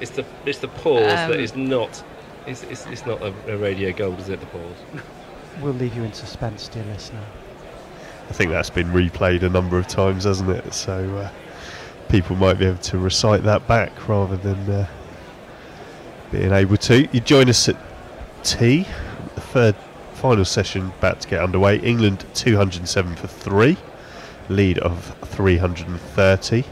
It's the pause that is not. It's not a radio gold, is it? The pause. We'll leave you in suspense, dear listener. I think that's been replayed a number of times, hasn't it? So people might be able to recite that back rather than being able to. You join us at tea, the third final session about to get underway. England 207 for 3, lead of 330.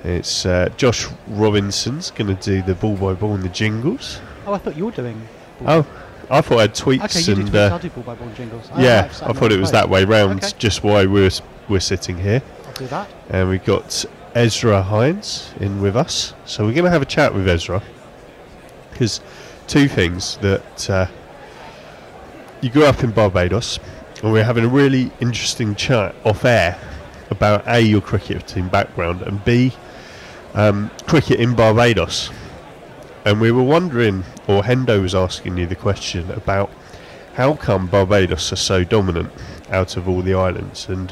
It's Josh Robinson's going to do the ball by ball and the jingles. Oh, I thought you were doing. Oh, I thought I had tweets. Okay, you do tweets, I'll do ball by ball and jingles. Yeah, I thought it was that way round, okay. Just why we're sitting here. I'll do that. And we've got Ezra Hines in with us. So we're going to have a chat with Ezra. Because two things that you grew up in Barbados, and we're having a really interesting chat off air about A, your cricket team background, and B, cricket in Barbados. And we were wondering, or Hendo was asking you the question about how come Barbados are so dominant out of all the islands, and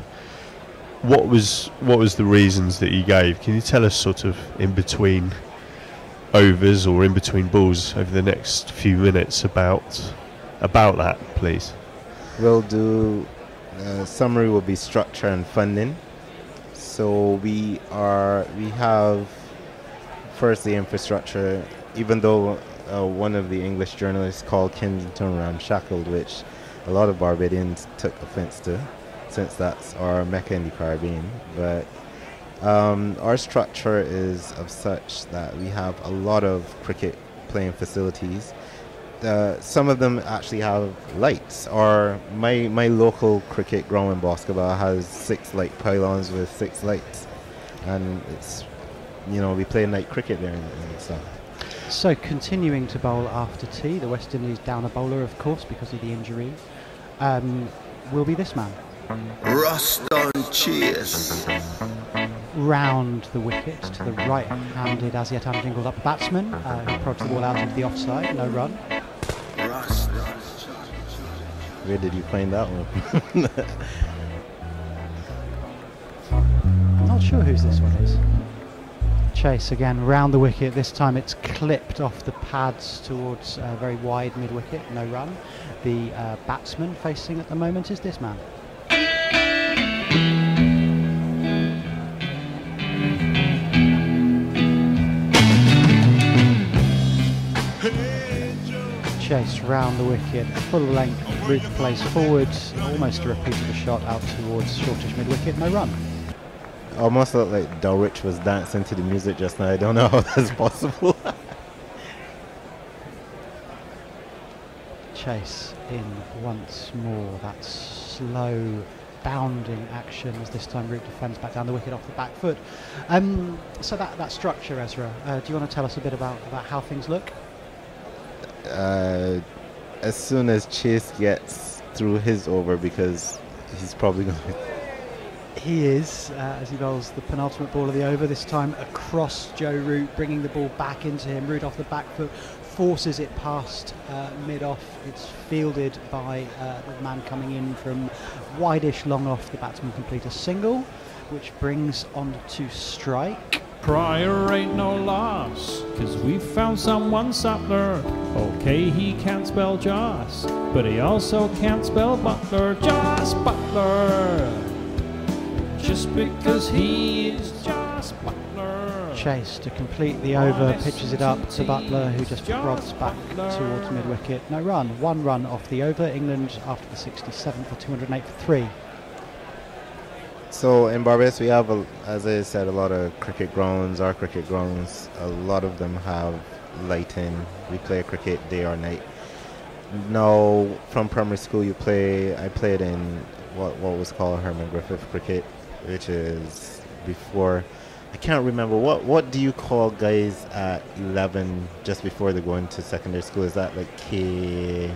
what was the reasons that you gave? Can you tell us sort of in between overs or in between balls over the next few minutes about that, please? We'll do summary will be structure and funding. So we have first the infrastructure. Even though one of the English journalists called Kensington ramshackled, which a lot of Barbadians took offense to, since that's our Mecca in the Caribbean. But our structure is of such that we have a lot of cricket playing facilities. Some of them actually have lights. Or my local cricket ground in Boscobah has 6 light pylons with 6 lights, and it's, we play night cricket there and stuff. So continuing to bowl after tea, the West Indies down a bowler, of course, because of the injury, will be this man. Rust on Chase. Round the wicket to the right-handed, as yet unjingled up batsman, who prods the ball out into the offside, no run. Where did you find that one? I'm not sure whose this one is. Chase again round the wicket. This time it's clipped off the pads towards a very wide mid-wicket, no run. The batsman facing at the moment is this man. Chase round the wicket, full length, root plays forward, almost a repeat of the shot out towards shortish mid-wicket, no run. Almost looked like Dulwich was dancing to the music just now. I don't know how that's possible. Chase in once more. That slow bounding action as this time Root defends back down the wicket off the back foot. So that structure, Ezra, do you want to tell us a bit about how things look? As soon as Chase gets through his over, because he's probably going to... He is, as he bowls the penultimate ball of the over, this time across Joe Root, bringing the ball back into him. Root off the back foot, forces it past mid-off. It's fielded by the man coming in from wide-ish long off. The batsman complete a single, which brings on to strike. Pryor ain't no loss, 'cause we found someone Sattler. Okay, he can't spell Joss, but he also can't spell Butler. Joss Butler. Just because he is Joss Butler. Chase to complete the over, pitches it up to Butler, who just prods back towards mid-wicket. No run, 1 run off the over. England after the 67th for 208 for 3. So in Barbados we have, as I said, a lot of cricket grounds. Our cricket grounds, a lot of them have lighting. We play cricket day or night. Now from primary school I played in what was called Herman Griffith cricket, which is before, I can't remember, what do you call guys at 11 just before they go into secondary school? Is that like Key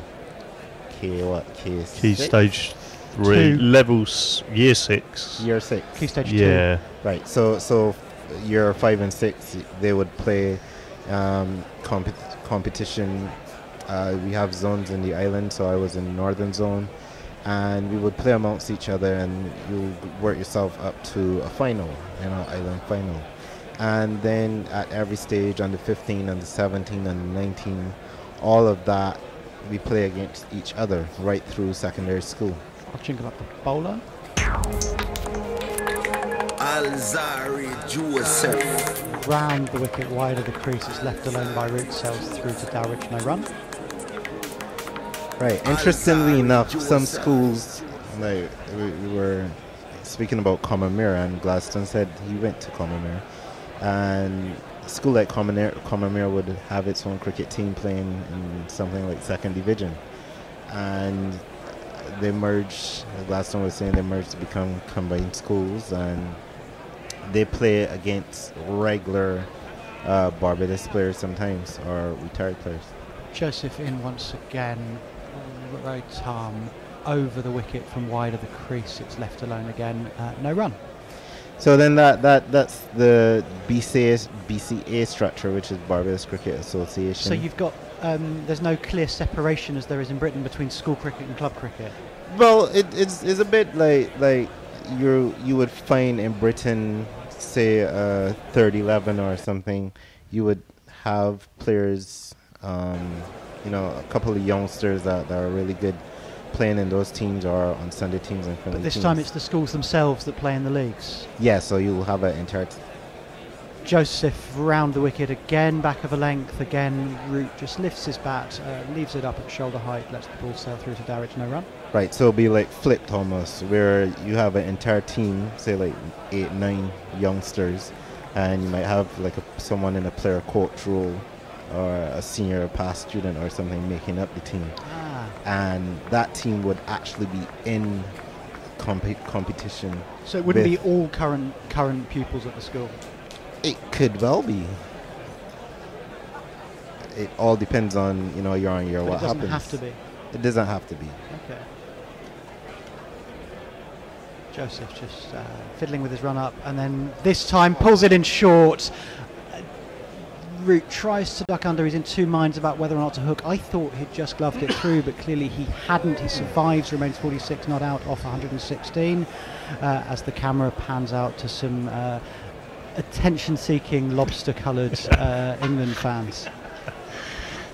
stage 3 levels, year 6. Year 6. Key stage 2. Yeah. Right. So year 5 and 6 they would play competition. We have zones in the island, so I was in the northern zone, and we would play amongst each other, and you work yourself up to a final, island final. And then at every stage, on the 15, on the 17, on the 19, all of that, we play against each other right through secondary school. I'll jingle up the bowler. Alzari Joseph. Round the wicket, wide of the crease. It's left alone by Root, sails through to Dowridge, no run. Right. Interestingly enough, some schools, like we were speaking about Commonmere, and Gladstone said he went to Commonmere, and a school like Commonmere would have its own cricket team playing in something like second division, and they merged. Gladstone was saying they merged to become combined schools, and they play against regular Barbados players sometimes, or retired players. Joseph in once again, right arm over the wicket from wide of the crease. It's left alone again, no run. So then that's the BCA structure, which is Barbados Cricket Association. So you've got there's no clear separation as there is in Britain between school cricket and club cricket. Well, it's a bit like you would find in Britain, say 3rd-11 or something, you would have players, a couple of youngsters that are really good playing in those teams or on Sunday teams and friendly But this teams. time it's the schools themselves that play in the leagues. Yeah, so you'll have an entire Joseph round the wicket again, back of a length again. Root just lifts his bat, leaves it up at shoulder height, lets the ball sail through to Dowridge, no run. Right, so it'll be like flipped almost, where you have an entire team, say like 8, 9 youngsters, and you might have like someone in a player coach role or a senior past student or something making up the team. And that team would actually be in competition. So it wouldn't be all current pupils at the school? It could well be. It all depends on, year on year what happens. It doesn't have to be. It doesn't have to be. Okay. Joseph just fiddling with his run up, and then this time pulls it in short. Root tries to duck under. He's in two minds about whether or not to hook. I thought he'd just gloved it through, but clearly he hadn't. He survives, remains 46 not out off 116 as the camera pans out to some attention-seeking lobster-coloured England fans.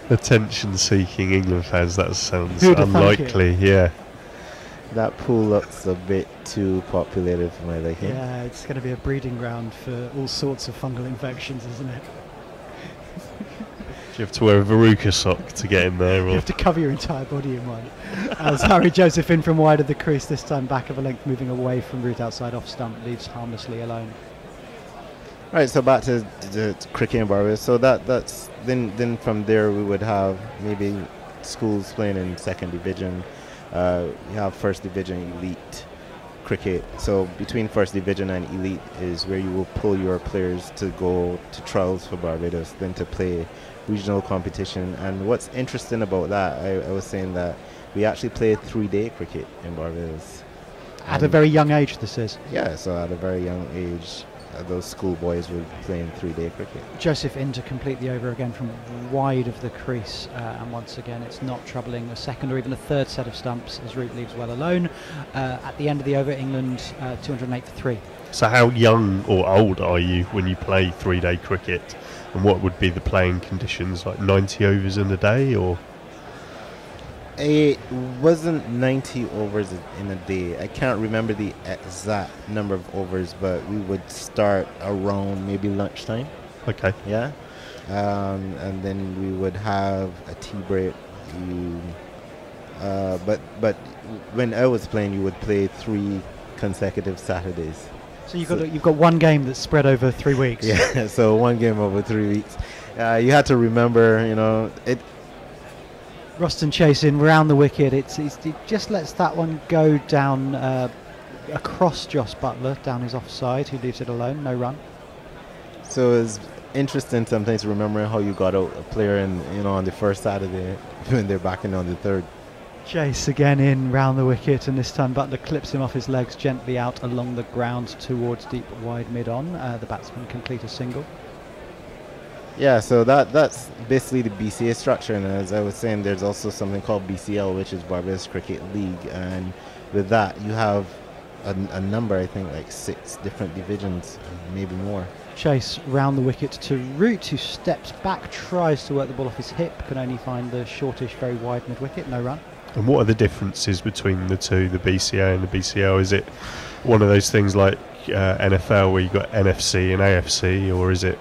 Attention-seeking England fans, that sounds Who'd have unlikely, yeah. That pool looks a bit too populated for my liking. Yeah, it's going to be a breeding ground for all sorts of fungal infections, isn't it? Do you have to wear a Veruca sock to get in there? Or? You have to cover your entire body in one. As Harry Joseph in from wide of the crease, this time back of a length, moving away from Root outside off stump, leaves harmlessly alone. Right, so back to the cricket in Barbados. So that's then from there we would have maybe schools playing in second division. We have first division elite cricket. So between first division and elite is where you will pull your players to go to trials for Barbados, then to play regional competition. And what's interesting about that, I was saying that we actually play 3-day cricket in Barbados. At a very young age, this is. Yeah, so at a very young age, those schoolboys were playing 3-day cricket. Joseph in to complete the over again from wide of the crease, and once again it's not troubling a second or even a third set of stumps as Root leaves well alone. At the end of the over, England 208 for 3. So how young or old are you when you play 3-day cricket, and what would be the playing conditions, like 90 overs in a day, or? It wasn't 90 overs in a day. I can't remember the exact number of overs, but we would start around maybe lunchtime. Okay. Yeah. And then we would have a tea break. But when I was playing, you would play 3 consecutive Saturdays. So you've got one game that's spread over 3 weeks. Yeah, so one game over 3 weeks. You had to remember, it. Ruston chasing round the wicket. It just lets that one go down across Joss Butler, down his offside, who leaves it alone, no run. So it's interesting sometimes remembering how you got out a player on the first Saturday when they're backing on the third. Chase again in round the wicket, and this time Butler clips him off his legs gently out along the ground towards deep wide mid on. The batsman complete a single. Yeah, so that's basically the BCA structure, and as I was saying, there's also something called BCL, which is Barbados Cricket League, and with that you have a number, I think like 6 different divisions, maybe more. Chase round the wicket to Root, who steps back, tries to work the ball off his hip, can only find the shortish, very wide mid-wicket, no run. And what are the differences between the two, the BCA and the BCL? Is it one of those things like NFL where you've got NFC and AFC, or is it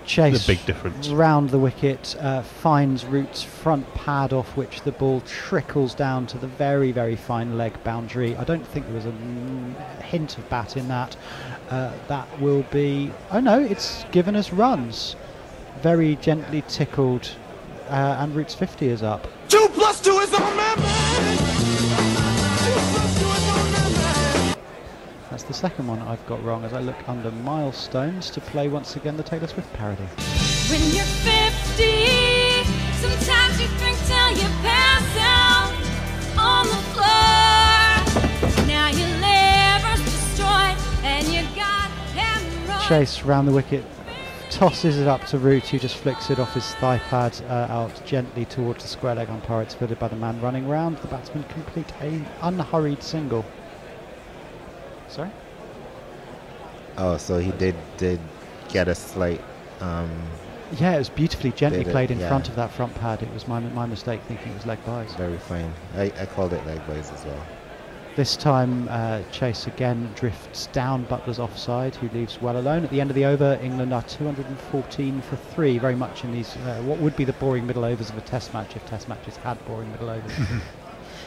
Chase the big difference? Round the wicket, finds Root's front pad, off which the ball trickles down to the very, very fine leg boundary. I don't think there was a hint of bat in that. That will be... Oh no, it's given us runs. Very gently tickled, and Root's 50 is up. 2 + 2 is on man. 2 + 2 is on man. That's the second one I've got wrong as I look under milestones to play once again the Taylor Swift parody. When you're 50, sometimes you think till you pass out on the floor. Now your liver's destroyed and you got hemorrhoids. Chase round the wicket, tosses it up to Root, who just flicks it off his thigh pad out gently towards the square leg umpire. It's fielded by the man running round. The batsman complete a unhurried single. Sorry? Oh, so he did get a slight... Yeah, it was beautifully gently played in yeah. front of that front pad. It was my mistake thinking it was leg byes. Very fine. I called it leg byes as well. This time Chase again drifts down Butler's offside, who leaves well alone. At the end of the over, England are 214 for 3, very much in these what would be the boring middle overs of a test match if test matches had boring middle overs.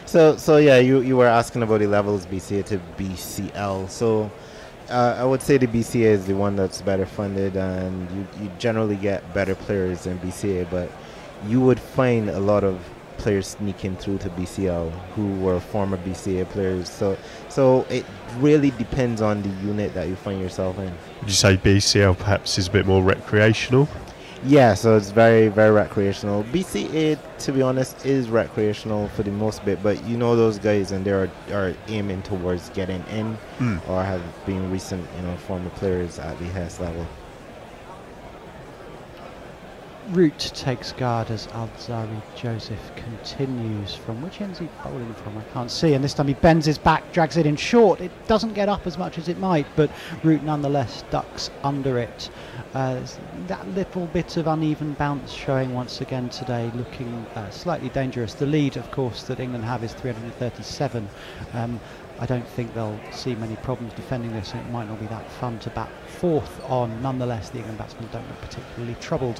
So yeah, you were asking about the levels BCA to BCL. So I would say the BCA is the one that's better funded, and you generally get better players than BCA, but you would find a lot of players sneaking through to BCL who were former BCA players. So it really depends on the unit that you find yourself in. Would you say BCL perhaps is a bit more recreational? Yeah, so it's very, very recreational. BCA, to be honest, is recreational for the most bit, but you know those guys, and they are aiming towards getting in, or have been recent, former players at the highest level. Root takes guard as Alzari Joseph continues. From which end's he bowling from? I can't see. And this time he bends his back, drags it in short. It doesn't get up as much as it might, but Root nonetheless ducks under it. That little bit of uneven bounce showing once again today, looking slightly dangerous. The lead, of course, that England have is 337. I don't think they'll see many problems defending this. It might not be that fun to bat fourth on. Nonetheless, the England batsmen don't look particularly troubled.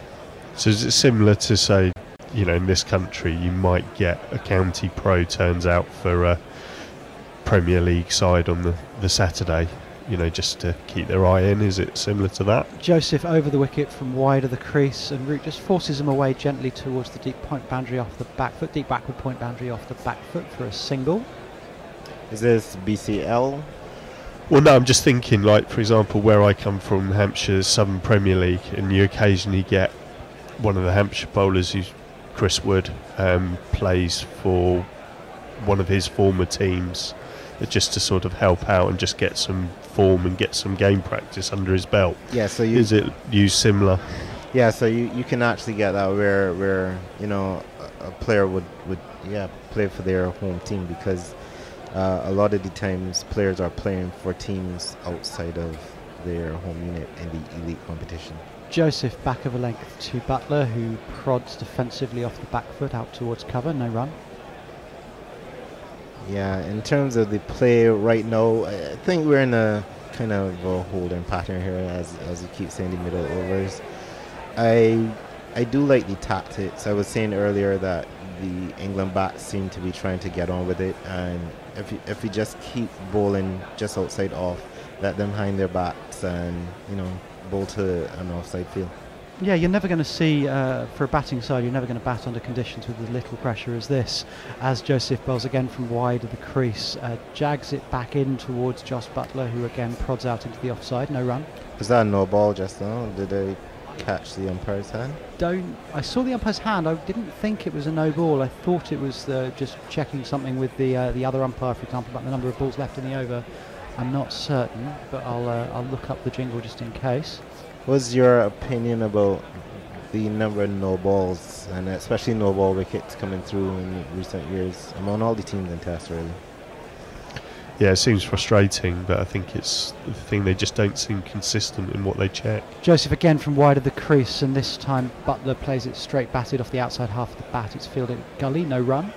So is it similar to, say, in this country you might get a county pro turns out for a Premier League side on the Saturday, just to keep their eye in? Is it similar to that? Joseph over the wicket from wide of the crease, and Root just forces him away gently towards the deep point boundary off the back foot, deep backward point boundary off the back foot for a single. Is this BCL? Well, no, I'm just thinking, like, for example, where I come from, Hampshire's Southern Premier League, and you occasionally get one of the Hampshire bowlers, who's Chris Wood, plays for one of his former teams, just to sort of help out and just get some form and get some game practice under his belt. Yeah, so is it used similar? Yeah, so you can actually get that where a player would play for their home team, because a lot of the times players are playing for teams outside of their home unit in the elite competition. Joseph back of a length to Butler, who prods defensively off the back foot out towards cover, no run. Yeah, in terms of the play right now, I think we're in a kind of a holding pattern here, as you keep saying, the middle overs. I do like the tactics. I was saying earlier that the England bats seem to be trying to get on with it, and if you just keep bowling just outside off, let them hang their bats and bowl to an offside field. Yeah, you're never going to see, for a batting side, you're never going to bat under conditions with as little pressure as this. As Joseph bowls again from wide of the crease, jags it back in towards Joss Butler, who again prods out into the offside, no run. Was that a no ball just now? Did they catch the umpire's hand? I saw the umpire's hand. I didn't think it was a no ball. I thought it was just checking something with the other umpire, for example, about the number of balls left in the over. I'm not certain, but I'll look up the jingle just in case. What's your opinion about the number of no balls, and especially no ball wickets coming through in recent years among all the teams in Test, really? yeah, it seems frustrating, but I think it's the thing, they just don't seem consistent in what they check. Joseph again from wide of the crease, and this time Butler plays it straight batted off the outside half of the bat. It's fielded gully, no run.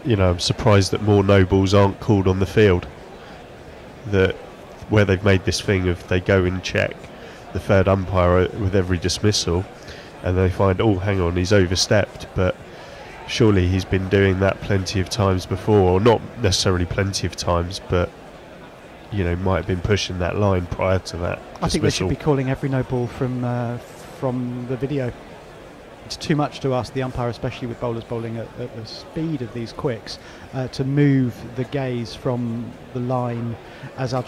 You know, I'm surprised that more no balls aren't called on the field. That where they've made this thing of they go and check the third umpire with every dismissal, and they find, oh, hang on, he's overstepped, but surely he's been doing that plenty of times before, or not necessarily plenty of times, but you know, might have been pushing that line prior to that I think they should dismissal. be calling every no ball from the video. It's too much to ask the umpire, especially with bowlers bowling at the speed of these quicks, to move the gaze from the line as Alzari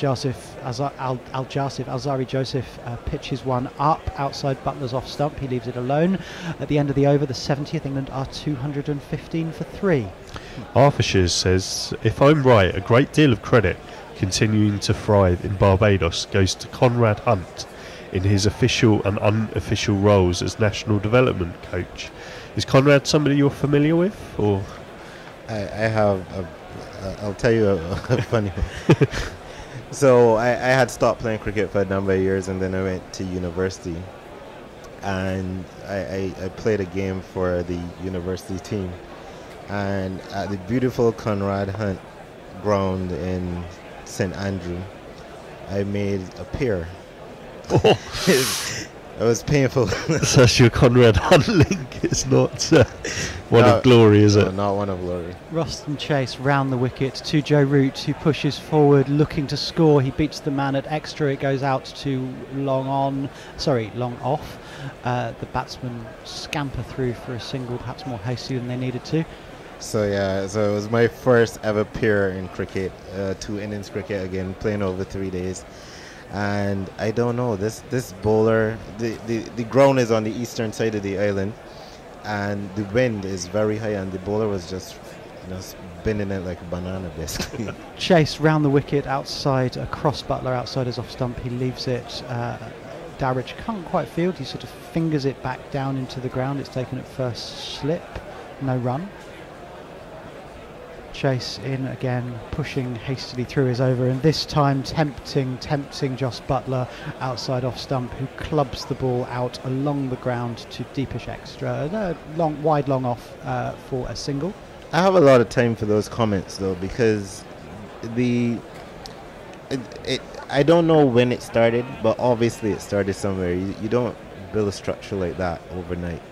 Joseph pitches one up outside Butler's off stump. He leaves it alone. At the end of the over, the 70th, England are 215 for 3. Arthurshire says, if I'm right, a great deal of credit continuing to thrive in Barbados goes to Conrad Hunt in his official and unofficial roles as national development coach. Is Conrad somebody you're familiar with, or? I have. I'll tell you a funny one. So I had stopped playing cricket for a number of years, and then I went to university, and I played a game for the university team, and at the beautiful Conrad Hunt ground in St Andrew, I made a pair. It was painful. So that's your Conrad Hunt link. It's not one of glory, is it? Not one of glory. Roston Chase round the wicket to Joe Root, who pushes forward looking to score. He beats the man at extra. It goes out to long off. The batsmen scamper through for a single, perhaps more hasty than they needed to. So it was my first ever pair in cricket, 2 innings cricket again, playing over 3 days. And I don't know, this bowler, the ground is on the eastern side of the island, and the wind is very high, and the bowler was just spinning it like a banana, basically. Chase round the wicket outside, across Butler, outside his off stump. He leaves it. Dowridge can't quite field. He sort of fingers it back down into the ground. It's taken at first slip, no run. Chase in again, pushing hastily through his over, and this time tempting Joss Butler outside off stump, who clubs the ball out along the ground to deepish extra, wide long off for a single. I have a lot of time for those comments though, because I don't know when it started, but obviously it started somewhere. You don't build a structure like that overnight.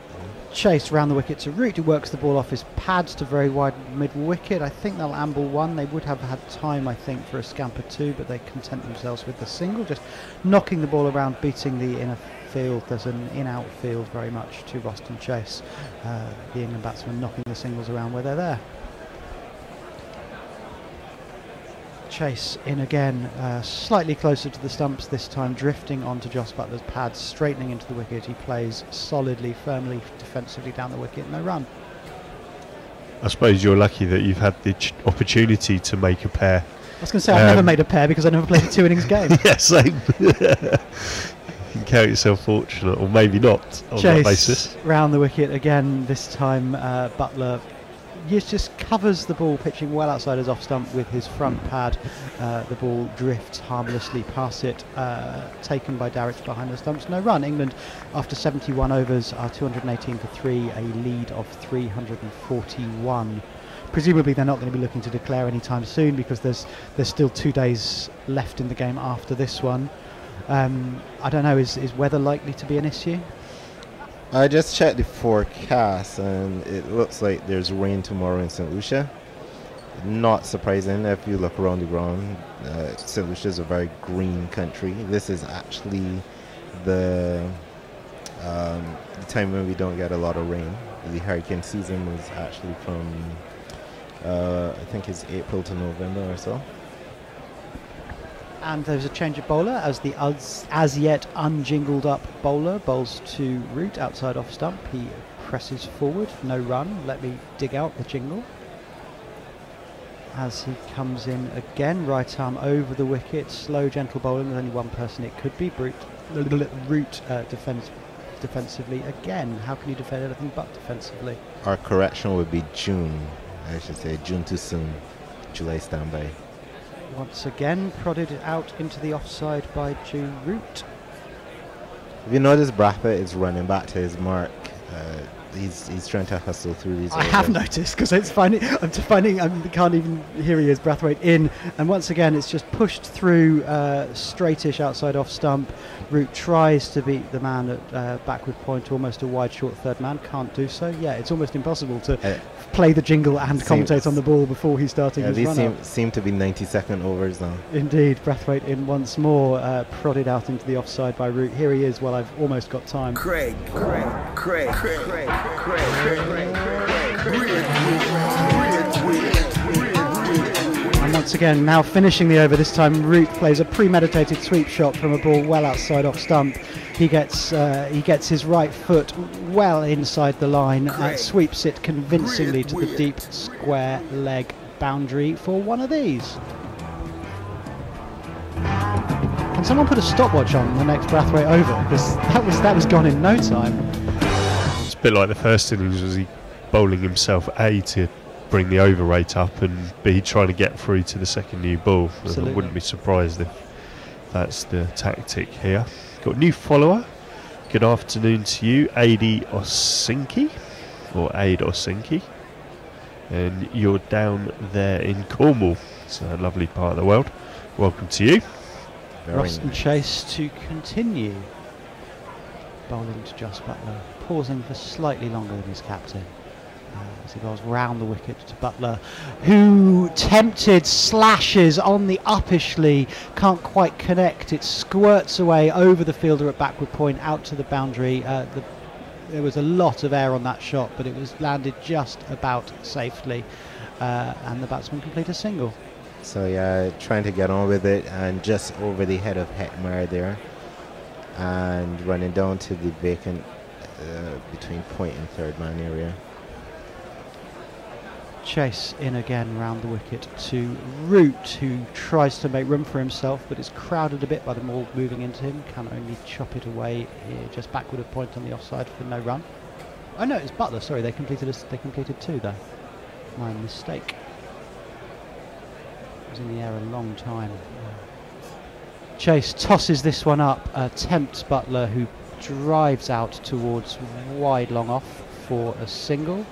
Chase round the wicket to Root, who works the ball off his pads to very wide mid-wicket. I think they'll amble one. They would have had time, I think, for a scamper two, but they content themselves with the single, just knocking the ball around, beating the inner field. There's an in-out field very much to Roston Chase. The England batsmen knocking the singles around where they're there. Chase in again, slightly closer to the stumps this time, drifting onto Joss Butler's pads, straightening into the wicket. He plays solidly, firmly, defensively down the wicket, no run. I suppose you're lucky that you've had the opportunity to make a pair. I was going to say I've never made a pair because I never played a 2 innings game. Yeah, same. You can count yourself fortunate, or maybe not, on that basis. Chase round the wicket again, this time Butler just covers the ball, pitching well outside his off stump with his front pad. The ball drifts harmlessly past it, taken by Darrich behind the stumps. No run. England, after 71 overs, are 218 for 3, a lead of 341. Presumably they're not going to be looking to declare anytime soon, because there's still 2 days left in the game after this one. I don't know, is weather likely to be an issue? I just checked the forecast, and it looks like there's rain tomorrow in St. Lucia. Not surprising if you look around the ground. St. Lucia is a very green country. This is actually the time when we don't get a lot of rain. The hurricane season was actually from, I think it's April to November or so. And there's a change of bowler as the as yet unjingled up bowler bowls to Root outside off stump. He presses forward, no run. Let me dig out the jingle. As he comes in again, right arm over the wicket, slow, gentle bowling. There's only one person it could be. Root defensively again. How can you defend anything but defensively? Our correction would be June. I should say June too soon. July standby. once again prodded out into the offside by Joe Root. If you notice, Brathwaite is running back to his mark. He's trying to hustle through these. I have noticed because it's finding. I can't even. Here he is, Brathwaite in, and once again it's just pushed through, straightish outside off stump. Root tries to beat the man at backward point, almost a wide short third man. Can't do so. Yeah, it's almost impossible to play the jingle and commentate on the ball before he's starting his run. These seem to be 90-second overs now. Indeed, Brathwaite in once more, prodded out into the offside by Root. Here he is. Well, I've almost got time. Craig. And once again, now finishing the over, this time Root plays a premeditated sweep shot from a ball well outside off stump. He gets his right foot well inside the line and sweeps it convincingly to the deep square leg boundary for one of these. Can someone put a stopwatch on the next Brathwaite over? Because that was gone in no time. It's a bit like the first innings, was he bowling himself A to bring the over rate up and B trying to get through to the second new ball. Absolutely. I wouldn't be surprised if that's the tactic here. Got a new follower. Good afternoon to you, Adi Osinki, or Aid Osinki, and you're down there in Cornwall. It's a lovely part of the world. Welcome to you. Ross and Chase to continue bowling to Joss Buttler, pausing for slightly longer than his captain. As he goes round the wicket to Buttler, who tempted slashes on the uppishly, can't quite connect. It squirts away over the fielder at backward point out to the boundary. There was a lot of air on that shot, but it was landed just about safely, and the batsman complete a single. So yeah, trying to get on with it and just over the head of Hetmar there, and running down to the vacant between point and third man area. Chase in again round the wicket to Root, who tries to make room for himself but is crowded a bit by the ball moving into him. Can only chop it away here, just backward of point on the offside for no run. Oh no, it's Buttler. Sorry, they completed two though. My mistake. It was in the air a long time. Chase tosses this one up, tempts Buttler, who drives out towards wide long off for a single.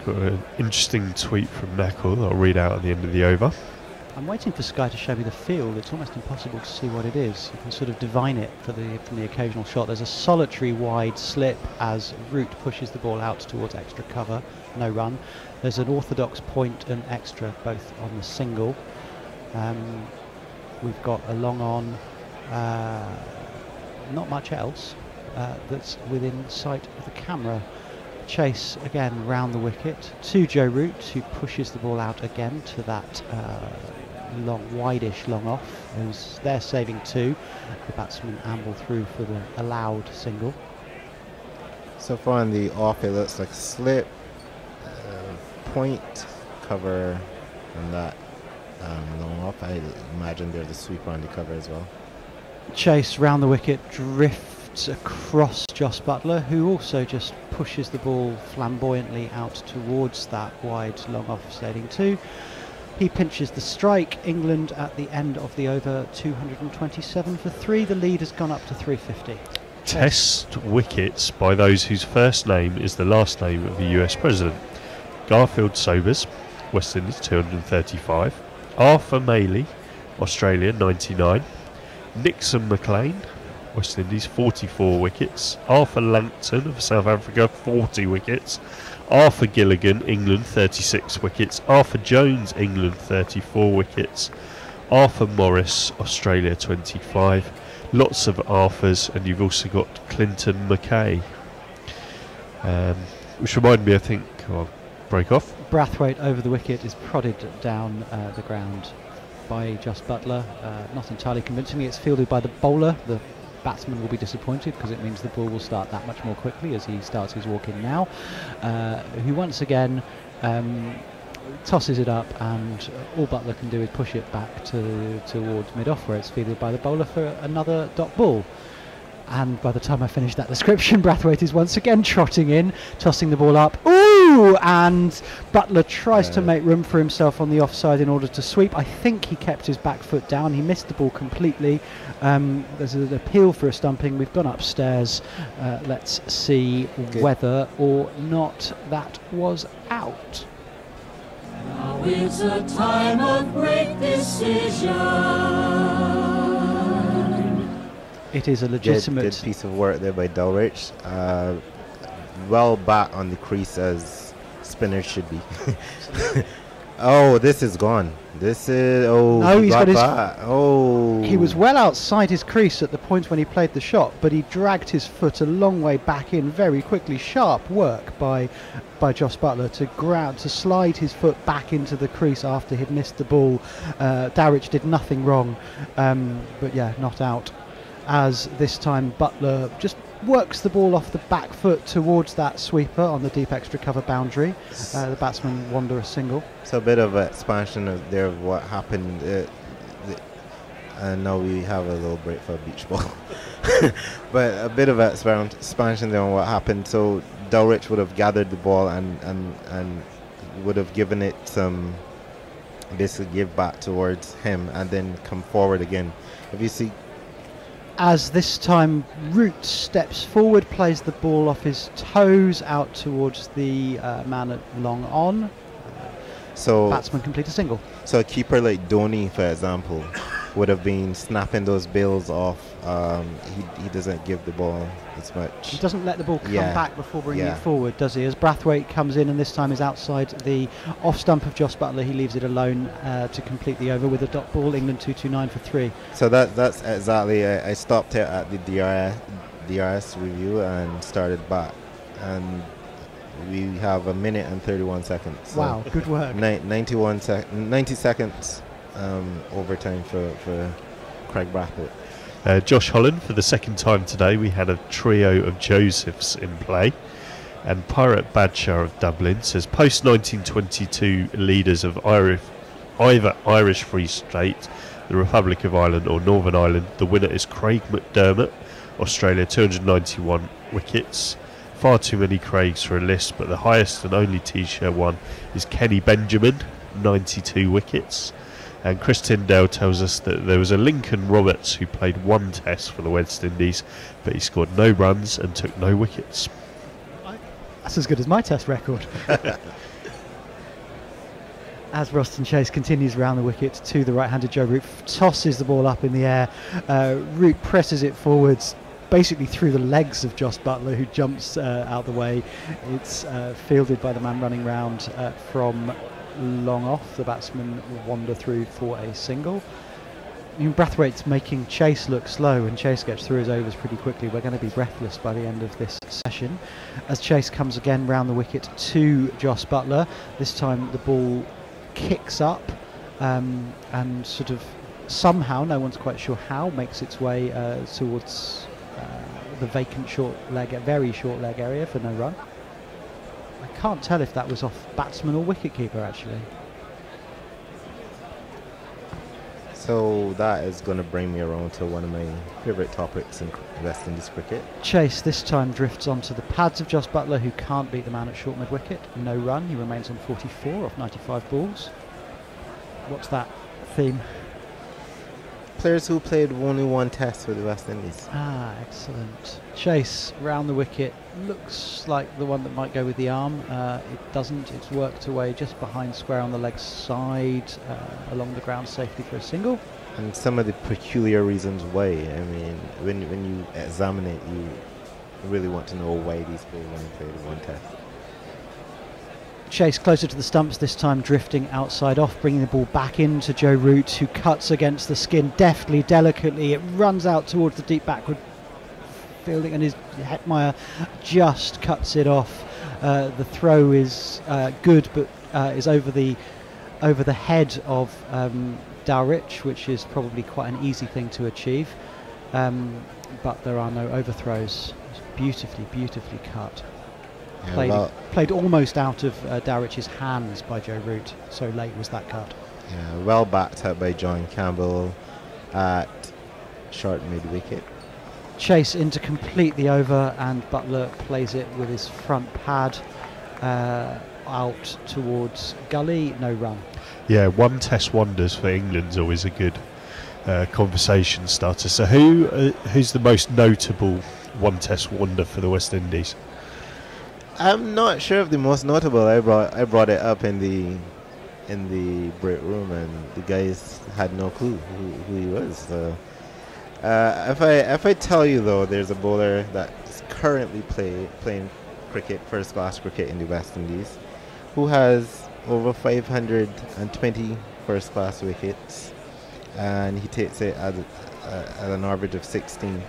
Got an interesting tweet from Knackle that I'll read out at the end of the over. I'm waiting for Sky to show me the field. It's almost impossible to see what it is. You can sort of divine it from the occasional shot. There's a solitary wide slip as Root pushes the ball out towards extra cover, no run. There's an orthodox point and extra, both on the single. We've got a long on, not much else that's within sight of the camera. Chase again round the wicket to Joe Root, who pushes the ball out again to that wide-ish long off. Who's there saving two. The batsman amble through for the allowed single. So far on the off, it looks like a slip, point, cover, and that long off. I imagine there's a sweeper on the cover as well. Chase round the wicket, drifts across Joss Buttler, who also just pushes the ball flamboyantly out towards that wide long off saving two. He pinches the strike. England at the end of the over 227 for 3. The lead has gone up to 350. Test wickets by those whose first name is the last name of a US president. Garfield Sobers, West Indies 235. Arthur Maley, Australia 99. Nixon McLean, West Indies 44 wickets. Arthur Langton of South Africa 40 wickets. Arthur Gilligan, England 36 wickets. Arthur Jones, England 34 wickets. Arthur Morris, Australia 25. Lots of Arthurs, and you've also got Clinton McKay, which reminded me, I think, I'll break off. Brathwaite over the wicket is prodded down the ground by Joss Buttler, not entirely convincingly. It's fielded by the bowler. The batsman will be disappointed because it means the ball will start that much more quickly as he starts his walk in now, who once again tosses it up, and all Buttler can do is push it back towards mid-off, where it's fielded by the bowler for another dot ball. And by the time I finish that description, Brathwaite is once again trotting in, tossing the ball up. Ooh! Ooh, and Butler tries to make room for himself on the offside in order to sweep. I think he kept his back foot down. He missed the ball completely. There's an appeal for a stumping. We've gone upstairs. Let's see whether or not that was out. Now it's a time of great decision. It is a legitimate good piece of work there by Dulwich. Well back on the crease as spinners should be. Oh, this is gone. This is he's got his back. He was well outside his crease at the point when he played the shot, but he dragged his foot a long way back in very quickly. Sharp work by Josh Butler to slide his foot back into the crease after he'd missed the ball. Dowrich did nothing wrong, but yeah, not out. As this time Butler just works the ball off the back foot towards that sweeper on the deep extra cover boundary. The batsman wander a single. So a bit of expansion of what happened. And now we have a little break for a beach ball. But a bit of expansion there on what happened. So Dulwich would have gathered the ball and would have given it some basically give back towards him and then come forward again. If you see, as this time Root steps forward, plays the ball off his toes out towards the man at long on. So batsman complete a single. So a keeper like Dhoni, for example, would have been snapping those bails off. He doesn't give the ball as much. He doesn't let the ball come back before bringing it forward, does he? As Brathwaite comes in and this time is outside the off stump of Josh Butler, he leaves it alone to complete the over with a dot ball. England 229 for 3. So that's exactly. I stopped it at the DRS review and started back, and we have a minute and 31 seconds. So wow, good work. 90 seconds overtime for Craig Brathwaite. Josh Holland, for the second time today, we had a trio of Josephs in play. And Pirate Badshaw of Dublin says, post-1922 leaders of either Irish Free State, the Republic of Ireland or Northern Ireland, the winner is Craig McDermott, Australia, 291 wickets. Far too many Craigs for a list, but the highest and only T-shirt one is Kenny Benjamin, 92 wickets. And Chris Tyndale tells us that there was a Lincoln Roberts who played one test for the West Indies, but he scored no runs and took no wickets. That's as good as my test record. As Roston Chase continues around the wicket to the right-handed Joe Root, tosses the ball up in the air. Root presses it forwards, basically through the legs of Josh Butler, who jumps out the way. It's fielded by the man running round from long off. The batsman will wander through for a single. I mean, Brathwaite's making Chase look slow, and Chase gets through his overs pretty quickly. We're going to be breathless by the end of this session. As Chase comes again round the wicket to Josh Butler, this time the ball kicks up and sort of somehow, no one's quite sure how, makes its way towards the vacant very short leg area for no run. I can't tell if that was off batsman or wicketkeeper actually. So that is going to bring me around to one of my favourite topics in West Indies cricket. Chase this time drifts onto the pads of Josh Butler, who can't beat the man at short mid-wicket. No run, he remains on 44 off 95 balls. What's that theme? Players who played only one test for the West Indies. Ah, excellent. Chase round the wicket, looks like the one that might go with the arm. It doesn't. It's worked away just behind square on the leg side, along the ground safely for a single. And some of the peculiar reasons why. I mean, when you examine it, you really want to know why these players only played one test. Chase closer to the stumps, this time drifting outside off, bringing the ball back into Joe Root, who cuts against the skin deftly, delicately. It runs out towards the deep backward fielding, and his Hetmeyer just cuts it off. The throw is good, but is over the head of Dowrich, which is probably quite an easy thing to achieve. But there are no overthrows. It's beautifully cut. Played almost out of Dowrich's hands by Joe Root. So late was that cut. Yeah, well backed up by John Campbell at short mid-wicket. Chase in to complete the over, and Butler plays it with his front pad. out towards Gully, no run. Yeah, one test wonders for England's always a good conversation starter. So who's the most notable one test wonder for the West Indies? I'm not sure if the most notable. I brought it up in the break room, and the guys had no clue who he was. So if I tell you though, there's a bowler that's currently playing cricket, first class cricket in the West Indies, who has over 520 first class wickets, and he takes it at an average of 16.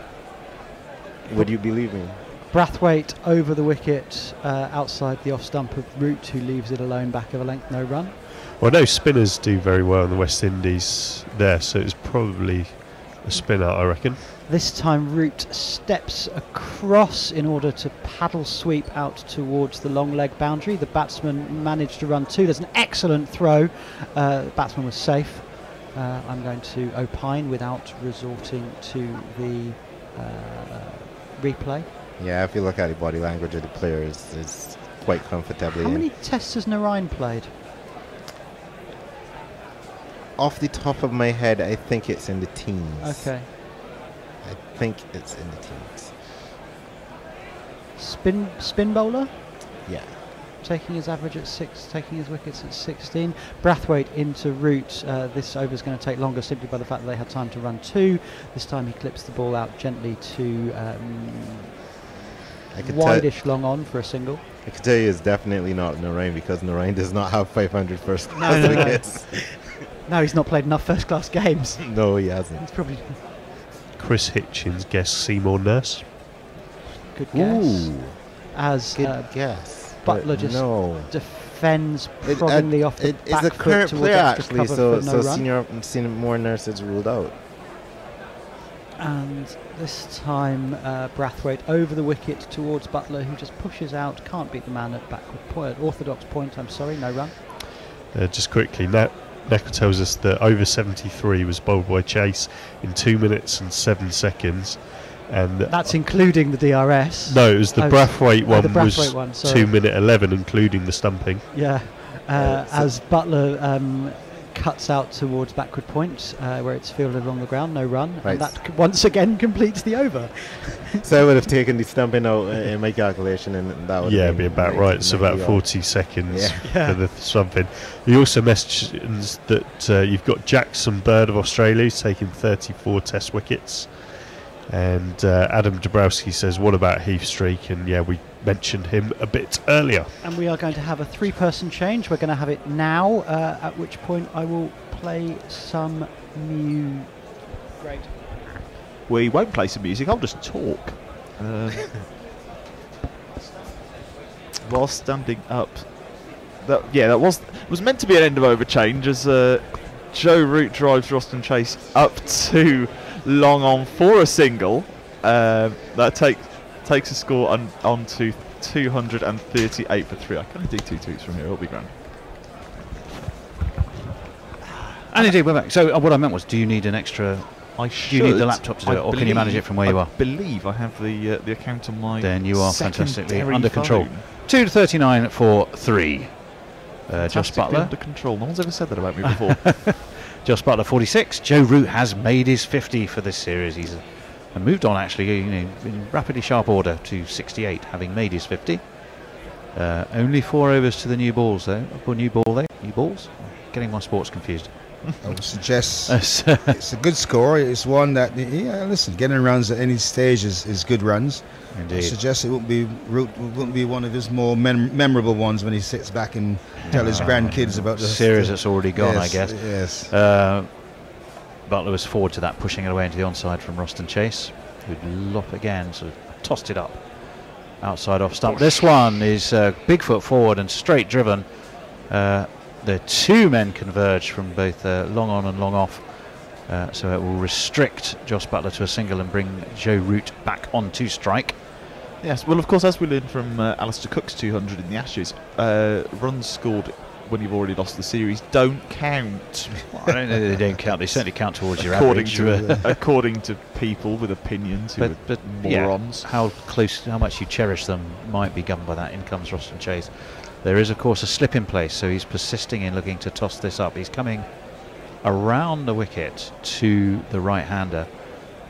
Would you believe me? Brathwaite over the wicket outside the off stump of Root, who leaves it alone back of a length, no run. Well, no spinners do very well in the West Indies there, so it's probably a spinner, I reckon. This time Root steps across in order to paddle sweep out towards the long leg boundary. The batsman managed to run 2. There's an excellent throw. The batsman was safe. I'm going to opine without resorting to the replay. Yeah, if you look at the body language of the players, it's quite comfortably. How many tests has Narayan played? Off the top of my head, I think it's in the teens. Okay. I think it's in the teens. Spin bowler? Yeah. Taking his average at 6, taking his wickets at 16. Brathwaite into Root. This over's going to take longer simply by the fact that they had time to run 2. This time he clips the ball out gently to wide-ish long on for a single. I can tell you it's definitely not Narayan, because Narayan does not have 500 first class wickets. No, he's not played enough first-class games. No, he hasn't. It's probably Chris Hitchens guessed Seymour Nurse. good guess. Ooh, As good guess. Butler but just no. defends proddingly off the It's back a foot current towards player extra actually, cover so for no run. Seymour Nurse is ruled out. And this time Brathwaite over the wicket towards Butler, who just pushes out, can't beat the man at backward point, orthodox point, I'm sorry, no run. Just quickly, Necker tells us that over 73 was bowled by Chase in 2 minutes and 7 seconds. And that's including the DRS. No, it was the Brathwaite one. The Brathwaite was one, sorry. 2 minute 11, including the stumping. Yeah, as Butler cuts out towards backward point, where it's fielded along the ground, no run, Right. and that once again completes the over. So I would have taken the stumping out in my calculation, and that would be about right. So about 40 seconds for the stumping. He also mentions that you've got Jackson Bird of Australia, who's taking 34 test wickets. And Adam Dabrowski says, what about Heath Streak? And yeah, we mentioned him a bit earlier. And we are going to have a 3-person change. We're going to have it now, at which point I will play some music. Great. We won't play some music, I'll just talk. While standing up. That was meant to be an end of over change as Joe Root drives Roston Chase up to long on for a single. That takes a score on to 238 for 3. I can only do 2 tweets from here, it'll be grand. And indeed, we're back. So what I meant was, do you need an extra... Do you need the laptop to do it, or can you manage it from where you are? I believe I have the account on my Then you are fantastically secondary under control. phone. 2 to 39 for 3. Josh Butler. Under control. No one's ever said that about me before. Josh Butler 46. Joe Root has made his 50 for this series. He's moved on actually, in rapidly sharp order to 68, having made his 50. Only 4 overs to the new balls though. New balls. Getting my sports confused. I would suggest it's a good score. It's one that, listen, getting runs at any stage is good runs. Indeed. I suggest it wouldn't be one of his more memorable ones when he sits back and tell his grandkids about the series that's already gone, yes, I guess. Yes. Butler was forward to that, pushing it away into the onside from Roston Chase, who'd lop again, sort of tossed it up outside off stump. This one is big foot forward and straight driven. The 2 men converge from both long on and long off, so it will restrict Josh Butler to a single and bring Joe Root back on to strike. Yes, well, of course, as we learned from Alistair Cook's 200 in the Ashes, runs scored when you've already lost the series don't count. Well, I don't know that they don't count. They certainly count towards your average. According to people with opinions who are morons. Yeah, how much you cherish them might be governed by that. In comes Roston Chase. There is, of course, a slip in place, so he's persisting in looking to toss this up. He's coming around the wicket to the right-hander,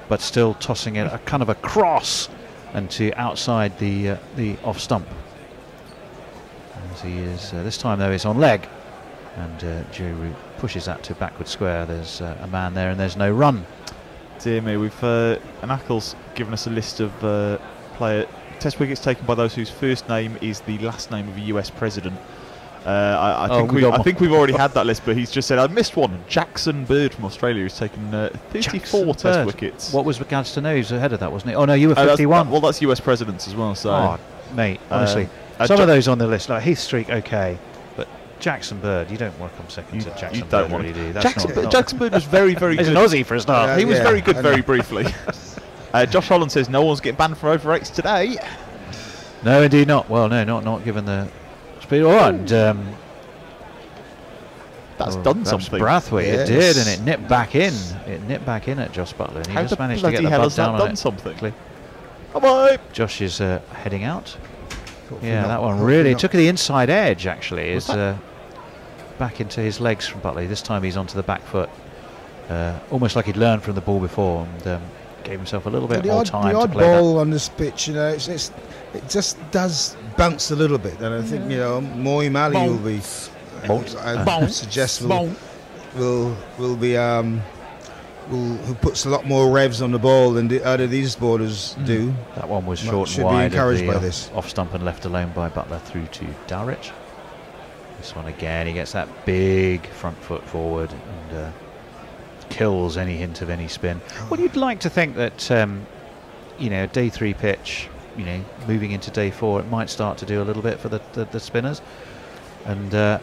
but still tossing it a kind of a cross and to outside the off stump. As he is this time, though, it's on leg, and Joe Root pushes that to backward square. There's a man there, and there's no run. Dear me, we've Anackel's given us a list of Test wickets taken by those whose first name is the last name of a US president. I think we've already had that list, but he's just said I missed one. Jackson Bird from Australia has taken 34 Test wickets. What was Gladstone? He was ahead of that, wasn't he? Oh no, you were 51. Well, that's US presidents as well. So, oh, mate, honestly, some of those on the list, like Heath Streak, okay, but Jackson Bird, you don't want to come second to Jackson Bird. Don't want to. Jackson Bird was very, very good. He's an Aussie for a start. He was very good, very briefly. Josh Holland says no one's getting banned for over 8s today. No, indeed not. Well, no, not given the speed. Oh, and that's done something. Brathwaite, it did, and it nipped back in. It nipped back in at Josh Butler, and he just managed to get the ball down on it. Something. Bye-bye. Josh is heading out. Yeah, that one really took the inside edge. Actually, is back into his legs from Butler. This time he's onto the back foot, almost like he'd learned from the ball before, and gave himself a little bit more time the to odd play ball that. On this pitch, it just does bounce a little bit, and I think Moeen Ali will be. I suggest will be who puts a lot more revs on the ball than these bowlers do. That one was short and wide of the off stump and left alone by Butler through to Dowrich. This one again, he gets that big front foot forward and kills any hint of any spin. Well, you'd like to think that day 3 pitch, moving into day 4, it might start to do a little bit for the spinners. And well,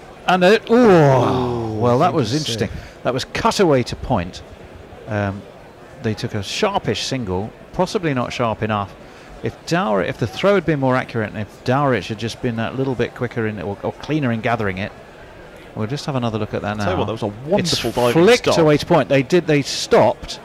that was interesting. That was cut away to point. They took a sharpish single, possibly not sharp enough. If the throw had been more accurate, and if Dowrich had just been that little bit quicker or cleaner in gathering it, we'll just have another look at that now. Tell you what, that was a wonderful it's diving flicked stop. away to point. They stopped.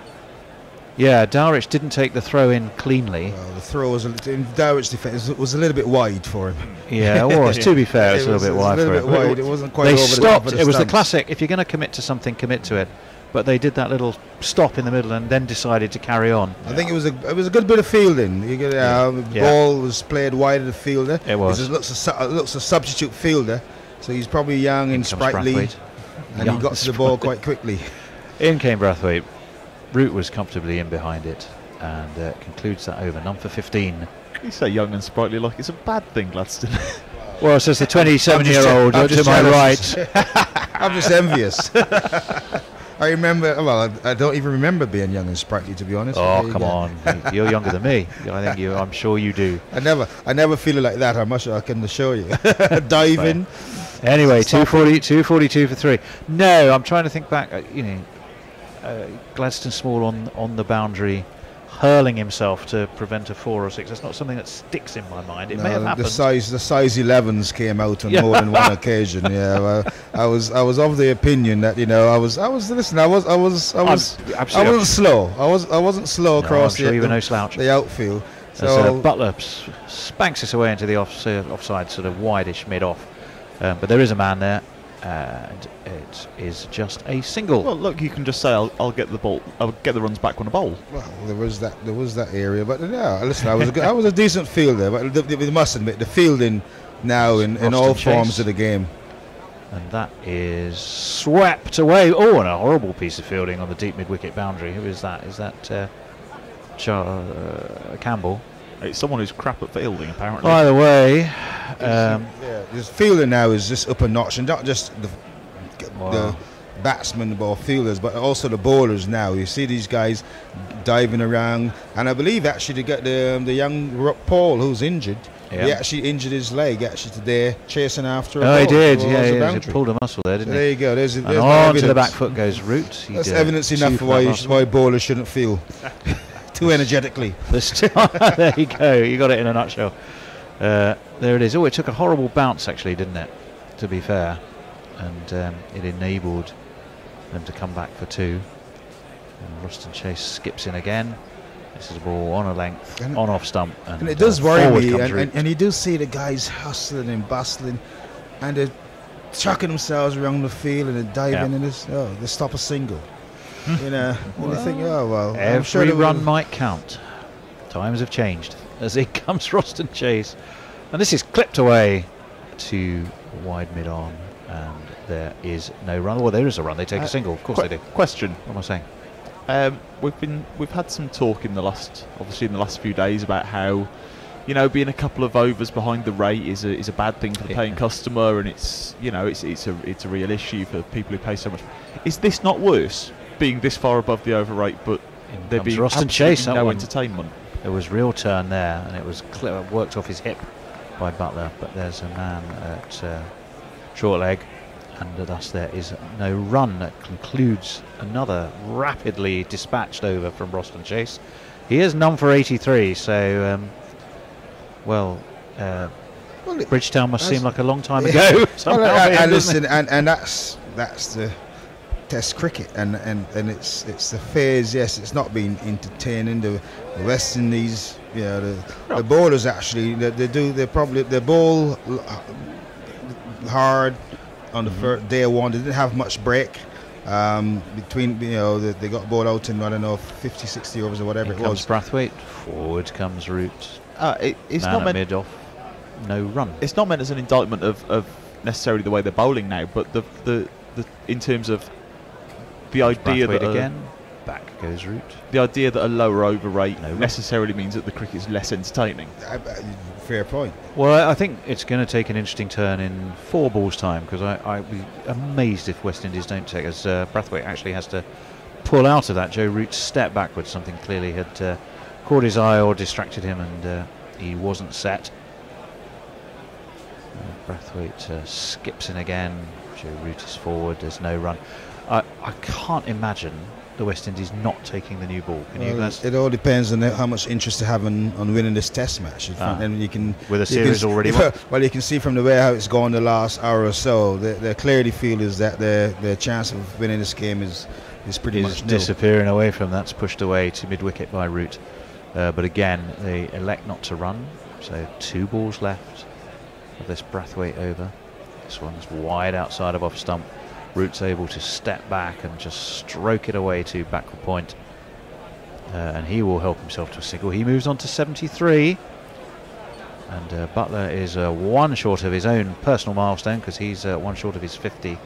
Yeah, Dowrich didn't take the throw in cleanly. Well, the throw was in Dowrich's defence was a little bit wide for him. Yeah, it was. To be fair, it's a little bit wide for him. It wasn't quite they over stopped. the top of the It was the stumps. classic. If you're going to commit to something, commit to it. But they did that little stop in the middle and then decided to carry on. I think it was a good bit of fielding. The ball was played wide of the fielder. It was. It looks a substitute fielder, so he's probably young and sprightly, and he got to the ball quite quickly. In came Brathwaite. Root was comfortably in behind it and concludes that over. None for 15. You say young and sprightly like it's a bad thing, Gladstone. Well, says the 27-year-old to my right. I'm just envious. I remember. Well, I don't even remember being young and sprightly, to be honest. Oh, come on! You're younger than me. I'm sure you do. I never feel like that. I can assure you. Diving. Anyway, 242 for 3. No, I'm trying to think back. Gladstone Small on the boundary, hurling himself to prevent a 4 or 6. That's not something that sticks in my mind. It may have happened. The size 11s came out on more than one occasion. Yeah, I was of the opinion that I wasn't slow. I wasn't slow across the outfield. So Butler spanks this away into the offside, sort of wideish mid-off. But there is a man there, and it is just a single. Well, look, you can just say I'll get the ball. I'll get the runs back on a bowl. Well, there was that area, but yeah, listen, I was a decent fielder, but we must admit the fielding now in all forms of the game. And that is swept away. Oh, and a horrible piece of fielding on the deep mid-wicket boundary. Who is that? Is that Campbell? It's someone who's crap at fielding, apparently. By the way, this fielding now is just up a notch, and not just the batsmen or fielders, but also the bowlers now. You see these guys diving around, and I believe actually to get the young Paul, who's injured. Yeah. He actually injured his leg today, chasing after a ball. Oh, he did. Yeah, he pulled a muscle there, didn't he? There you go. There's on to the back foot goes Root. That's evidence enough for why bowlers shouldn't feel too energetically. There you go. You got it in a nutshell. There it is. Oh, it took a horrible bounce, actually, didn't it? To be fair, and it enabled them to come back for 2. And Ruston Chase skips in again. This is a ball on a length, on off stump, and it does worry me. And you do see the guys hustling and bustling, and they're chucking themselves around the field and they're diving and they stop a single. You know, and you think, oh well. Every run might count. Times have changed. As in comes Roston Chase, and this is clipped away to wide mid-on, and there is no run. Well, there is a run. They take a single. Of course they do. Question. What am I saying? We've had some talk in the last few days about how, you know, being a couple of overs behind the rate is a bad thing for the paying customer, and it's a real issue for people who pay so much. Is this not worse, being this far above the over rate, but there being Roston Chase, no entertainment? There was real turn there, and it was worked off his hip by Butler, but there's a man at short leg, and thus there is no run. That concludes another rapidly dispatched over from Roston Chase. He is none for 83, so Bridgetown must seem like a long time ago. And listen, and that's the Test cricket, and it's the phase. Yes, it's not been entertaining. The West Indies, you know, the bowlers actually they bowl hard on the first day one. They didn't have much break between, you know, they got bowled out in, I don't know, 50, 60 overs or whatever it was. Brathwaite, forward comes Root. It's man not at meant mid off, no run. It's not meant as an indictment of necessarily the way they're bowling now, but the in terms of the idea Brathwaite that again, back goes Root. The idea that a lower over rate necessarily means that the cricket's less entertaining. Fair point. Well, I think it's going to take an interesting turn in 4 balls time, because I'd be amazed if West Indies don't take, as Brathwaite actually has to pull out of that. Joe Root's step backwards, something clearly had caught his eye or distracted him, and he wasn't set. Brathwaite skips in again. Joe Root is forward. There's no run. I can't imagine the West Indies not taking the new ball. Can you guys? It all depends on how much interest they have on winning this Test match. And you can, with a series already won. Well, you can see from the way how it's gone the last hour or so, they clearly feel is that their chance of winning this game is pretty much nil. Disappearing away from that's pushed away to mid-wicket by Root. But again, they elect not to run. So 2 balls left of this Brathwaite over. This one's wide outside of off stump. Root's able to step back and just stroke it away to backward point, and he will help himself to a single. He moves on to 73, and Butler is 1 short of his own personal milestone, because he's 1 short of his 50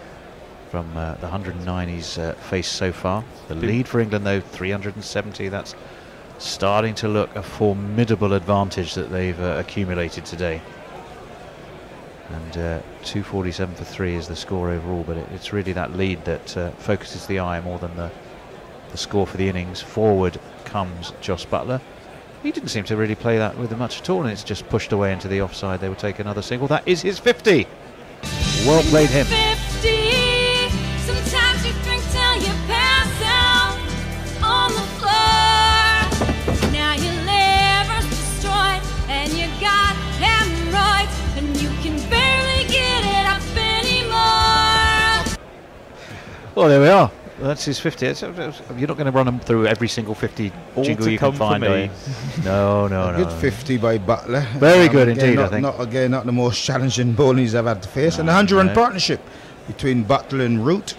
from the 109 he's faced so far. The lead for England, though, 370. That's starting to look a formidable advantage that they've accumulated today. And 247 for 3 is the score overall, but it's really that lead that focuses the eye more than the score for the innings. Forward comes Jos Buttler. He didn't seem to really play that with him much at all, and it's just pushed away into the offside. They will take another single. That is his 50. Well played him. 50. Sometimes you drink till you pass out on the floor. Now your liver's destroyed and you got hemorrhoids, and you can barely get it up anymore. Well, there we are. That's his 50. You're not going to run them through every single 50 jingle you can find. No. A good 50 by Butler. Very good indeed, I think. Not the most challenging bowling he's ever had to face. And a 100-run partnership between Butler and Root.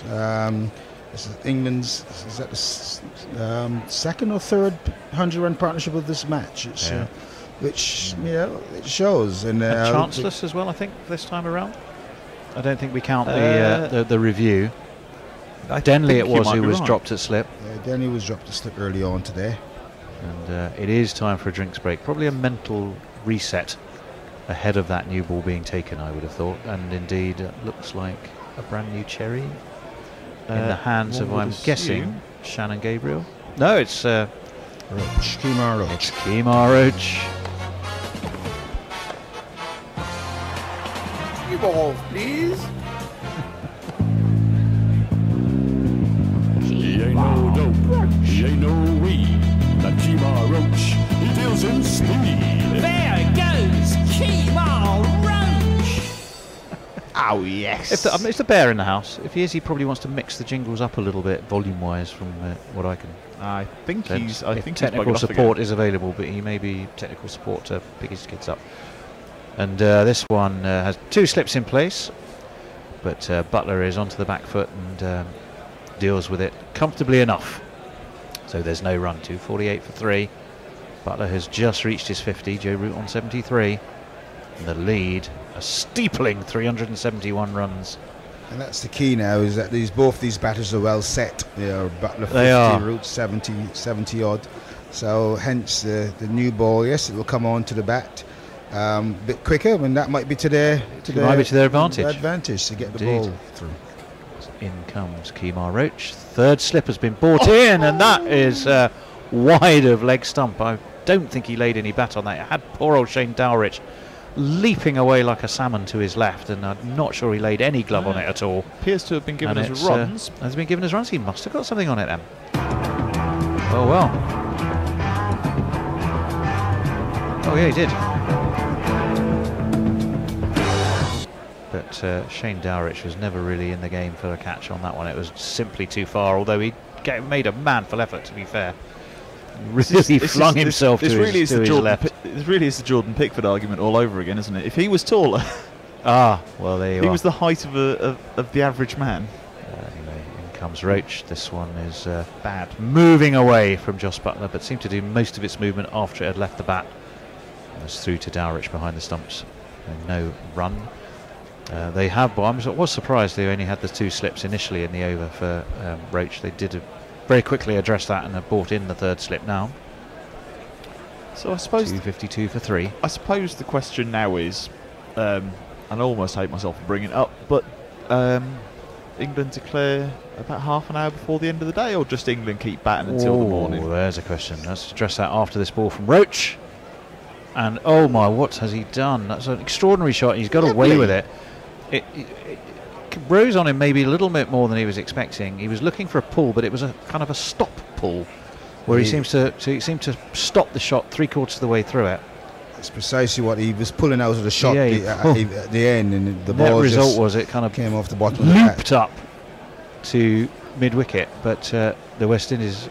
This is England's, is that the second or third 100-run partnership of this match? It's, which, you know, it shows. And chanceless as well, I think, this time around. I don't think we count the review. Denley it was who was dropped at slip. Denley was dropped at slip early on today. And it is time for a drinks break. Probably a mental reset ahead of that new ball being taken, I would have thought. And indeed, it looks like a brand new cherry in the hands of, I'm guessing, Shannon Gabriel. No, it's Roach. Kemar Roach. It's Kemar Roach. 3 balls, please. He ain't no dope, he ain't no weed. That Kemar Roach, he deals in speed. There goes Kemar Roach. Oh, yes. If it's the bear in the house. If he is, he probably wants to mix the jingles up a little bit, volume-wise, from what I can. I think he's. I think technical support is available, but he may be technical support to pick his kids up. And this one has 2 slips in place. But Butler is onto the back foot and deals with it comfortably enough. So there's no run. 2:48 for 3. Butler has just reached his 50. Joe Root on 73. And the lead, a steepling 371 runs. And that's the key now, is that both these batters are well set. Butler 50, They are. Root 70 odd. So hence the new ball, yes, it will come on to the bat a bit quicker, and that might be to their advantage to get Indeed. the ball through. In comes Kemar Roach. Third slip has been brought in, and that is wide of leg stump. I don't think he laid any bat on that. It had poor old Shane Dowrich leaping away like a salmon to his left, and I'm not sure he laid any glove on it at all. Appears to have been given And as runs. has been given as runs. He must have got something on it then. Oh well. Oh yeah, he did. But Shane Dowrich was never really in the game for a catch on that one. It was simply too far, although he made a manful effort, to be fair. Really flung himself to his left. It really is the Jordan Pickford argument all over again, isn't it? If he was taller, well, there you are. He was the height of the average man. Anyway, in comes Roach. This one is bad. Moving away from Joss Butler, but seemed to do most of its movement after it had left the bat. It was through to Dowrich behind the stumps. And no run. They have, but I was surprised they only had the 2 slips initially in the over for Roach. They did very quickly address that and have brought in the 3rd slip now. So I suppose 2:52 for 3. I suppose the question now is, and I almost hate myself for bringing it up, but England declare about half an hour before the end of the day, or just England keep batting until the morning? There's a question. Let's address that after this ball from Roach. And oh my, what has he done? That's an extraordinary shot. He's got away with it. It rose on him maybe a little bit more than he was expecting. He was looking for a pull, but it was a kind of a stop pull, where he seemed to stop the shot 3/4 of the way through it. That's precisely what he was pulling out of the shot at the end, and the ball result was it kind of came off the bottom of the looped up to mid wicket, but the West Indies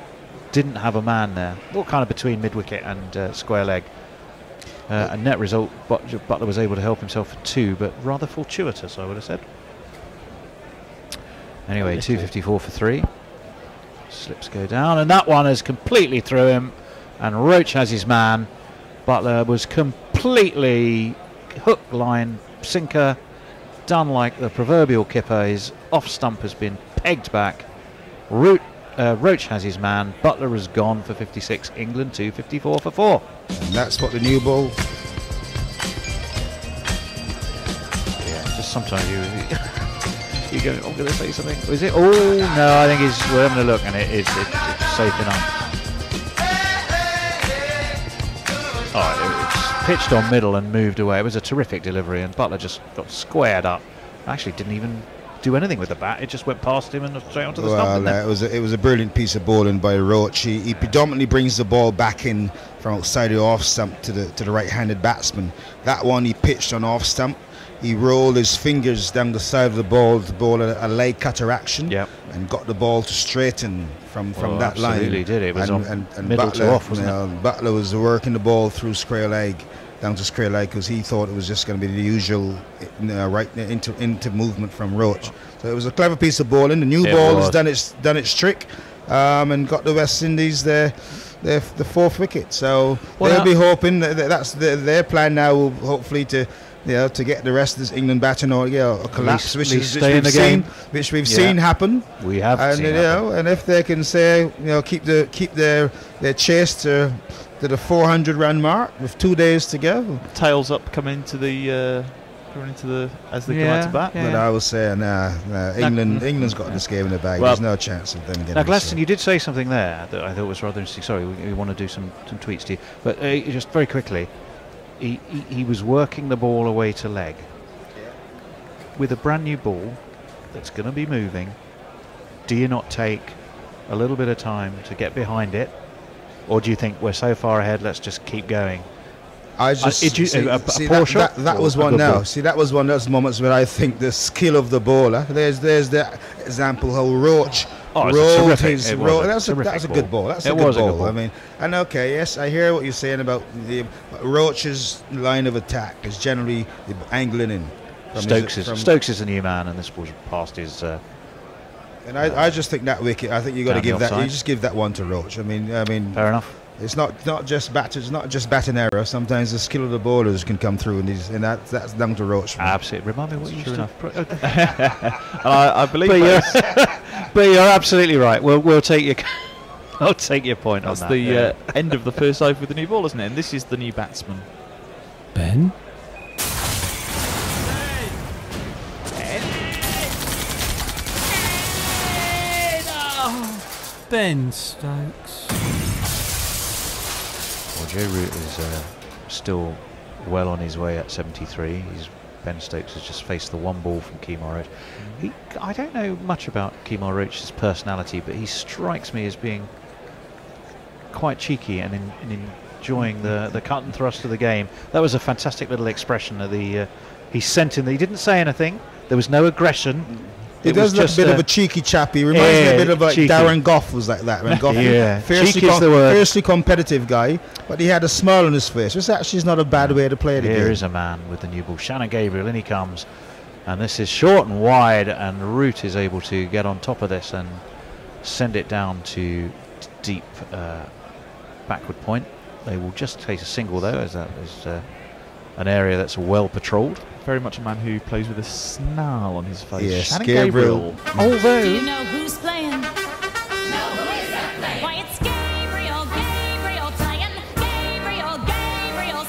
didn't have a man there. What kind of between mid wicket and square leg. A net result, Butler was able to help himself for 2, but rather fortuitous, I would have said. Anyway, 2:54 for 3. Slips go down, and that one is completely through him, and Roach has his man. Butler was completely hook, line, sinker, done like the proverbial kipper. His off stump has been pegged back. Roach has his man. Butler is gone for 56. England 2:54 for 4. And that's what the new ball. Yeah, just sometimes you go, I'm going to say something. Is it? Oh no, I think we're having a look, and it's safe enough. It's pitched on middle and moved away. It was a terrific delivery, and Butler just got squared up. Actually, didn't even do anything with the bat. It just went past him and straight onto the stump. It was a brilliant piece of bowling by Roach. He predominantly brings the ball back in from outside the off stump to the right-handed batsman. That one he pitched on off stump. He rolled his fingers down the side of the ball to bowl a leg cutter action, and got the ball to straighten from that line. Absolutely did. It was on middle Butler, to off, wasn't it? Butler was working the ball through square leg, down to square leg, because he thought it was just going to be the usual right into movement from Roach. So it was a clever piece of bowling. The new ball has done its trick, and got the West Indies the 4th wicket. So they'll be hoping that's their plan now. Will hopefully to get the rest of this England batting or a collapse, which we've seen happen. We have, and if they can say keep their chase to the 400 run mark with 2 days to go. Tails up, come into the as they come out to bat. But I will say, England's got this game in the bag. There's no chance of them getting. Now, Gladstone, you did say something there that I thought was rather interesting. Sorry, we want to do some tweets to you, but just very quickly. He was working the ball away to leg. With a brand new ball that's going to be moving, do you not take a little bit of time to get behind it? Or do you think we're so far ahead, let's just keep going? I just that was one now. See, that was one of those moments where I think the skill of the bowler. There's the example how Roach rolled his roll. That's a good ball. That's a good ball. I mean, and yes, I hear what you're saying about Roach's line of attack is generally angling in. Stokes is a new man, and this ball's past his. And I just think that wicket. I think you got to give that. You just give that one to Roach. I mean, fair enough. It's not just batting error. Sometimes the skill of the bowlers can come through, and that's down to Roach. Absolutely. Remind me what you used to. I believe. But you're absolutely right. We'll take your. I'll take your point on that. That's the end of the first over with the new ball, isn't it? And this is the new batsman. Ben? Ben Stokes. Well, Joe Root is still well on his way at 73. Ben Stokes has just faced the one ball from Kemar Roach. I don't know much about Kemar Roach's personality, but he strikes me as being quite cheeky and enjoying the cut and thrust of the game. That was a fantastic little expression of the. He sent in. He didn't say anything. There was no aggression. He does look a bit of a cheeky chap. He reminds me a bit of like cheeky. Darren Gough was like that. When Gough, fiercely competitive guy, but he had a smile on his face. Which actually is not a bad way to play the game. Here is a man with the new ball. Shannon Gabriel, in he comes. And this is short and wide, and Root is able to get on top of this and send it down to deep backward point. They will just take a single though, as that is an area that's well patrolled. Very much a man who plays with a snarl on his face. Yes, Shannon Gabriel. Although, Do you know who's playing? No, who is that playing? Why, it's Gabriel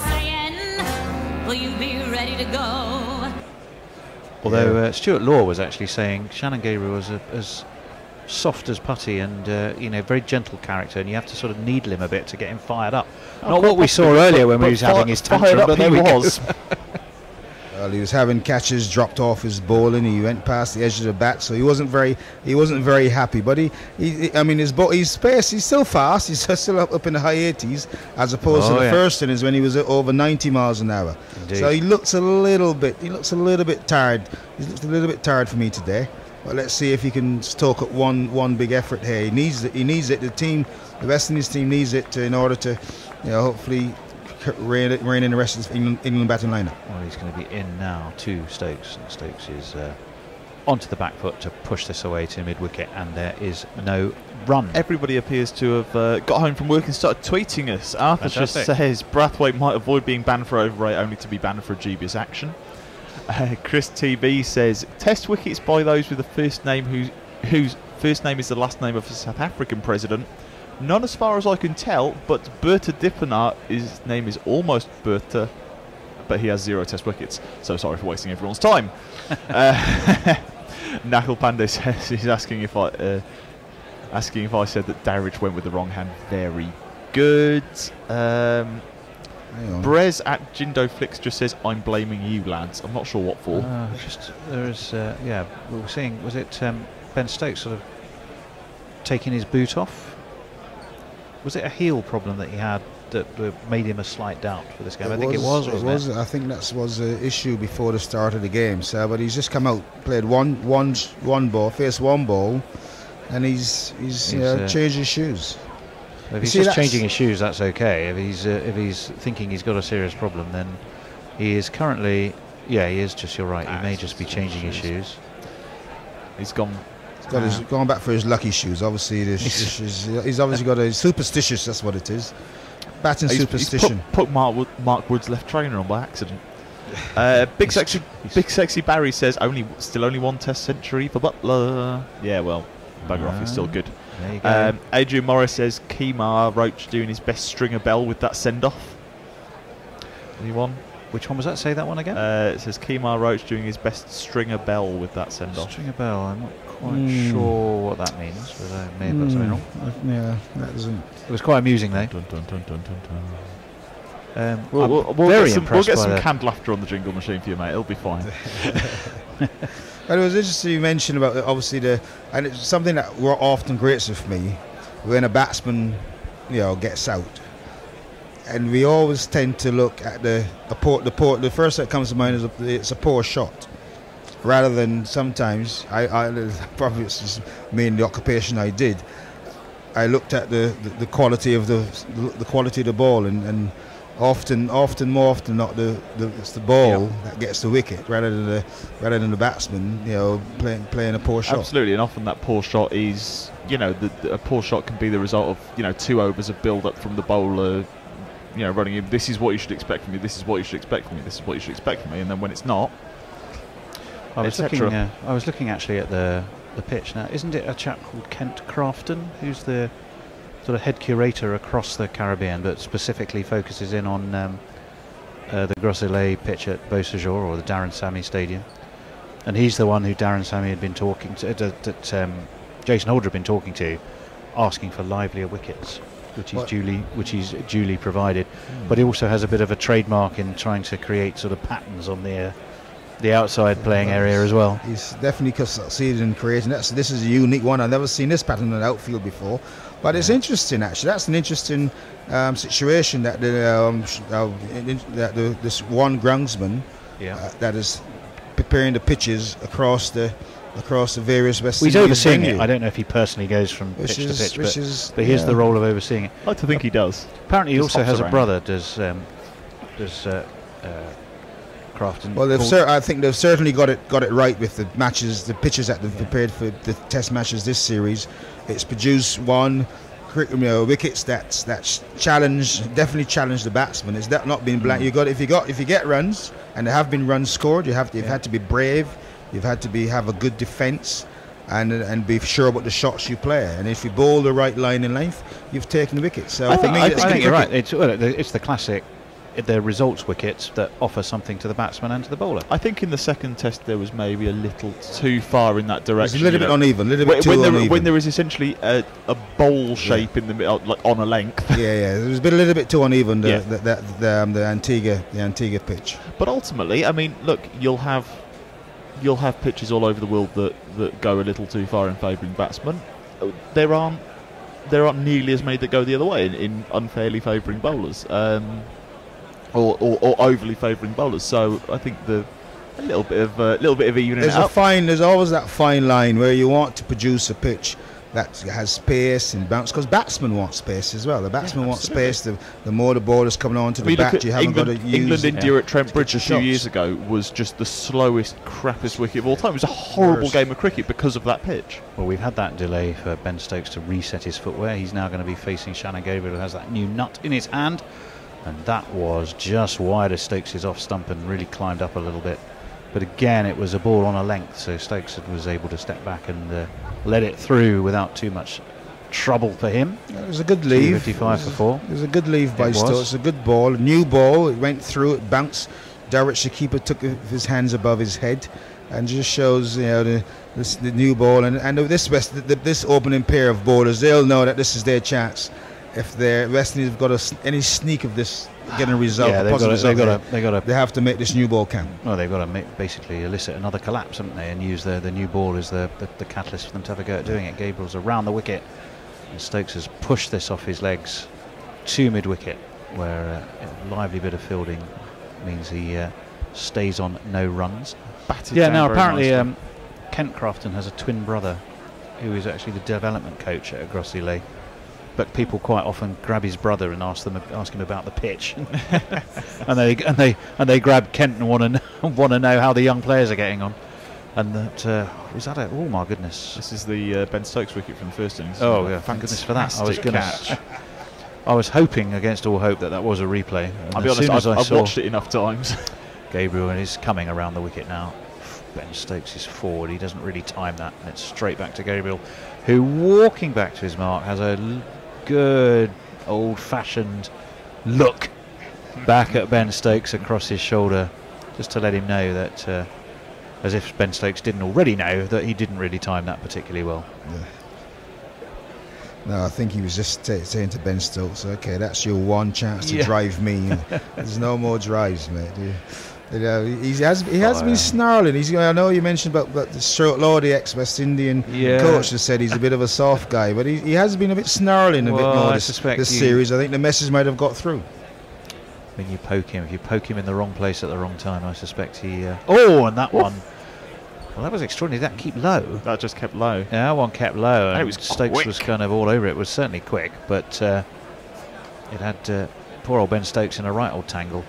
saying, will you be ready to go? Although Stuart Law was actually saying Shannon Gabriel was as soft as putty and very gentle character, and you have to sort of needle him a bit to get him fired up. Not what we saw earlier when he was having his tantrum, but there he was. Well, he was having catches dropped off his bowling. He went past the edge of the bat, so he wasn't very happy. But his pace, he's still fast. He's still up in the high 80s, as opposed to the first innings when he was at over 90 miles an hour. Indeed. So he looks a little bit tired. He looks a little bit tired for me today. But let's see if he can stoke up one big effort here. He needs it. The West Indies team needs it in order to, hopefully rein in the rest of the England batting lineup. Well, he's going to be in now to Stokes, and Stokes is onto the back foot to push this away to mid-wicket, and there is no run. Everybody appears to have got home from work and started tweeting us. Arthur just says Brathwaite might avoid being banned for over-8 only to be banned for a dubious action. Chris TV says test wickets by those with a first name whose first name is the last name of a South African president. None as far as I can tell, but Berta Dippenaar, his name is almost Berta, but he has 0 test wickets. So sorry for wasting everyone's time. Nakul Pandey says he's asking if I said that Darridge went with the wrong hand. Very good. Brez at Jindo Flicks just says, I'm blaming you, lads. I'm not sure what for. We were seeing, was it Ben Stokes sort of taking his boot off? Was it a heel problem that he had that made him a slight doubt for this game? I think it was. I think that was an issue before the start of the game. So, but he's just come out, played one ball, faced one ball, and he's changed his shoes. If he's just changing his shoes, that's okay. If he's thinking he's got a serious problem, then he is currently. Yeah, he is. Just you're right. He may just be changing his shoes. He's gone. He's gone back for his lucky shoes. Obviously, he's obviously got a superstitious. That's what it is. Batting superstition. He's put Mark Wood's left trainer on by accident. Big sexy Barry says still only 1 Test century for Butler. Yeah, well, bugger off. He's still good. There you go. Adrian Morris says Kemar Roach doing his best stringer bell with that send off. Anyone? Which one was that? Say that one again. It says Kemar Roach doing his best stringer bell with that send off. Stringer bell. I'm not quite sure what that means, but I may have got something wrong. Yeah, that doesn't. It was quite amusing though. We'll get some canned laughter on the jingle machine for you, mate. It'll be fine. And it was interesting you mentioned about obviously and it's something that often grates with me when a batsman, gets out. And we always tend to look at the first that comes to mind is it's a poor shot, rather than sometimes I probably it's just me and the occupation I did. I looked at the quality of the quality of the ball and more often not it's the ball that gets the wicket rather than the batsman, you know, playing a poor shot. Absolutely, and often that poor shot is, you know, a poor shot can be the result of, you know, 2 overs of build up from the bowler, you know, running in. This is what you should expect from me. This is what you should expect from me. This is what you should expect from me. And then when it's not, I was looking actually at the pitch now. Isn't it a chap called Kent Crafton who's the sort of head curator across the Caribbean, but specifically focuses in on the Gros pitch at Beausejour, or the Darren Sammy Stadium, and he's the one who Darren Sammy had been talking to, that Jason Holder had been talking to, asking for livelier wickets, which he's duly provided. But he also has a bit of a trademark in trying to create sort of patterns on the outside playing area as well. He's definitely succeeded in creating that. So this is a unique one. I've never seen this pattern in the outfield before. But it's interesting, actually. That's an interesting situation that this one groundsman that is preparing the pitches across the various West Indies. He's overseeing it. I don't know if he personally goes from pitch to pitch, but here's the role of overseeing it. I like to think he does. Apparently, he also has a brother. Does Crafton? Well, I think they've certainly got it right with the matches, the pitches that they've prepared for the Test matches this series. It's produced wickets that's definitely challenged the batsman. It's not been blank. If you get runs, and there have been runs scored, you've had to be brave. You've had to have a good defence, and be sure about the shots you play. And if you bowl the right line and length, you've taken the wicket. So I think you're right. It's the classic. The results wickets that offer something to the batsman and to the bowler. I think in the second test there was maybe a little too far in that direction. It's a little bit uneven, uneven. When there is essentially a bowl shape in the middle, like on a length. Yeah. It was a little bit too uneven. The Antigua pitch. But ultimately, I mean, look, you'll have pitches all over the world that go a little too far in favouring batsmen. There aren't nearly as many that go the other way in unfairly favouring bowlers. Or overly favouring bowlers. So I think a little bit of evening out. There's always that fine line where you want to produce a pitch that has space and bounce, because batsmen want space as well. The batsmen want space. The more the ballers coming on to the bat, you haven't got to use. England-India at Trent Bridge a few years ago was just the slowest, crappiest wicket of all time. It was a horrible game of cricket because of that pitch. Well, we've had that delay for Ben Stokes to reset his footwear. He's now going to be facing Shannon Gabriel, who has that new nut in his hand. And that was just wide of Stokes' off stump and really climbed up a little bit. But again, it was a ball on a length, so Stokes was able to step back and let it through without too much trouble for him. It was a good leave. 55 for 4. It was a good leave by Stokes. It was a good ball, a new ball. It went through, it bounced. Darrett, the keeper, took his hands above his head, and just shows, you know, the new ball. And this opening pair of bowlers, they'll know that this is their chance. If the West Indies have got any sneak of this getting a result, they have to make this new ball count. Well, they've got to basically elicit another collapse, haven't they, and use the new ball as the catalyst for them to have a go at doing it. Gabriel's around the wicket, and Stokes has pushed this off his legs to mid-wicket, where a lively bit of fielding means he stays on no runs. Now apparently Kent Crafton has a twin brother who is actually the development coach at Gros. But people quite often grab his brother and ask him about the pitch, and they grab Kent and want to know how the young players are getting on. And that was that. Oh my goodness! This is the Ben Stokes wicket from the first innings. Oh yeah, thank goodness for that. I was hoping against all hope that was a replay. I'll be honest, I've watched it enough times. Gabriel is coming around the wicket now. Ben Stokes is forward. He doesn't really time that, and it's straight back to Gabriel, who, walking back to his mark, has a good old-fashioned look back at Ben Stokes across his shoulder, just to let him know that, as if Ben Stokes didn't already know, that he didn't really time that particularly well. Yeah. No, I think he was just saying to Ben Stokes, okay, that's your one chance to drive me. There's no more drives, mate. You know, he has been snarling. I know you mentioned about the Stuart Law, the ex-West Indian coach, has said he's a bit of a soft guy, but he has been a bit snarling a bit more this series. I think the message might have got through. When you poke him, if you poke him in the wrong place at the wrong time, I suspect he... and that one. Well, that was extraordinary. That kept low. That just kept low. Yeah, that one kept low. And it was Stokes quick. Was kind of all over it. It was certainly quick, but it had poor old Ben Stokes in a right old tangle.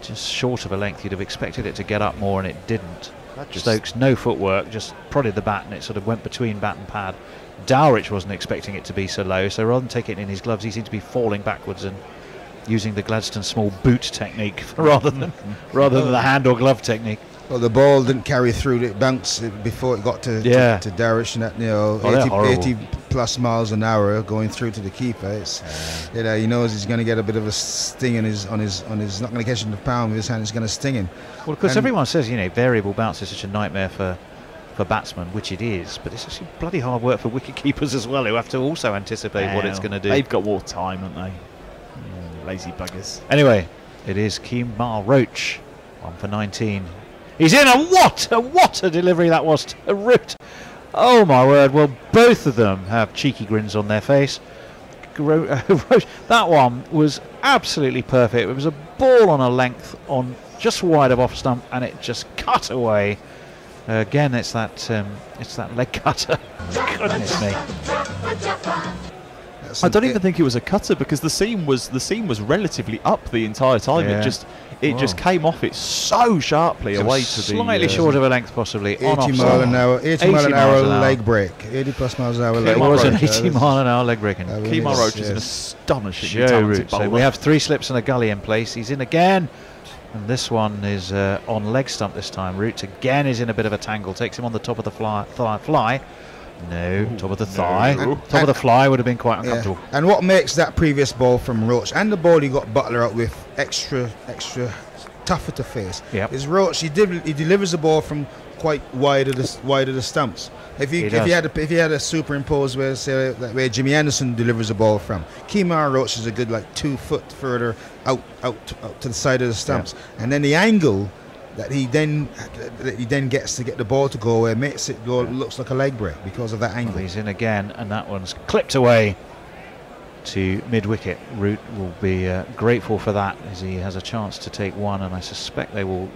Just short of a length. You'd have expected it to get up more, and it didn't. Stokes, no footwork, just prodded the bat, and it sort of went between bat and pad. Dowrich wasn't expecting it to be so low, so rather than take it in his gloves, he seemed to be falling backwards and using the Gladstone small boot technique rather than the hand or glove technique. Well, the ball didn't carry through; it bounced before it got to Dowrich, and that 80 plus miles an hour going through to the keeper. It's he knows he's going to get a bit of a sting on his not going to catch him in the palm with his hand. It's going to sting him. Well, of course, everyone says variable bounce is such a nightmare for batsmen, which it is, but it's actually bloody hard work for wicket keepers as well, who have to also anticipate what it's going to do. They've got more time, haven't they? Lazy buggers. Anyway, it is Kemar Roach, 1 for 19. He's in, and what a delivery that was to Root. Oh my word, well, both of them have cheeky grins on their face. Roach, that one was absolutely perfect. It was a ball on a length on just wide of off stump, and it just cut away. Again, it's that leg cutter. Goodness me. I don't even think it was a cutter, because the seam was relatively up the entire time. Yeah. It just came off it so sharply away to the slightly short of a length, possibly. 80 mile an hour, 80 mile an hour leg break, 80 plus miles an hour leg break. It was an 80 mile an hour leg break. Kemar Roach is an astonishing Joe talented Root. bowler. So we have 3 slips and a gully in place. He's in again. And this one is on leg stump this time. Root again is in a bit of a tangle. Takes him on the top of the fly. No, top of the thigh. Top of the fly would have been quite uncomfortable. Yeah. And what makes that previous ball from Roach and the ball he got Butler out with extra tougher to face is Roach. He delivers the ball from quite wide of the stumps. If you had a superimpose where Jimmy Anderson delivers the ball from, Kemar Roach is a good 2 foot further out to the side of the stumps, and then the angle that he then gets to get the ball to go away makes it go looks like a leg break because of that angle. Well, he's in again, and that one's clipped away to mid wicket. Root will be grateful for that, as he has a chance to take one, and I suspect they will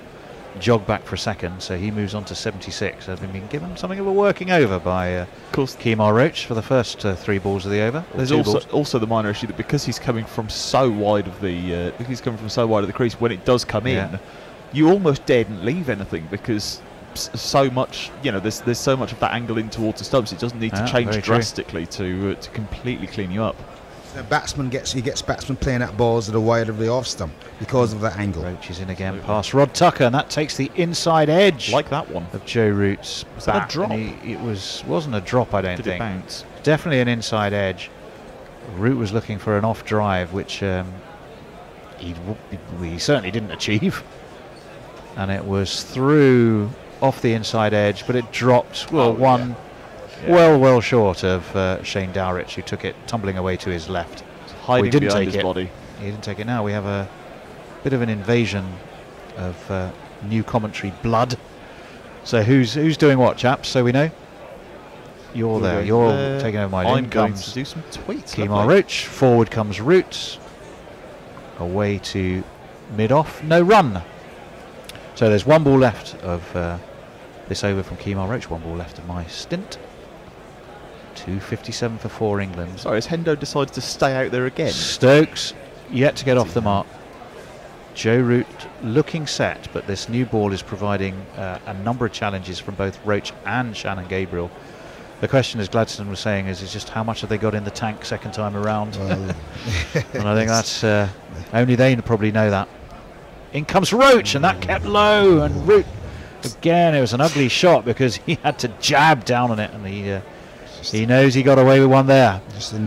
jog back for a second, so he moves on to 76. Having been given something of a working over by Kemar Roach for the first 3 balls of the over. There's also the minor issue that because he's coming from so wide of the crease, when it does come in, you almost daren't leave anything, because so much, there's so much of that angle in towards the stumps. It doesn't need to change drastically to completely clean you up. The batsman gets batsmen playing at balls that are wide of the off stump because of that angle. Roach is in again past Rod Tucker, and that takes the inside edge, like that one of Joe Root's bat. Was that a drop? It wasn't a drop, I don't think. Did it bounce? Definitely an inside edge. Root was looking for an off drive, which he certainly didn't achieve, and it was through off the inside edge, but it dropped well short of Shane Dowrich, who took it tumbling away to his left. Hiding behind his body. He didn't take it. Now we have a bit of an invasion of new commentary blood. So who's doing what, chaps? So we know. You're there. You're taking over my lane. I'm going to do some tweets. Kemar Roach. Forward comes Root. Away to mid-off. No run. So there's 1 ball left of this over from Kemar Roach. 1 ball left of my stint. 2:57 for 4 England. Sorry, has Hendo decided to stay out there again? Stokes yet to get off the mark. Joe Root looking set, but this new ball is providing a number of challenges from both Roach and Shannon Gabriel. The question, as Gladstone was saying, is just how much have they got in the tank second time around? Well, and I think that's only they probably know that. In comes Roach, and that kept low, and Root again. It was an ugly shot because he had to jab down on it, and he knows he got away with one there. So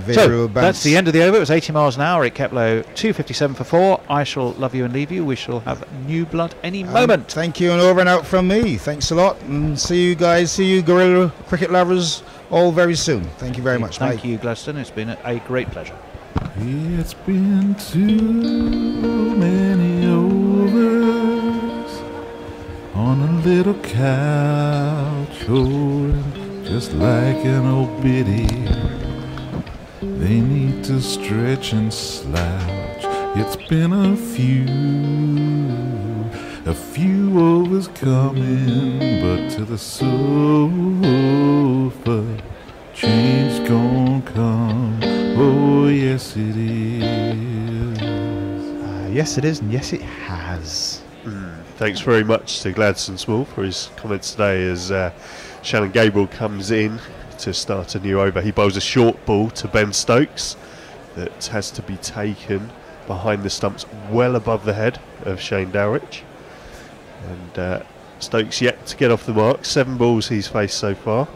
that's the end of the over. It was 80 miles an hour. It kept low. 2:57 for 4. I shall love you and leave you. We shall have new blood any moment. Thank you, and over and out from me. Thanks a lot, and see you guys, Gorilla cricket lovers, all very soon. Thank you very much. Thank you, Gladstone. It's been a great pleasure. It's been too many overs on a little couch, just like an old biddy. They need to stretch and slouch. It's been a few overs coming, but to the sofa, change gon' come. Oh yes it is. Yes, it is, and yes, it has. Thanks very much to Gladstone Small for his comments today as Shannon Gabriel comes in to start a new over. He bowls a short ball to Ben Stokes that has to be taken behind the stumps well above the head of Shane Dowrich. And Stokes yet to get off the mark. 7 balls he's faced so far.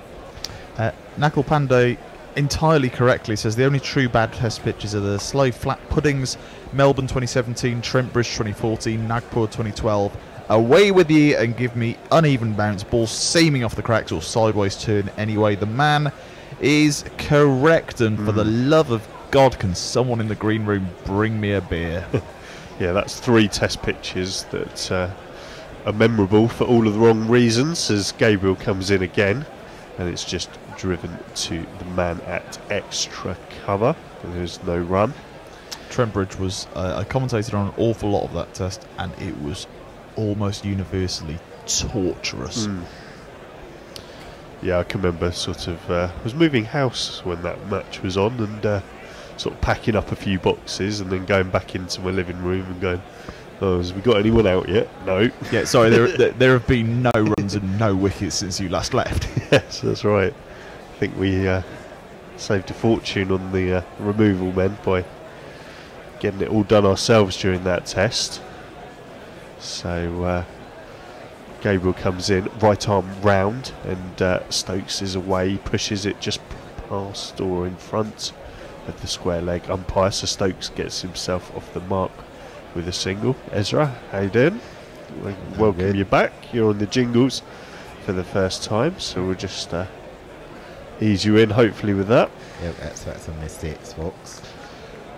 Nakul Pandey entirely correctly says the only true bad test pitches are the slow flat puddings, Melbourne 2017, Trent Bridge 2014, Nagpur 2012. Away with you and give me uneven bounce, balls seaming off the cracks or sideways turn anyway. The man is correct, and for the love of God, can someone in the green room bring me a beer? Yeah, that's 3 test pitches that are memorable for all of the wrong reasons as Gabriel comes in again, and it's just driven to the man at extra cover. There's no run. Trent Bridge was I commentated on an awful lot of that test, and it was almost universally torturous. Yeah, I can remember sort of was moving house when that match was on, and sort of packing up a few boxes and then going back into my living room and going, oh, has we got anyone out yet? No. Yeah, sorry, there have been no runs and no wickets since you last left. Yes, that's right. I think we saved a fortune on the removal men by getting it all done ourselves during that test. So Gabriel comes in, right arm round, and Stokes is away, pushes it just past or in front of the square leg umpire, so Stokes gets himself off the mark with a single. Ezra, how you doing? Welcome you back. You're on the jingles for the first time, so we'll just ease you in hopefully with that. Yep, expect some mistakes, folks.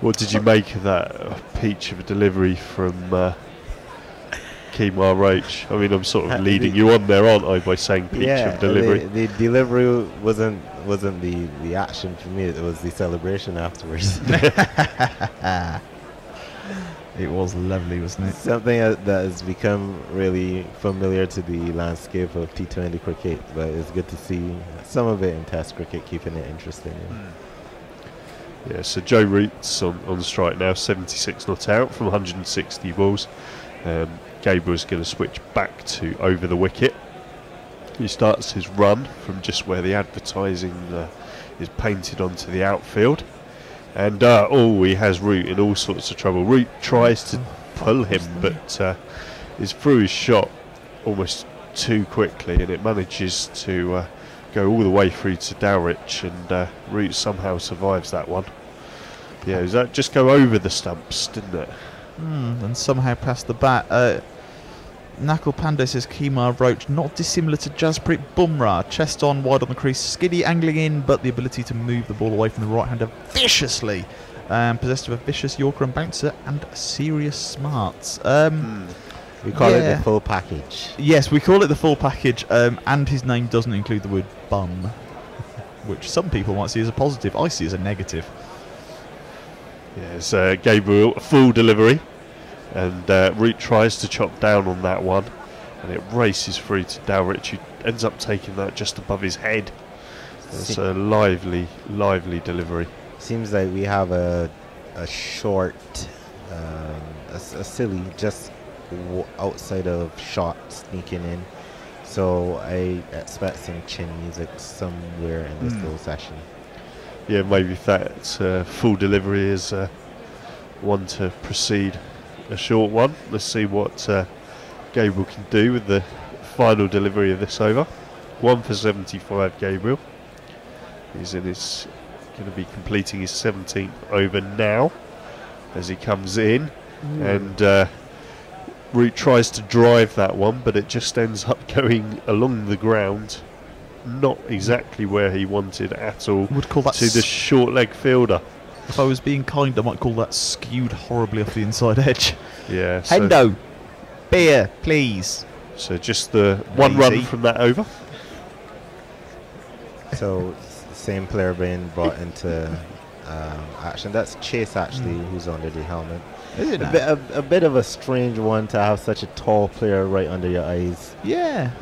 What did you make of that peach of a delivery from Kemar Roach? I mean, I'm sort of leading you on there, aren't I, by saying peach of delivery? The delivery wasn't the action for me, it was the celebration afterwards. It was lovely, wasn't it? Something that has become really familiar to the landscape of T20 cricket, but it's good to see some of it in Test cricket, keeping it interesting. Yeah, so Joe Root's on strike now, 76 not out from 160 balls. Gabriel's going to switch back to over the wicket. He starts his run from just where the advertising is painted onto the outfield. And he has Root in all sorts of trouble. Root tries to pull him, but is through his shot almost too quickly, and it manages to go all the way through to Dowrich, and Root somehow survives that one. Yeah, does that just go over the stumps, didn't it? And somehow past the bat. Nakul Pandey says Kemar Roach not dissimilar to Jasprit Bumrah, chest on, wide on the crease, skiddy angling in, but the ability to move the ball away from the right hander viciously, possessed of a vicious Yorker and bouncer and serious smarts. We call it the full package. Yes, we call it the full package, and his name doesn't include the word bum, which some people might see as a positive. I see as a negative. Yes, Gabriel, a full delivery. And Root tries to chop down on that one, and it races through to Dowrich, who ends up taking that just above his head. It's a lively delivery. Seems like we have a short, a silly, just outside of shot sneaking in. So I expect some chin music somewhere in this little session. Yeah, maybe that full delivery is one to precede a short one. Let's see what Gabriel can do with the final delivery of this over. 1 for 75, Gabriel. He's going to be completing his 17th over now as he comes in, and Root tries to drive that one, but it just ends up going along the ground, not exactly where he wanted at all. Would call that to the short leg fielder. If I was being kind, I might call that skewed horribly off the inside edge. Yeah. So Hendo, beer, please. So just the one run from that over. So same player being brought into action. That's Chase actually, who's under the helmet. A bit of a strange one to have such a tall player right under your eyes. Yeah.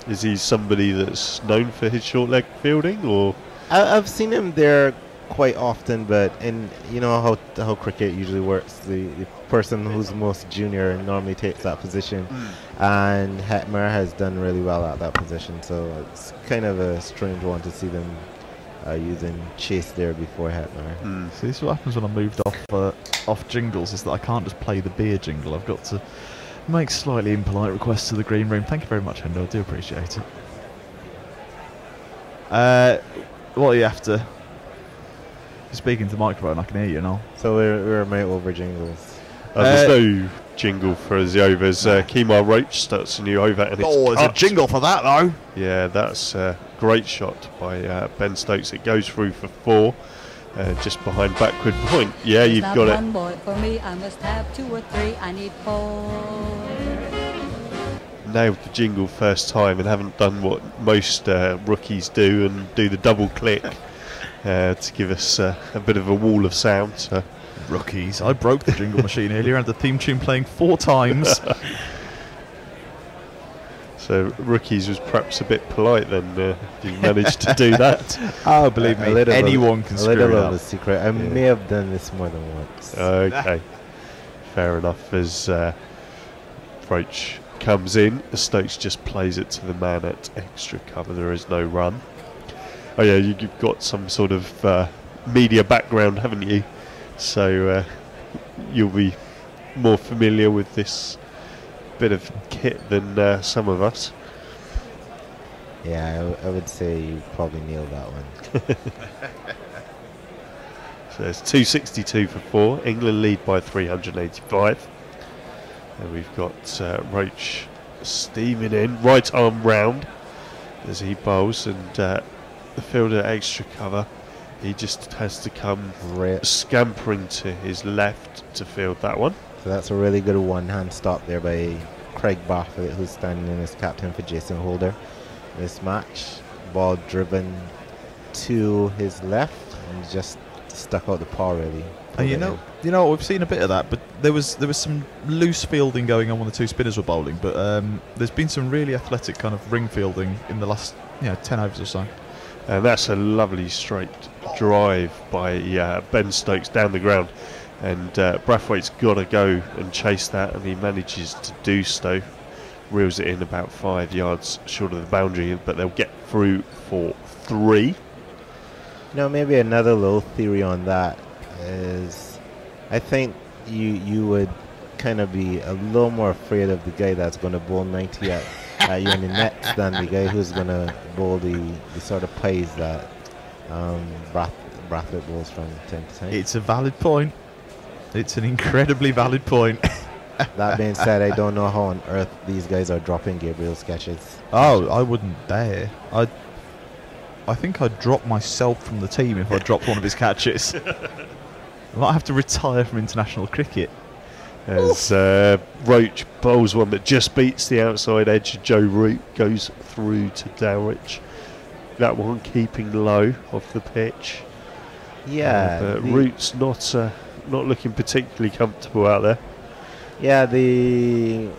Is he somebody that's known for his short leg fielding, or? I've seen him there quite often, but you know how cricket usually works. The person who's most junior normally takes that position, and Hetmer has done really well at that position. So it's kind of a strange one to see them using Chase there before Hetmer. So this is what happens when I moved off jingles, is that I can't just play the beer jingle. I've got to make slightly impolite requests to the green room. Thank you very much, Hendo. I do appreciate it. What are you after? You're speaking to the microphone, I can hear you now. So we're mate over jingles. There's no jingle for the overs. Kemar Roach starts a new over, and it's there's a jingle for that though. Yeah, that's a great shot by Ben Stokes. It goes through for 4, just behind backward point. Yeah, you've got it. One boy for me, I must have 2 or 3. I need 4. Nailed the jingle first time and haven't done what most rookies do and do the double click to give us a bit of a wall of sound. So. Rookies. I broke the jingle machine earlier and the theme tune playing 4 times. So rookies was perhaps a bit polite then. You managed to do that. Oh, believe me, anyone can screw it up. A little of a secret. I may have done this more than once. Okay, fair enough. As Roach comes in, Stokes just plays it to the man at extra cover. There is no run. Oh yeah, you've got some sort of media background, haven't you? So you'll be more familiar with this bit of kit than some of us. Yeah, I would say you probably nailed that one. So it's 262 for 4. England lead by 385. And we've got Roach steaming in, right arm round as he bowls, and the fielder extra cover. He just has to come scampering to his left to field that one. So that's a really good one-hand stop there by Craig Bartlett, who's standing in as captain for Jason Holder. This match, ball driven to his left and just stuck out the paw really. And you know, we've seen a bit of that, but there was some loose fielding going on when the 2 spinners were bowling. But there's been some really athletic kind of ring fielding in the last 10 overs or so. And that's a lovely straight drive by Ben Stokes down the ground, and Brathwaite's got to go and chase that, and he manages to do so. Reels it in about 5 yards short of the boundary, but they'll get through for 3. Maybe another little theory on that is, I think you would kind of be a little more afraid of the guy that's going to bowl 90 at you in the nets than the guy who's going to bowl the sort of pace that Brathwaite bowls from time to time. It's a valid point. It's an incredibly valid point. That being said, I don't know how on earth these guys are dropping Gabriel's catches. Oh, I wouldn't dare. I think I'd drop myself from the team if I dropped one of his catches. I might have to retire from international cricket. As Roach bowls one that just beats the outside edge. Joe Root goes through to Dowrich. That one keeping low off the pitch. Yeah, but Root's not looking particularly comfortable out there. Yeah, the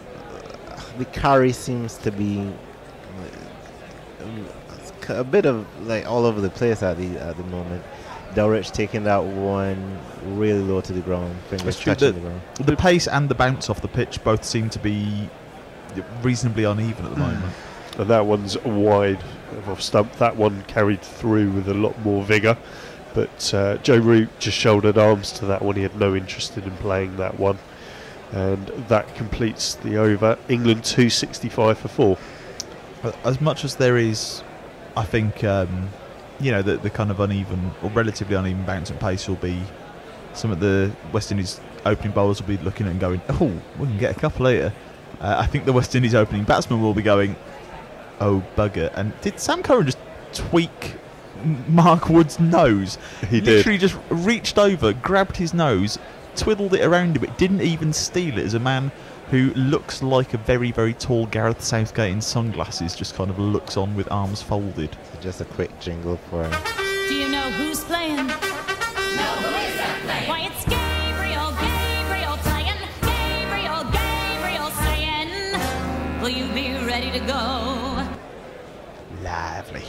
carry seems to be a bit of like all over the place at the moment. Dowrich taking that one really low to the ground, fingers touching the ground. The pace and the bounce off the pitch both seem to be reasonably uneven at the moment. And that one's wide of off stump. That one carried through with a lot more vigour. But Joe Root just shouldered arms to that one. He had no interest in playing that one. And that completes the over. England 265 for 4. As much as there is, I think, the kind of uneven or relatively uneven bounce and pace will be, some of the West Indies opening bowlers will be looking at and going, oh, we can get a couple later. I think the West Indies opening batsmen will be going, oh, bugger. And did Sam Curran just tweak Mark Wood's nose? He literally just reached over, grabbed his nose, twiddled it around a bit, didn't even steal it, as a man who looks like a very, very tall Gareth Southgate in sunglasses just kind of looks on with arms folded. So just a quick jingle for him. Do you know who's playing? No, who is that playing? Why, it's Gabriel playing. Gabriel saying, will you be ready to go? Lovely.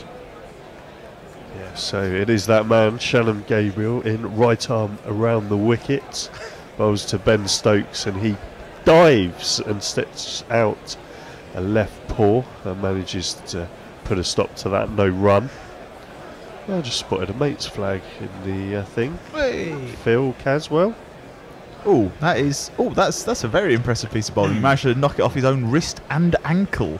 Yeah, So it is that man, Shannon Gabriel, in right arm around the wicket. Bowls to Ben Stokes, and he dives and steps out a left paw and manages to put a stop to that no run. I just spotted a mate's flag in the thing. Hey. Phil Caswell. Oh, that's a very impressive piece of bowling. He managed to knock it off his own wrist and ankle.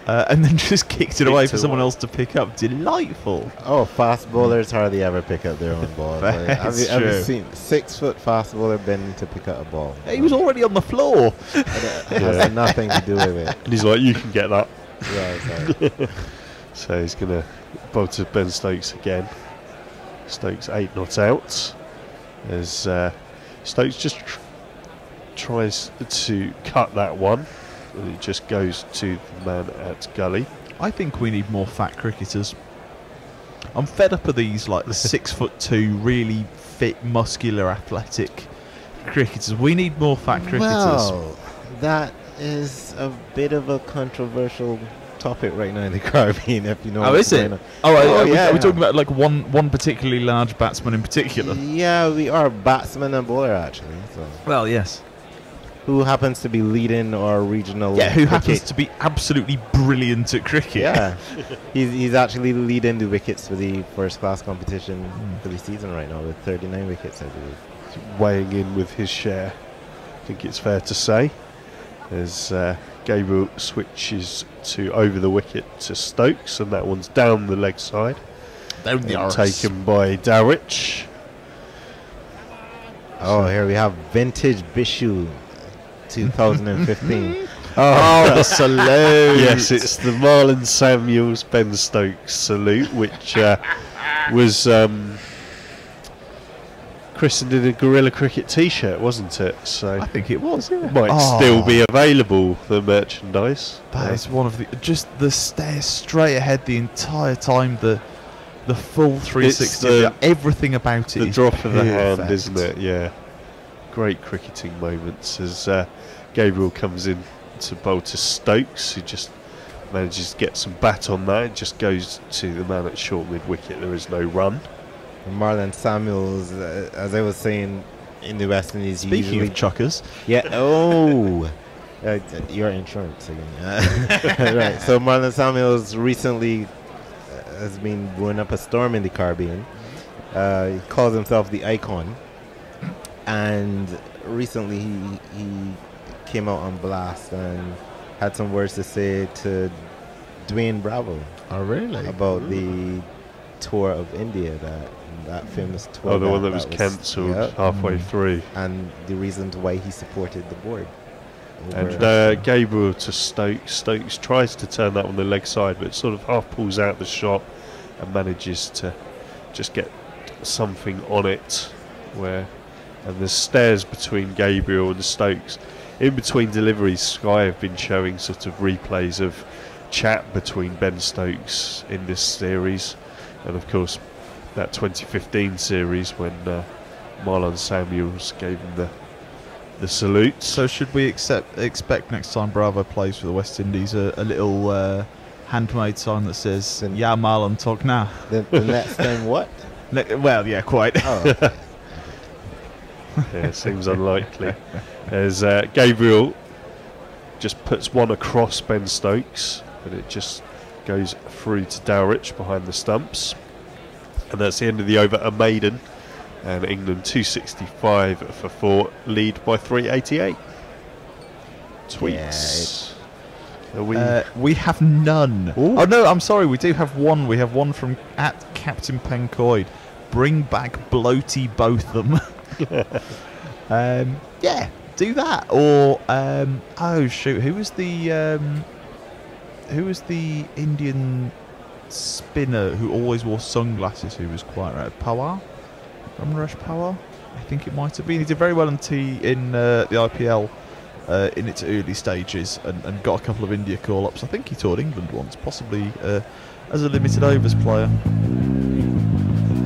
And then just kicked it away for someone else to pick up. Delightful. Oh, fast bowlers hardly ever pick up their own ball. Have you seen 6 foot fast bowler bending to pick up a ball? He was already on the floor. It has nothing to do with it. And he's like, you can get that. Yeah, exactly. So he's going to bowl to Ben Stokes again. Stokes 8 not out. As Stokes just tries to cut that one. And it just goes to the man at gully. I think we need more fat cricketers. I'm fed up of these, like the 6'2", really fit, muscular, athletic cricketers. We need more fat cricketers. Well, that is a bit of a controversial topic right now in the Caribbean, if you know. Oh, is it? Yeah. Are we talking about like one particularly large batsman in particular? Yeah, we are batsman and bowler actually. So. Well, yes. Who happens to be leading our regional? Yeah, who cricket. happens to be absolutely brilliant at cricket? Yeah, he's actually leading the wickets for the first class competition for the season right now with 39 wickets, I believe. He's weighing in with his share, I think it's fair to say, as Gabriel switches to over the wicket to Stokes, and that one's down the leg side. Down the arse. Taken by Dowrich. Oh, here we have vintage Bishu 2015. Oh, the salute! Yes, it's the Marlon Samuels Ben Stokes salute, which was christened in a Gorilla Cricket T-shirt, wasn't it? So I think it was. Yeah. Might still be available, the merchandise. That is one of the stairs straight ahead the entire time. The full 360. Everything about it. The is drop of the hand, perfect. isn't it? Yeah. Great cricketing moments as Gabriel comes in to bowl to Stokes, who just manages to get some bat on that. It just goes to the man at short mid wicket. There is no run. And Marlon Samuels, as I was saying, in the West Indies. Speaking of chuckers. Yeah. Oh. Your insurance again. Right. So Marlon Samuels recently has been blowing up a storm in the Caribbean. He calls himself the Icon. And recently he came out on blast and had some words to say to Dwayne Bravo. Oh, really? About the tour of India, that famous tour. Oh, the one that was cancelled halfway through. And the reasons why he supported the board. And Gabriel to Stokes. Stokes tries to turn that on the leg side, but sort of half pulls out the shot and manages to just get something on it. And there's stairs between Gabriel and Stokes. In between deliveries, Sky have been showing sort of replays of chat between Ben Stokes in this series, and of course that 2015 series when Marlon Samuels gave him the salute. So should we expect next time Bravo plays for the West Indies a little handmade sign that says "Ya Marlon talk now"? The next time what? Well, yeah, quite. Oh. Yeah, seems unlikely. As Gabriel just puts one across Ben Stokes, but it just goes through to Dowrich behind the stumps. And that's the end of the over, a maiden. And England 265 for 4, lead by 388. Tweets. We have none. Ooh. Oh no, I'm sorry, we do have one. We have one from @Captain Pencoid. Bring back Bloaty both them. Yeah, do that. Or oh shoot, who was the Indian spinner who always wore sunglasses, who was quite right? Pawar? Ramnaresh Pawar? I think it might have been. He did very well in the IPL in its early stages and got a couple of India call-ups. I think he toured England once, possibly as a limited overs player.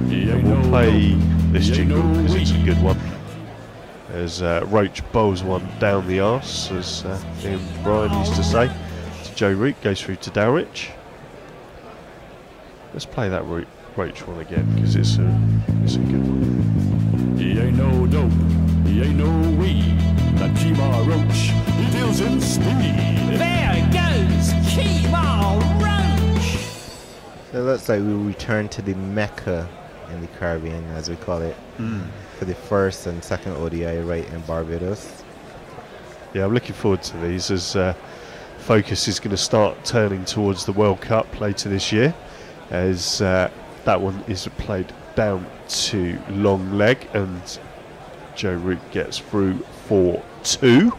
We'll play this jingle because it's a good one. As Roach bowls one down the arse, as Ian Bryan used to say, to Joe Root, goes through to Dowrich. Let's play that Root. Roach one again because it's a good one. He ain't no dope, he ain't no weed. That Kemar Roach, he deals in speed. There goes Kemar Roach. So it looks like we return to the Mecca in the Caribbean, as we call it, for the first and second ODI right in Barbados. Yeah, I'm looking forward to these as focus is going to start turning towards the World Cup later this year, as that one is played down to long leg and Joe Root gets through 4-2.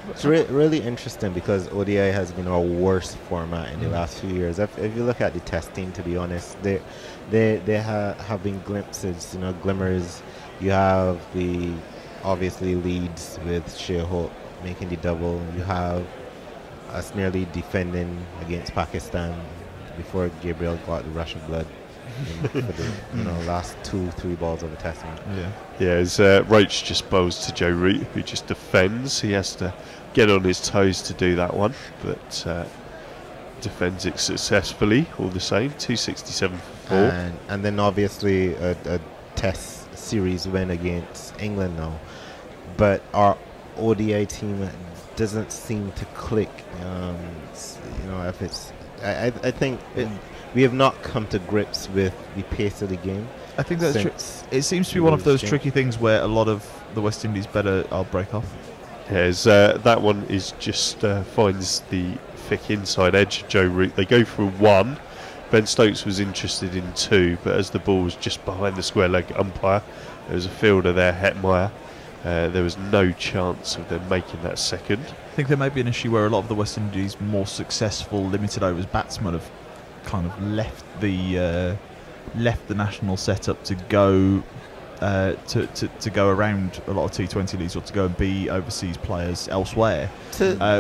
It's really interesting because ODI has been our worst format in the last few years. If you look at the testing, to be honest, they have been glimpses, glimmers. You have the obviously leads with Shea Hope making the double. You have us nearly defending against Pakistan before Gabriel got the rush of blood for the last 2-3 balls of a test match. As Roach just bowls to Joe Root, who just defends. He has to get on his toes to do that one, but defends it successfully all the same. 267 for 4. And then obviously a test series win against England now. But our ODI team doesn't seem to click. If it's, I think we have not come to grips with the pace of the game. I think that's it seems to be one of those tricky things where a lot of the West Indies better break off. Yes, that one is just finds the thick inside edge of Joe Root. They go for 1. Ben Stokes was interested in 2, but as the ball was just behind the square leg umpire, there was a fielder there, Hetmeyer. There was no chance of them making that second. I think there may be an issue where a lot of the West Indies more successful limited overs batsmen have kind of left the national setup to go to go around a lot of T20 leagues or to go and be overseas players elsewhere,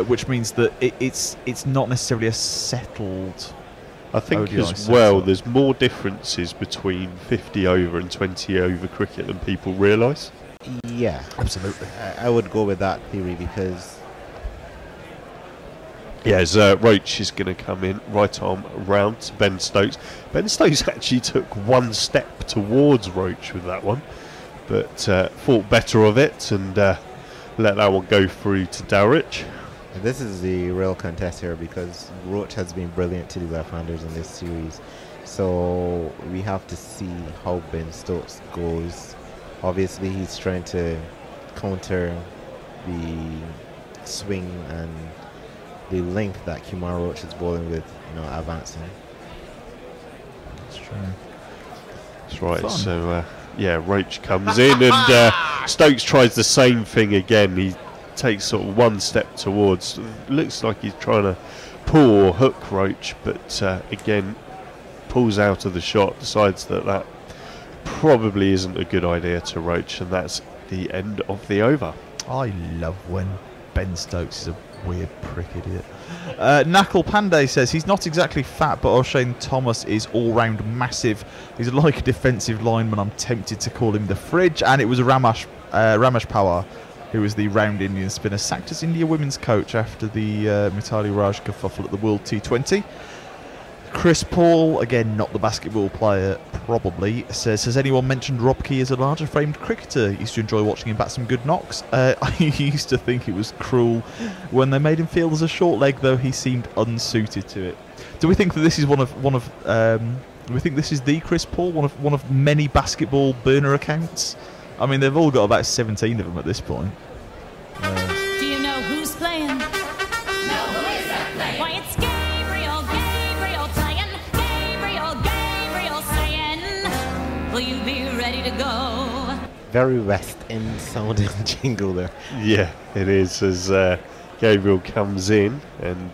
which means that it's not necessarily a settled. I think ODI as well, there's more differences between 50 over and 20 over cricket than people realise. Yeah, absolutely. I would go with that theory because. Yes, Roach is going to come in, right arm round to Ben Stokes. Ben Stokes actually took 1 step towards Roach with that one, but thought better of it and let that one go through to Dowrich. And this is the real contest here because Roach has been brilliant to the left-handers in this series. So we have to see how Ben Stokes goes. Obviously, he's trying to counter the swing and the length that Kemar Roach is bowling with, advancing. That's true. That's right. Fun. So, Roach comes in and Stokes tries the same thing again. He takes sort of 1 step towards. Looks like he's trying to pull or hook Roach, but again, pulls out of the shot, decides that probably isn't a good idea to Roach, and that's the end of the over. I love when Ben Stokes is a weird prick idiot. Knuckle Pandey says he's not exactly fat, but O'Shane Thomas is all-round massive. He's like a defensive lineman. I'm tempted to call him the fridge. And it was Ramesh Pawar, who was the round Indian spinner, sacked as India women's coach after the Mithali Raj kerfuffle at the World T20. Chris Paul, again not the basketball player, probably, says, has anyone mentioned Rob Key as a larger framed cricketer? Used to enjoy watching him bat some good knocks. I used to think it was cruel when they made him field as a short leg, though he seemed unsuited to it. Do we think that this is do we think this is the Chris Paul, one of many basketball burner accounts? I mean, they've all got about 17 of them at this point. Do you know who's playing? No, who is that playing? Why, it's Gabriel saying, will you be ready to go? Very West End sounding jingle there. Yeah, it is, as Gabriel comes in and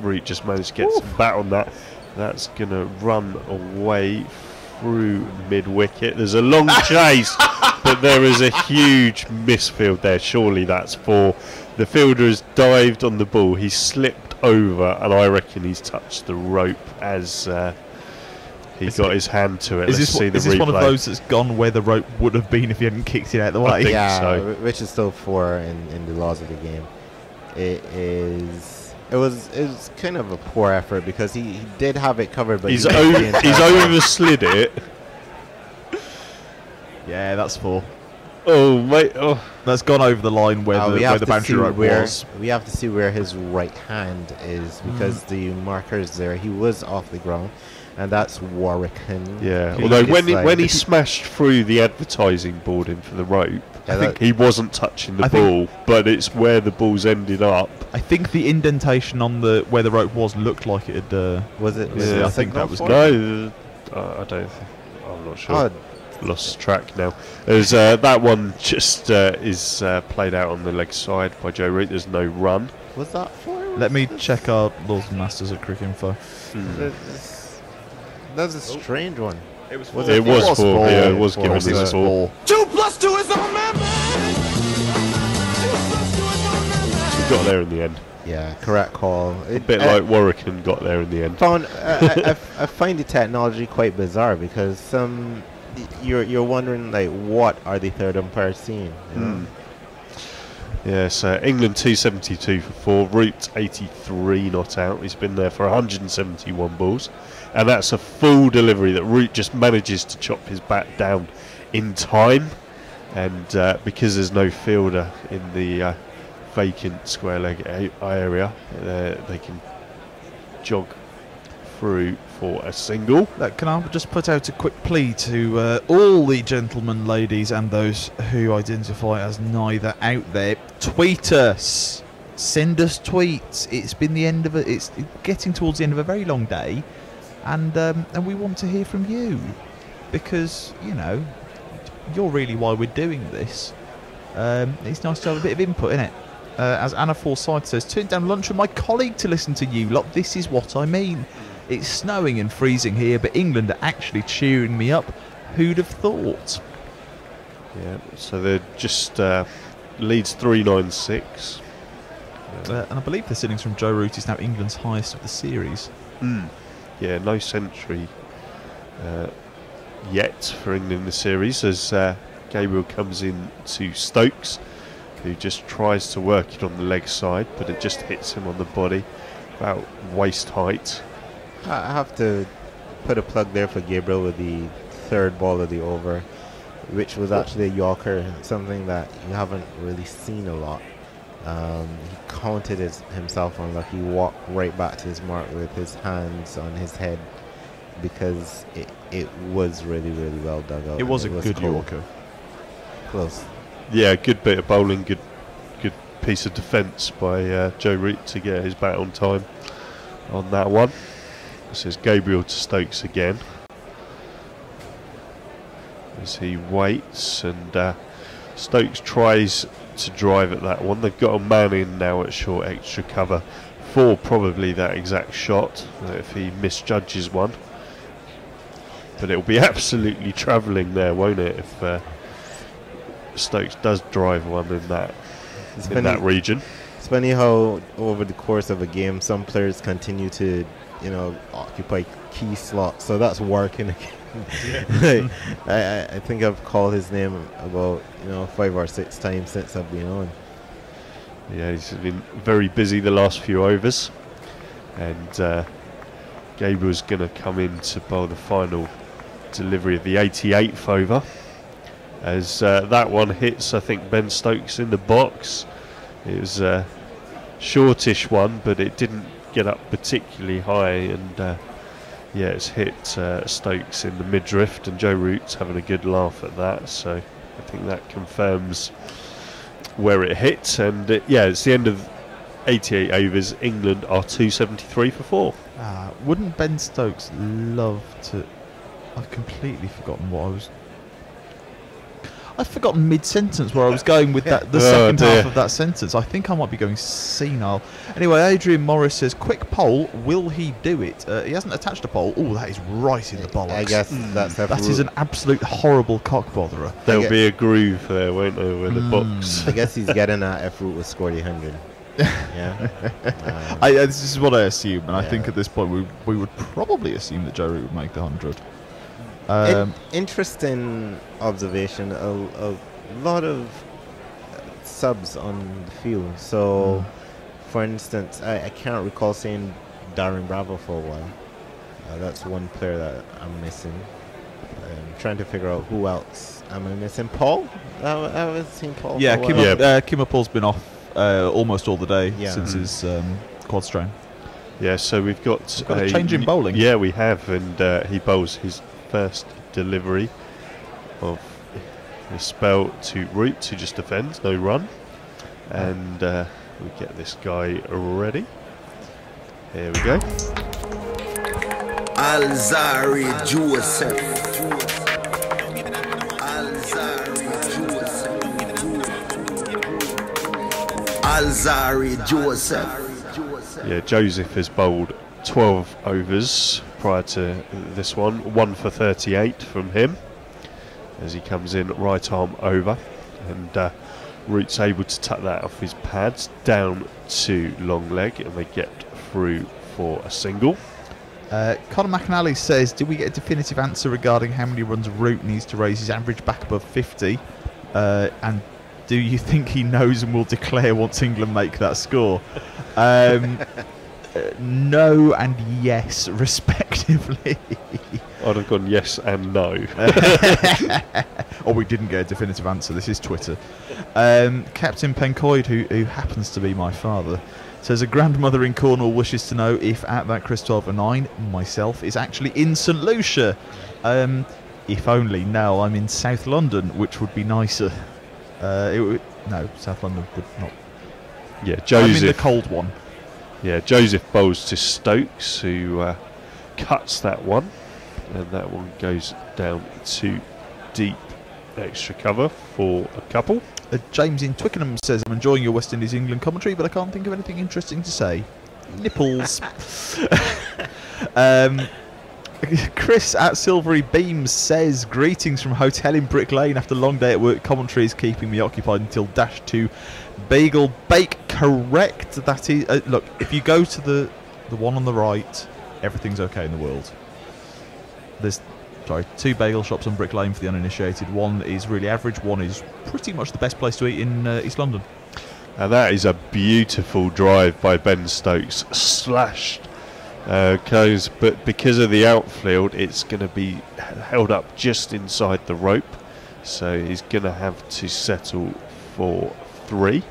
Root just managed to get some bat on that. That's going to run away through mid-wicket. There's a long chase, but there is a huge misfield there. Surely that's 4. The fielder has dived on the ball. He slipped over, and I reckon he's touched the rope as he got his hand to it. Is this one of those that's gone where the rope would have been if he hadn't kicked it out of the way? I think so. Which is still 4 in the laws of the game. It is It was kind of a poor effort because he did have it covered, but he's overslid it. Yeah, that's 4. Oh mate, oh, that's gone over the line where the boundary rope was. We have to see where his right hand is because the markers there. He was off the ground, and that's Warwicken. Yeah, although when he smashed through the advertising boarding for the rope, I think he wasn't touching the ball, but it's where the ball's ended up. I think the indentation on where the rope was looked like it had. Was it? Yeah, I think that was. No, I don't think. I'm not sure. Lost track now. There's that one just is played out on the leg side by Joe Root. There's no run. Was that 4? Let me check our Lords and Masters at Crick Info. That's a strange one. It was 4. It was 4. Yeah, it was given as 4. 2 + 2 is a man. He got there in the end. Yeah, correct call. A bit like Warwicken got there in the end. I find the technology quite bizarre because you're wondering like what are the third umpires seeing? You know? Yeah, so England 272 for 4, Root 83 not out. He's been there for 171 balls, and that's a full delivery that Root just manages to chop his bat down in time, and because there's no fielder in the vacant square leg area, they can jog through for a single. Can I just put out a quick plea to all the gentlemen, ladies, and those who identify as neither out there? Tweet us, send us tweets. It's been the end of it's getting towards the end of a very long day, and we want to hear from you because you're really why we're doing this. It's nice to have a bit of input in it. As Anna Forsyth says, turn down lunch with my colleague to listen to you lot. This is what I mean. It's snowing and freezing here, but England are actually cheering me up. Who'd have thought? Yeah, so they're just leads 396. And I believe the sittings from Joe Root is now England's highest of the series. Yeah, no century yet for England in the series as Gabriel comes in to Stokes, who just tries to work it on the leg side, but it just hits him on the body about waist height. I have to put a plug there for Gabriel with the third ball of the over, which was actually a Yorker, something that you haven't really seen a lot. He counted himself unlucky, walked right back to his mark with his hands on his head because it was really, really well dug out. It was a good Yorker. Close. Yeah, good bit of bowling, good piece of defence by Joe Root to get his bat on time on that one. This is Gabriel to Stokes again as he waits, and Stokes tries to drive at that one. They've got a man in now at short extra cover for probably that exact shot if he misjudges one, but it'll be absolutely travelling there, won't it, if Stokes does drive one in that that region. It's funny how over the course of a game some players continue to occupy key slots, so that's working again. I think I've called his name about 5 or 6 times since I've been on. Yeah, he's been very busy the last few overs, and Gabriel's going to come in to bowl the final delivery of the 88th over as that one hits, I think, Ben Stokes in the box. It was a shortish one, but it didn't get up particularly high, and it's hit Stokes in the midriff, and Joe Root's having a good laugh at that, so I think that confirms where it hit. And it's the end of 88 overs. England are 273 for 4. Wouldn't Ben Stokes love to... I've completely forgotten what I was... I've forgotten mid-sentence where I was going with that. The second half of that sentence. I think I might be going senile. Anyway, Adrian Morris says, quick poll, will he do it? He hasn't attached a poll. Oh, that is right in the bollocks. I guess that is an absolute horrible cock botherer. There'll be a groove there, won't there, with the box. I guess he's getting at if Root was scored 100. Yeah. This is what I assume, and I think at this point we would probably assume that Joe Root would make the 100. Interesting observation. A lot of subs on the field. So for instance, I can't recall seeing Darren Bravo for a while. That's one player that I'm missing. I'm trying to figure out who else am I missing. Paul? I haven't seen Paul. Yeah, for a while. Kimmer Paul's been off almost all the day since his quad strain. Yeah, so we've got a change in bowling. Yeah, we have, and he bowls his first delivery of the spell to Root, who just defends, no run. And we get this guy ready. Here we go. Alzari Joseph. Alzari Joseph. Yeah, Joseph has bowled 12 overs prior to this one. 1 for 38 from him as he comes in right arm over. And Root's able to tuck that off his pads down to long leg, and they get through for a single. Conor McAnally says, did we get a definitive answer regarding how many runs Root needs to raise his average back above 50? And do you think he knows and will declare once England make that score? No and yes, respectively. I'd have gone yes and no. Or we didn't get a definitive answer. This is Twitter. Captain Pencoid, who happens to be my father, says a grandmother in Cornwall wishes to know if at that Chris 1209 myself is actually in St Lucia. If only. No, I'm in South London, which would be nicer. No, South London would not. Yeah, Joseph. I'm in the cold one. Yeah, Joseph bowls to Stokes, who cuts that one, and that one goes down to deep extra cover for a couple. James in Twickenham says, I'm enjoying your West Indies England commentary, but I can't think of anything interesting to say. Nipples. Chris at Silvery Beams says, greetings from hotel in Brick Lane after a long day at work. Commentary is keeping me occupied until -2 bagel bake. Correct. That is look, if you go to the one on the right, everything's okay in the world. There's 2 bagel shops on Brick Lane for the uninitiated. One is really average, one is pretty much the best place to eat in East London. And that is a beautiful drive by Ben Stokes, slashed but because of the outfield, it's going to be held up just inside the rope, so he's going to have to settle for 3.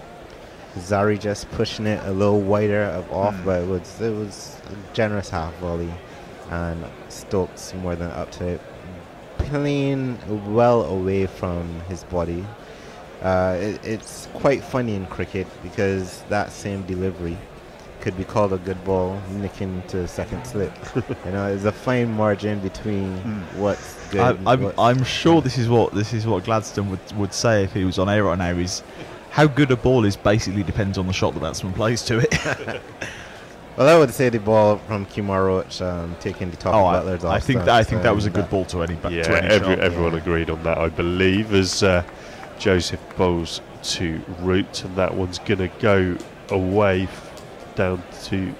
Zari just pushing it a little wider of off, but it was a generous half volley, and Stokes more than up to it, playing well away from his body. It's quite funny in cricket because that same delivery could be called a good ball, nicking to second slip. You know, there's a fine margin between what's good. I'm sure this is what Gladstone would say if he was on air right now. Is how good a ball is basically depends on the shot the batsman plays to it. Well, I would say the ball from Kemar Roach taking the top of Butler's off. I think that was a good ball to any. Yeah, everyone agreed on that, I believe, as Joseph bowls to Root, and that one's going to go away down to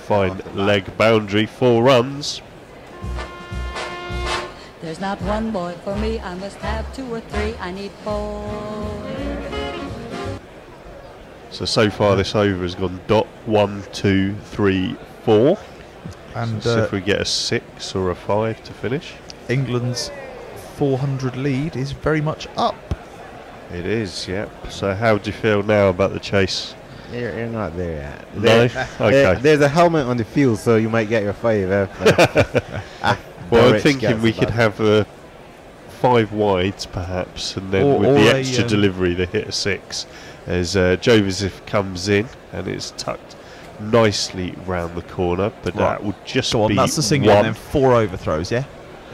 fine leg boundary, 4 runs. There's not one boy for me, I must have 2 or 3, I need 4. So far this over has gone dot 1, 2, 3, 4. And so if we get a 6 or a 5 to finish, England's 400 lead is very much up. It is, yeah. So how do you feel now about the chase? You're not there yet. No? Okay. There's a helmet on the field, so you might get your 5. Well, I'm thinking we could have 5 wides, perhaps, and then with the extra delivery, they hit a 6. As Joseph comes in, and it's tucked nicely round the corner, but that would just be that's the single, and then 4 overthrows, yeah?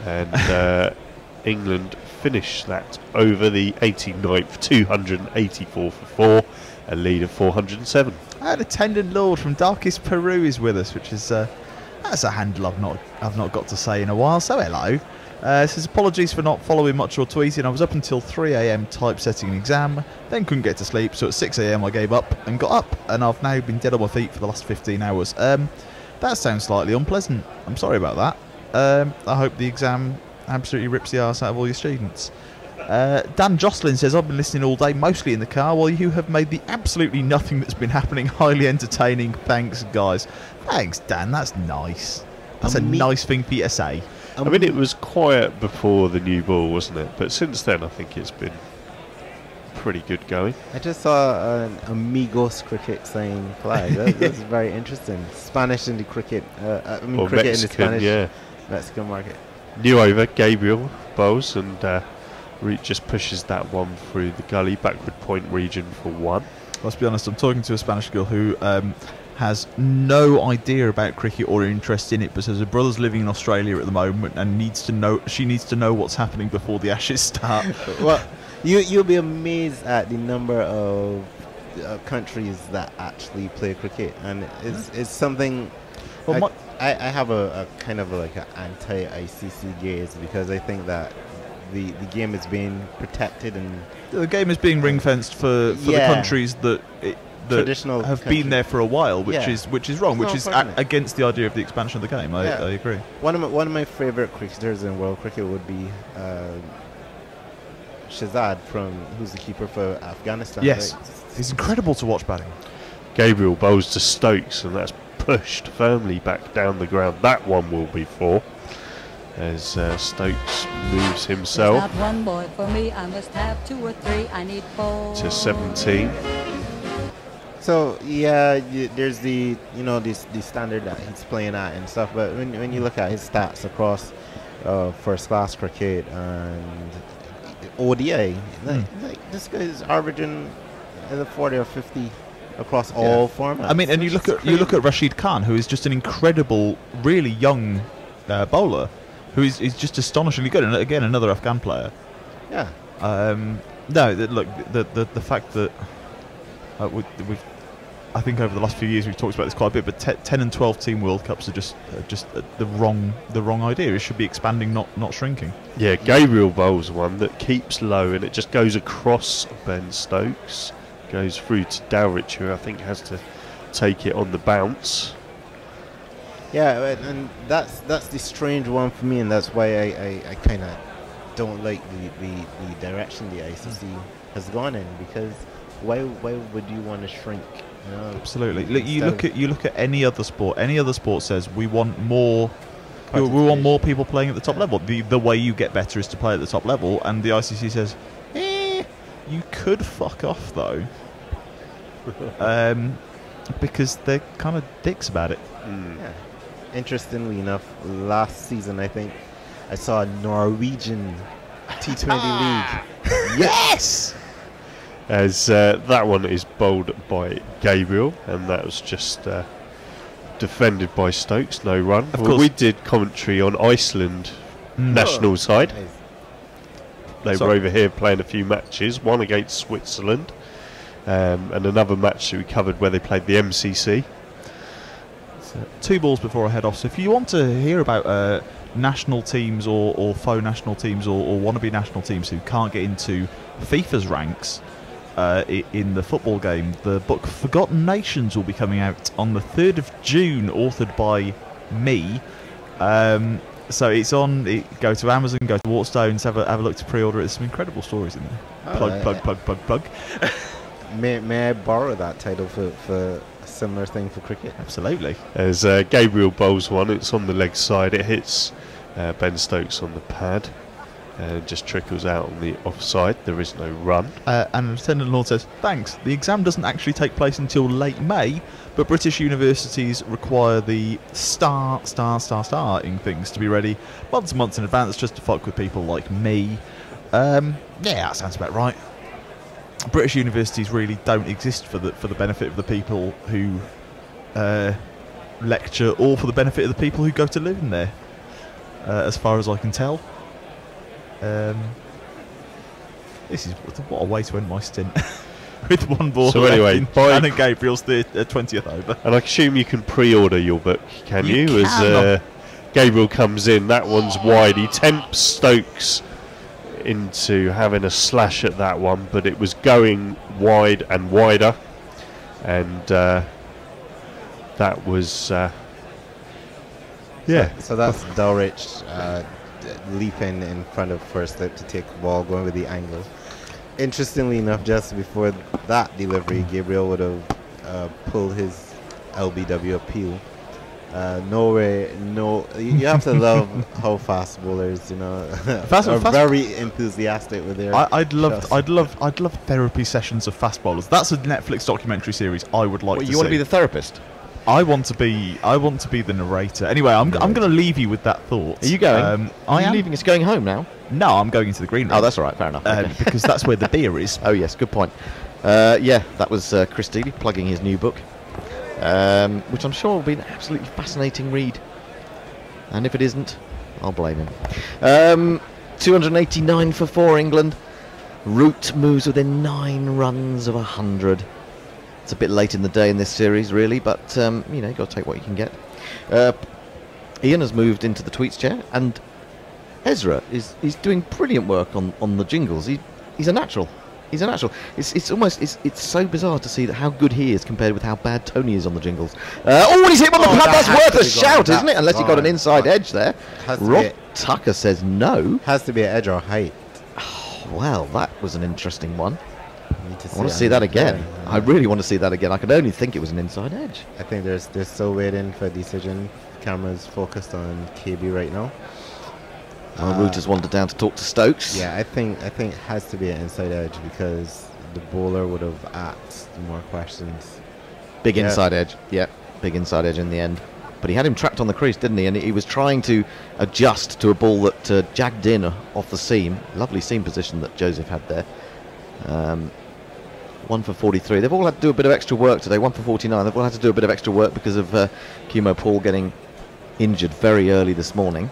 And England finish that over the 89th, 284 for 4. A lead of 407. And Attendant Lord from Darkest Peru is with us, which is that's a handle I've not got to say in a while. So hello. Says apologies for not following much or tweeting. I was up until 3 AM typesetting an exam, then couldn't get to sleep. So at 6 AM I gave up and got up, and I've now been dead on my feet for the last 15 hours. That sounds slightly unpleasant. I'm sorry about that. I hope the exam absolutely rips the arse out of all your students. Dan Jocelyn says, I've been listening all day, mostly in the car, while you have made the absolutely nothing that's been happening highly entertaining. Thanks, guys. Thanks, Dan. That's nice. That's a nice thing for you to say. I mean, it was quiet before the new ball, wasn't it? But since then, I think it's been pretty good going. I just saw an Amigos cricket sign fly. That's very interesting. Spanish in the cricket. I mean, cricket Mexican, in the Spanish Mexican market. New over, Gabriel bowls, and Root just pushes that one through the gully, backward point region for 1. Let's be honest, I'm talking to a Spanish girl who has no idea about cricket or interest in it, but says her brother's living in Australia at the moment and she needs to know what's happening before the Ashes start. Well, you'll be amazed at the number of countries that actually play cricket, and it's something. Well, I have a kind of like an anti-ICC gaze, because I think that the game is being protected, and the game is being ring-fenced for the countries that traditional have been there for a while, which is wrong, which is against the idea of the expansion of the game. I agree. One of my favourite cricketers in world cricket would be Shahzad, who's the keeper for Afghanistan. Yes, right? He's incredible to watch batting. Gabriel bowls to Stokes, and that's pushed firmly back down the ground. That one will be 4 as Stokes moves himself. Not one boy for me, I must have 2 or 3. I need 4 to 17. So there's the the standard that he's playing at and stuff. But when you look at his stats across first class cricket and ODI, like this guy's averaging the 40 or 50 across all formats. I mean, and you look at Rashid Khan, who is just an incredible, really young bowler, who is just astonishingly good. And again, another Afghan player. Yeah. Look, the fact that we've I think over the last few years we've talked about this quite a bit, but 10 and 12 team World Cups are just the wrong idea. It should be expanding, not shrinking. Yeah, Gabriel bowls one that keeps low, and it just goes across Ben Stokes, goes through to Dowrich, who I think has to take it on the bounce. Yeah, and that's the strange one for me, and that's why I kind of don't like the direction the ICC has gone in, because why would you want to shrink? You know, absolutely. Look, you look at any other sport. Any other sport says we want more. We want more people playing at the top level. The way you get better is to play at the top level, and the ICC says, you could fuck off though, because they're kind of dicks about it. Yeah. Interestingly enough, last season I think I saw a Norwegian T20 league. Yes. As that one is bowled by Gabriel, and that was just defended by Stokes, no run. Well, we did commentary on Iceland national side. They were over here playing a few matches, one against Switzerland, and another match that we covered where they played the MCC. So 2 balls before I head off. So if you want to hear about national teams or faux national teams or wannabe national teams who can't get into FIFA's ranks, in the football game, the book Forgotten Nations will be coming out on the 3rd of June, authored by me. So it's on. Go to Amazon, go to Waterstones, have a look to pre-order it. There's some incredible stories in there. Plug. May I borrow that title for a similar thing for cricket? Absolutely. As Gabriel bowls one, it's on the leg side. It hits Ben Stokes on the pad. And just trickles out on the offside. There is no run. And Lieutenant Lord says, thanks. The exam doesn't actually take place until late May, but British universities require the starting things to be ready months and months in advance, just to fuck with people like me. Yeah, that sounds about right. British universities really don't exist for the benefit of the people who lecture, or for the benefit of the people who go to live in there, as far as I can tell. This is what a way to end my stint with 1 ball. So anyway, and Gabriel's the 20th over. And I assume you can pre-order your book, can you? As Gabriel comes in, that one's wide. He tempts Stokes into having a slash at that one, but it was going wide and wider, and that was So that's Dulwich leaping in front of first slip to take the ball, going with the angle. Interestingly enough, just before that delivery, Gabriel would have pulled his LBW appeal. You have to love how fast bowlers, are very enthusiastic with their. I'd love therapy sessions of fast bowlers. That's a Netflix documentary series I would like to see. You want to be the therapist? I want to be the narrator. Anyway, I'm going to leave you with that thought. Are you going? Are you leaving? It's going home now. No, I'm going into the green room. Oh, that's all right. Fair enough. Okay. Because that's where the beer is. Oh yes, good point. Yeah, that was Chris Dealey plugging his new book, which I'm sure will be an absolutely fascinating read. And if it isn't, I'll blame him. 289 for 4 England. Root moves within 9 runs of 100. It's a bit late in the day in this series, really, but you've got to take what you can get. Ian has moved into the tweets chair, and Ezra is doing brilliant work on the jingles. He's a natural. He's a natural. It's so bizarre to see how good he is compared with how bad Tony is on the jingles. And he's hit on the pad. That's worth a shout, isn't it? Unless he got an inside edge there. Rob Tucker says no. Has to be at edge or height. Oh, well, that was an interesting one. I want to see that again. I really want to see that again. I could only think it was an inside edge. I think they're still waiting for a decision. Camera's focused on KB right now. Root has wandered down to talk to Stokes. Yeah, I think it has to be an inside edge because the bowler would have asked more questions. Big inside edge. Yeah, big inside edge in the end. But he had him trapped on the crease, didn't he? And he was trying to adjust to a ball that jagged in off the seam. Lovely seam position that Joseph had there. 1 for 43. They've all had to do a bit of extra work today. 1 for 49. They've all had to do a bit of extra work because of Kimo Paul getting injured very early this morning.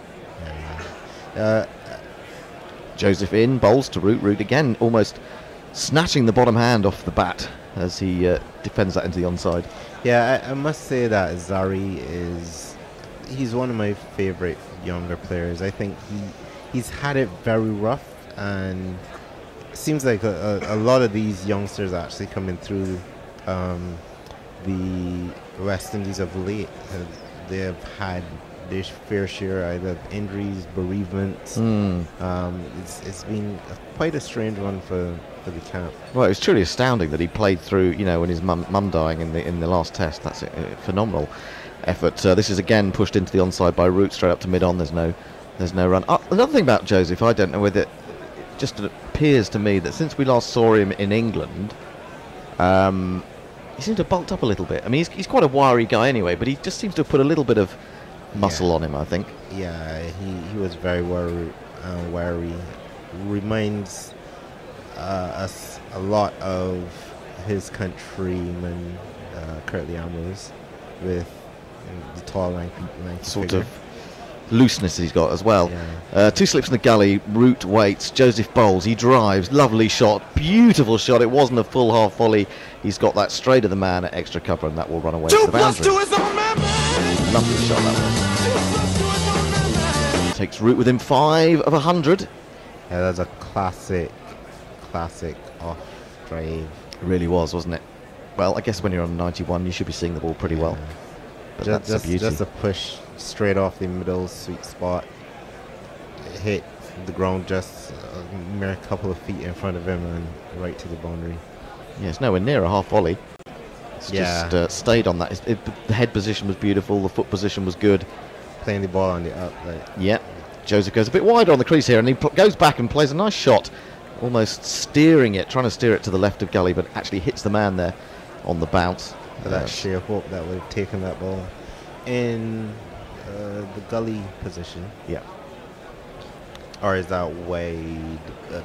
Joseph in, bowls to Root. Root again almost snatching the bottom hand off the bat as he defends that into the onside. Yeah, I must say that Zari he's one of my favourite younger players. I think he's had it very rough, and it seems like a lot of these youngsters actually coming through the West Indies of late. They have had their fair share either of injuries, bereavements. It's been quite a strange one for the camp. Well, it was truly astounding that he played through, when his mum dying in the last test. That's a phenomenal effort. This is again pushed into the onside by Root, straight up to mid-on. There's no run. Another thing about Joseph, I don't know whether it just appears to me that since we last saw him in England, he seems to have bulked up a little bit. I mean, he's quite a wiry guy anyway, but he just seems to have put a little bit of muscle on him, I think. Yeah, he was very wary. Reminds us a lot of his countryman Curtly Ambrose with the tall, lanky sort figure. of looseness he's got as well. Yeah. 2 slips in the gully. Root waits. Joseph bowls. He drives. Lovely shot. Beautiful shot. It wasn't a full half volley. He's got that straight of the man at extra cover, and that will run away to the boundary. 2 + 2 is a man. Lovely shot that was. Takes Root within 5 of 100. Yeah, that's a classic off drive. It really was, wasn't it? Well, I guess when you're on 91, you should be seeing the ball pretty well. But that's a beauty. Just a push straight off the middle, sweet spot. It hit the ground just a mere couple of feet in front of him and right to the boundary. Yeah, it's nowhere near a half volley. It's just stayed on that. The head position was beautiful. The foot position was good. Playing the ball on the up. Yeah. Joseph goes a bit wider on the crease here, and he goes back and plays a nice shot, almost trying to steer it to the left of gully, but actually hits the man there on the bounce. That sheer hope that would have taken that ball in the gully position. Yeah. Or is that way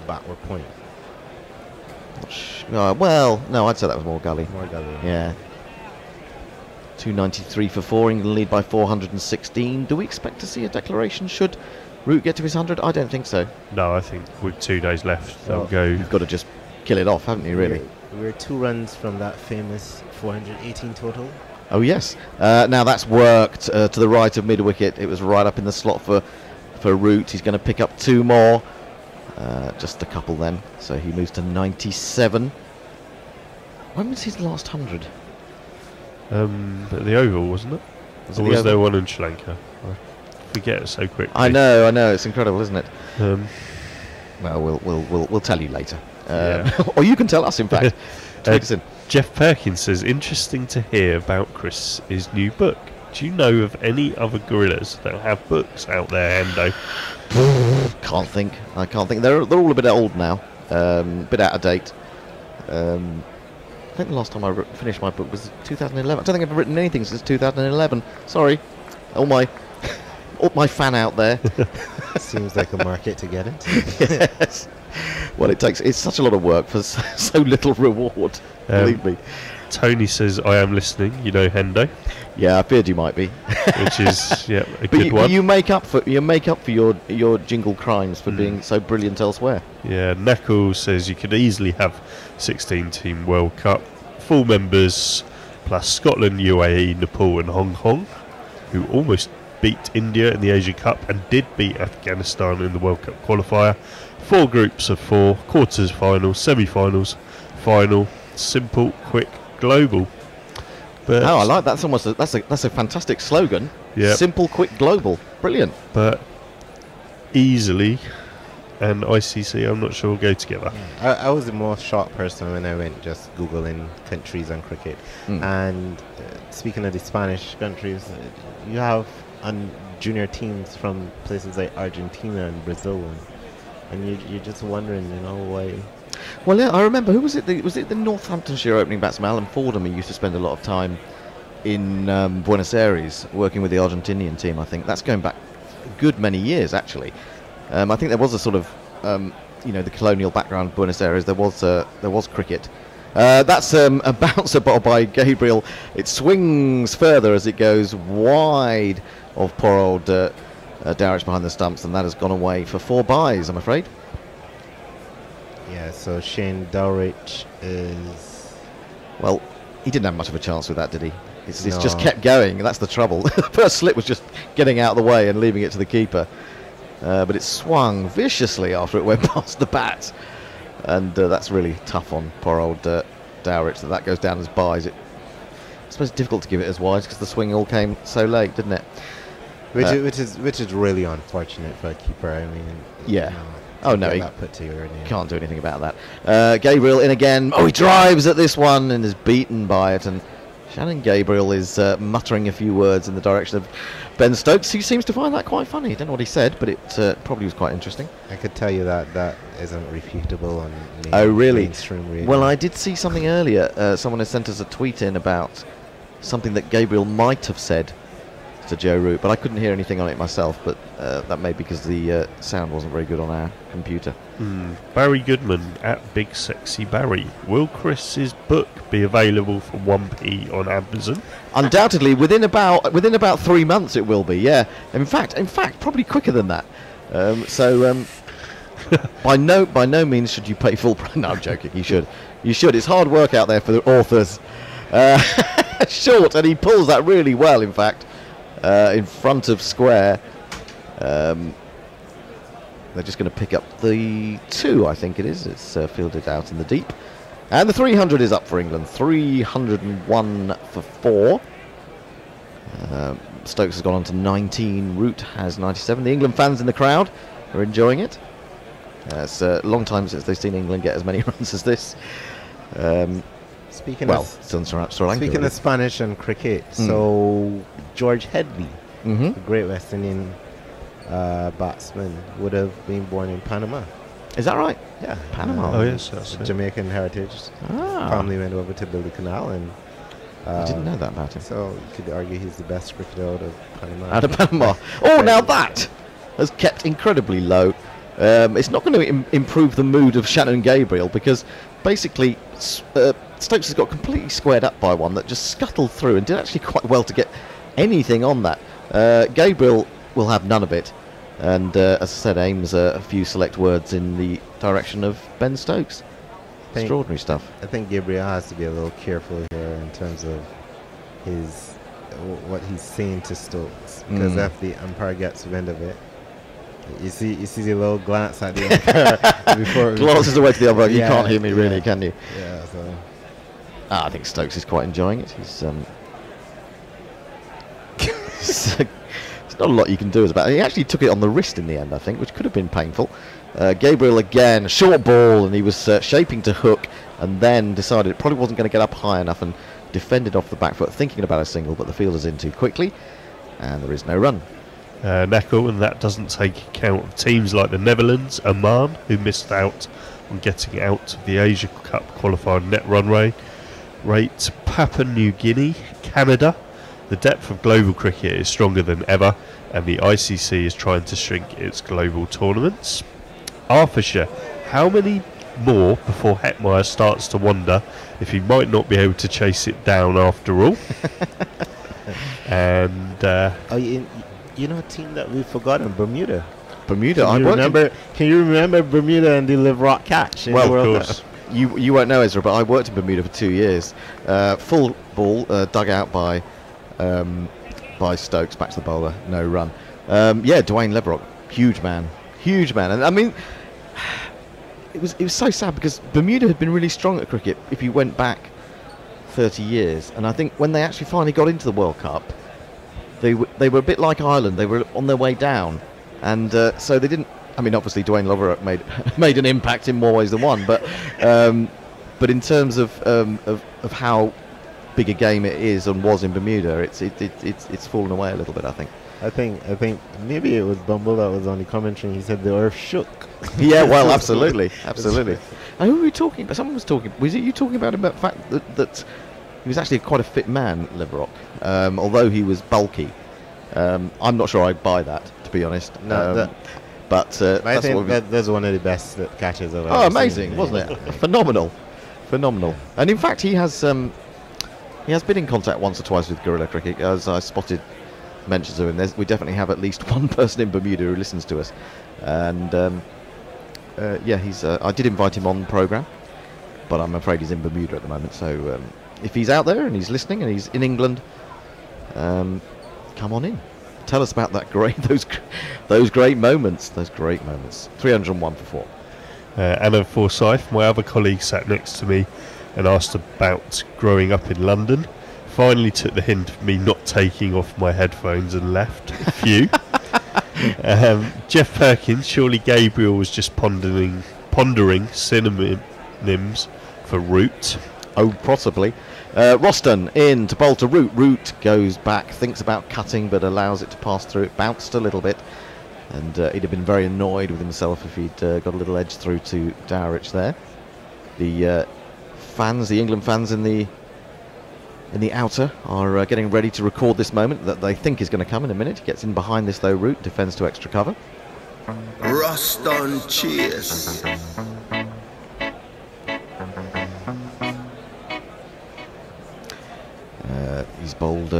backward point? Well, no, I'd say that was more gully. More gully. Yeah. 293 for 4. England lead by 416. Do we expect to see a declaration should Root get to his 100? I don't think so. No, I think with 2 days left, they'll go. You've got to just kill it off, haven't you, really? We're 2 runs from that famous 418 total. Oh, yes. Now that's worked to the right of mid-wicket. It was right up in the slot for Root. He's going to pick up 2 more. Just a couple then. So he moves to 97. When was his last 100? At the Oval, wasn't it? Or was there one in Sri Lanka? forget it so quickly. I know. It's incredible, isn't it? Well, we'll tell you later, or you can tell us. In fact, take us in. Jeff Perkins says, interesting to hear about Chris's new book. Do you know of any other gorillas that have books out there, Hendo? Can't think. I can't think. They're all a bit old now, a bit out of date. I think the last time I finished my book was 2011. I don't think I've written anything since 2011. Sorry, all my fan out there. Seems like a market to get it. Yes. Well, it's such a lot of work for so little reward. Believe me. Tony says, I am listening. You know Hendo. Yeah, I feared you might be. Which is a good one. But you make up for your jingle crimes for being so brilliant elsewhere. Yeah, Knuckles says you could easily have 16-team World Cup full members plus Scotland, UAE, Nepal and Hong Kong, who almost beat India in the Asia Cup and did beat Afghanistan in the World Cup qualifier. 4 groups of 4, quarters finals, semi-finals, final, simple, quick, global. But I like that. That's a fantastic slogan. Yep. Simple, quick, global. Brilliant. But easily and ICC, I'm not sure will go together. I was the most shocked person when I went just Googling countries and cricket. And speaking of the Spanish countries, you have junior teams from places like Argentina and Brazil, and you're just wondering, why. Well, yeah, I remember. Who was it? Was it the Northamptonshire opening batsman, Alan Fordham, who used to spend a lot of time in Buenos Aires working with the Argentinian team? I think that's going back a good many years, actually. I think there was a sort of, the colonial background of Buenos Aires. There was cricket. That's a bouncer ball by Gabriel. It swings further as it goes wide of poor old Dowrich behind the stumps, and that has gone away for 4 byes, I'm afraid. Yeah, so Shane Dowrich is... Well, he didn't have much of a chance with that, did he? It's just kept going, and that's the trouble. The first slip was just getting out of the way and leaving it to the keeper. But it swung viciously after it went past the bat. And that's really tough on poor old Dowrich, that goes down as byes. I suppose it's difficult to give it as wides because the swing all came so late, didn't it? Which is really unfortunate for a keeper. I mean, yeah. Oh no, he put to your name. Can't do anything about that. Gabriel in again. Oh, he drives at this one and is beaten by it. And Shannon Gabriel is muttering a few words in the direction of Ben Stokes, who seems to find that quite funny. I don't know what he said, but it probably was quite interesting. I could tell you that isn't refutable on mainstream radio. Well, I did see something earlier. Someone has sent us a tweet in about something that Gabriel might have said to Joe Root, but I couldn't hear anything on it myself, but that may be because the sound wasn't very good on our computer. Barry Goodman at Big Sexy Barry. Will Chris's book be available for 1p on Amazon? Undoubtedly, within about 3 months it will be. Yeah, in fact, probably quicker than that. By no means should you pay full price. No, I'm joking. You should. It's hard work out there for the authors. Short, and he pulls that really well. In fact. In front of square. They're just going to pick up the 2, I think it is. It's fielded out in the deep. And the 300 is up for England. 301 for 4. Stokes has gone on to 19. Root has 97. The England fans in the crowd are enjoying it. It's a long time since they've seen England get as many runs as this. Speaking of Spanish and cricket, so George Headley, the great West Indian batsman, would have been born in Panama. Is that right? Yeah, Panama. Oh yes, that's Jamaican heritage. Family went over to build the canal, and I didn't know that about him. So you could argue he's the best cricketer out of Panama. Out of Panama. Oh, now that has kept incredibly low. It's not going to improve the mood of Shannon Gabriel because basically Stokes has got completely squared up by one that just scuttled through and did actually quite well to get anything on that. Gabriel will have none of it, and as I said, aims a few select words in the direction of Ben Stokes. Extraordinary stuff. I think Gabriel has to be a little careful here in terms of what he's saying to Stokes, because if the umpire gets wind of it, you see the little glance at the umpire before glances away to the umpire. You can't hear me really, can you? Yeah. So I think Stokes is quite enjoying it. He's there's not a lot you can do about it. He actually took it on the wrist in the end, I think, which could have been painful. Gabriel again, short ball, and he was shaping to hook, and then decided it probably wasn't going to get up high enough and defended off the back foot, thinking about a single, but the fielder's in too quickly, and there is no run. Knuckle, and that doesn't take account of teams like the Netherlands, Oman, who missed out on getting out of the Asia Cup qualifier net run rate, Papua New Guinea, Canada. The depth of global cricket is stronger than ever, and the ICC is trying to shrink its global tournaments. Arthurshire, how many more before Hetmeyer starts to wonder if he might not be able to chase it down after all? And you know a team that we've forgotten, Bermuda. Bermuda, Can you remember Bermuda and the Live Rock catch? Well, of course. You won't know, Ezra, but I worked in Bermuda for 2 years. Full ball, dug out by Stokes, back to the bowler, no run. Dwayne Leverock, huge man, and I mean, it was so sad because Bermuda had been really strong at cricket if you went back 30 years, and I think when they actually finally got into the World Cup, they were a bit like Ireland. They were on their way down, and so they didn't. I mean, obviously Dwayne Leverock made an impact in more ways than one, but in terms of how big a game it is and was in Bermuda, it's fallen away a little bit, I think. I think maybe it was Bumble that was on the commentary. He said the earth shook. Yeah, well, absolutely. And who were we talking about? Someone was talking. Was it you talking about the fact that he was actually quite a fit man, Leverock, although he was bulky. I'm not sure I buy that, to be honest. But I think that's one of the best catches I've ever seen. Amazing, wasn't it? Phenomenal. And in fact, he has been in contact once or twice with guerrilla cricket, as I spotted mentions of him. We definitely have at least one person in Bermuda who listens to us, and I did invite him on the programme, but I'm afraid he's in Bermuda at the moment. So if he's out there and he's listening and he's in England, come on in. Tell us about those great moments. 301 for 4. Anna Forsyth, my other colleague, sat next to me and asked about growing up in London. Finally took the hint of me not taking off my headphones and left a few. Jeff Perkins, surely Gabriel was just pondering synonyms for root. Oh, possibly. Roston in to bowl to Root. Root goes back, thinks about cutting, but allows it to pass through. It bounced a little bit, and he'd have been very annoyed with himself if he'd got a little edge through to Dowrich there. The England fans in the outer are getting ready to record this moment that they think is going to come in a minute. He gets in behind this though. Root defends to extra cover. Roston chase. He's bowled.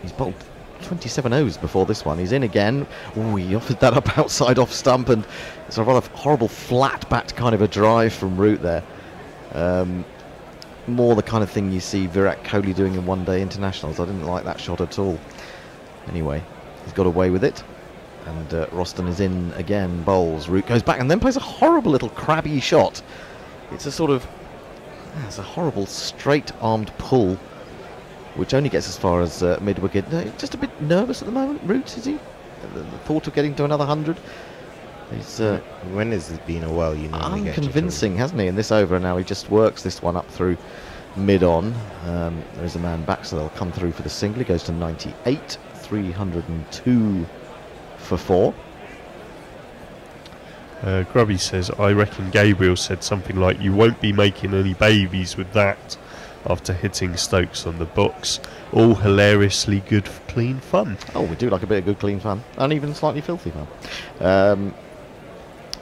He's bowled 27 overs before this one. He's in again. Ooh, he offered that up outside off stump, and it's a rather horrible flat-backed kind of a drive from Root there. More the kind of thing you see Virat Kohli doing in one-day internationals. I didn't like that shot at all. Anyway, he's got away with it, and Roston is in again. Bowls. Root goes back and then plays a horrible little crabby shot. It's a horrible straight-armed pull, which only gets as far as mid-wicket. Just a bit nervous at the moment, Root, is he? The thought of getting to another 100. He's, when has it been a while? Unconvincing, hasn't he, in this over? Now he just works this one up through mid-on. There's a man back, so they'll come through for the single. He goes to 98, 302 for 4. Grubby says, I reckon Gabriel said something like, you won't be making any babies with that, after hitting Stokes on the box. All hilariously good, clean fun. Oh, we do like a bit of good, clean fun, and even slightly filthy fun.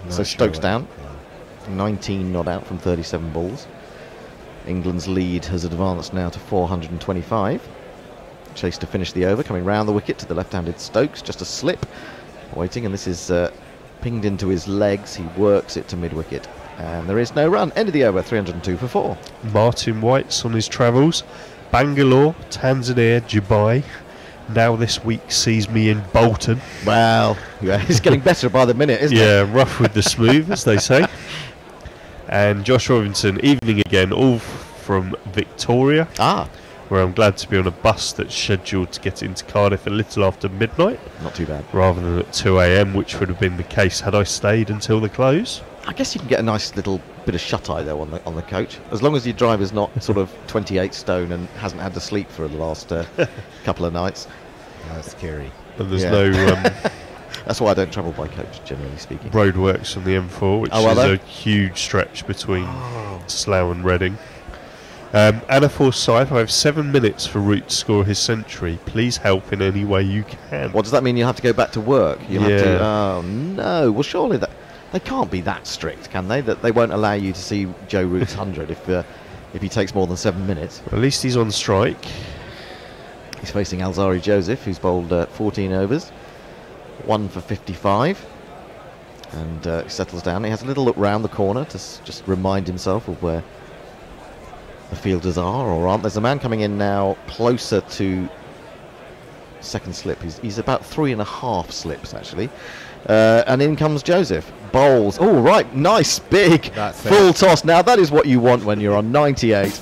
So Stokes down, 19 not out from 37 balls. England's lead has advanced now to 425. Chase to finish the over, coming round the wicket to the left-handed Stokes, just a slip, waiting, and this is pinged into his legs. He works it to mid-wicket, and there is no run. End of the over, 302 for 4. Martin White's on his travels. Bangalore, Tanzania, Dubai. Now this week sees me in Bolton. Well, yeah, it's getting better by the minute, isn't it? Yeah, rough with the smooth, as they say. And Josh Robinson, evening again, all from Victoria. where I'm glad to be on a bus that's scheduled to get into Cardiff a little after midnight. Not too bad. Rather than at 2 a.m, which would have been the case had I stayed until the close. I guess you can get a nice little bit of shut-eye though on the coach, as long as your driver's not sort of 28 stone and hasn't had to sleep for the last couple of nights. That's scary. And there's no... That's why I don't travel by coach, generally speaking. Roadworks on the M4, which is a huge stretch between Slough and Reading. Anna Forsyth, I have 7 minutes for Root to score his century. Please help in any way you can. What does that mean? You have to go back to work? You have to. Oh no! Well, surely they can't be that strict, can they? That they won't allow you to see Joe Root's 100 if he takes more than 7 minutes. Well, at least he's on strike. He's facing Alzari Joseph, who's bowled 14 overs, 1 for 55, and settles down. He has a little look round the corner to just remind himself of where the fielders are or aren't. There's a man coming in now closer to second slip. He's about 3.5 slips actually, and in comes Joseph. Bowls. Oh right, nice big full toss. Now that is what you want when you're on 98,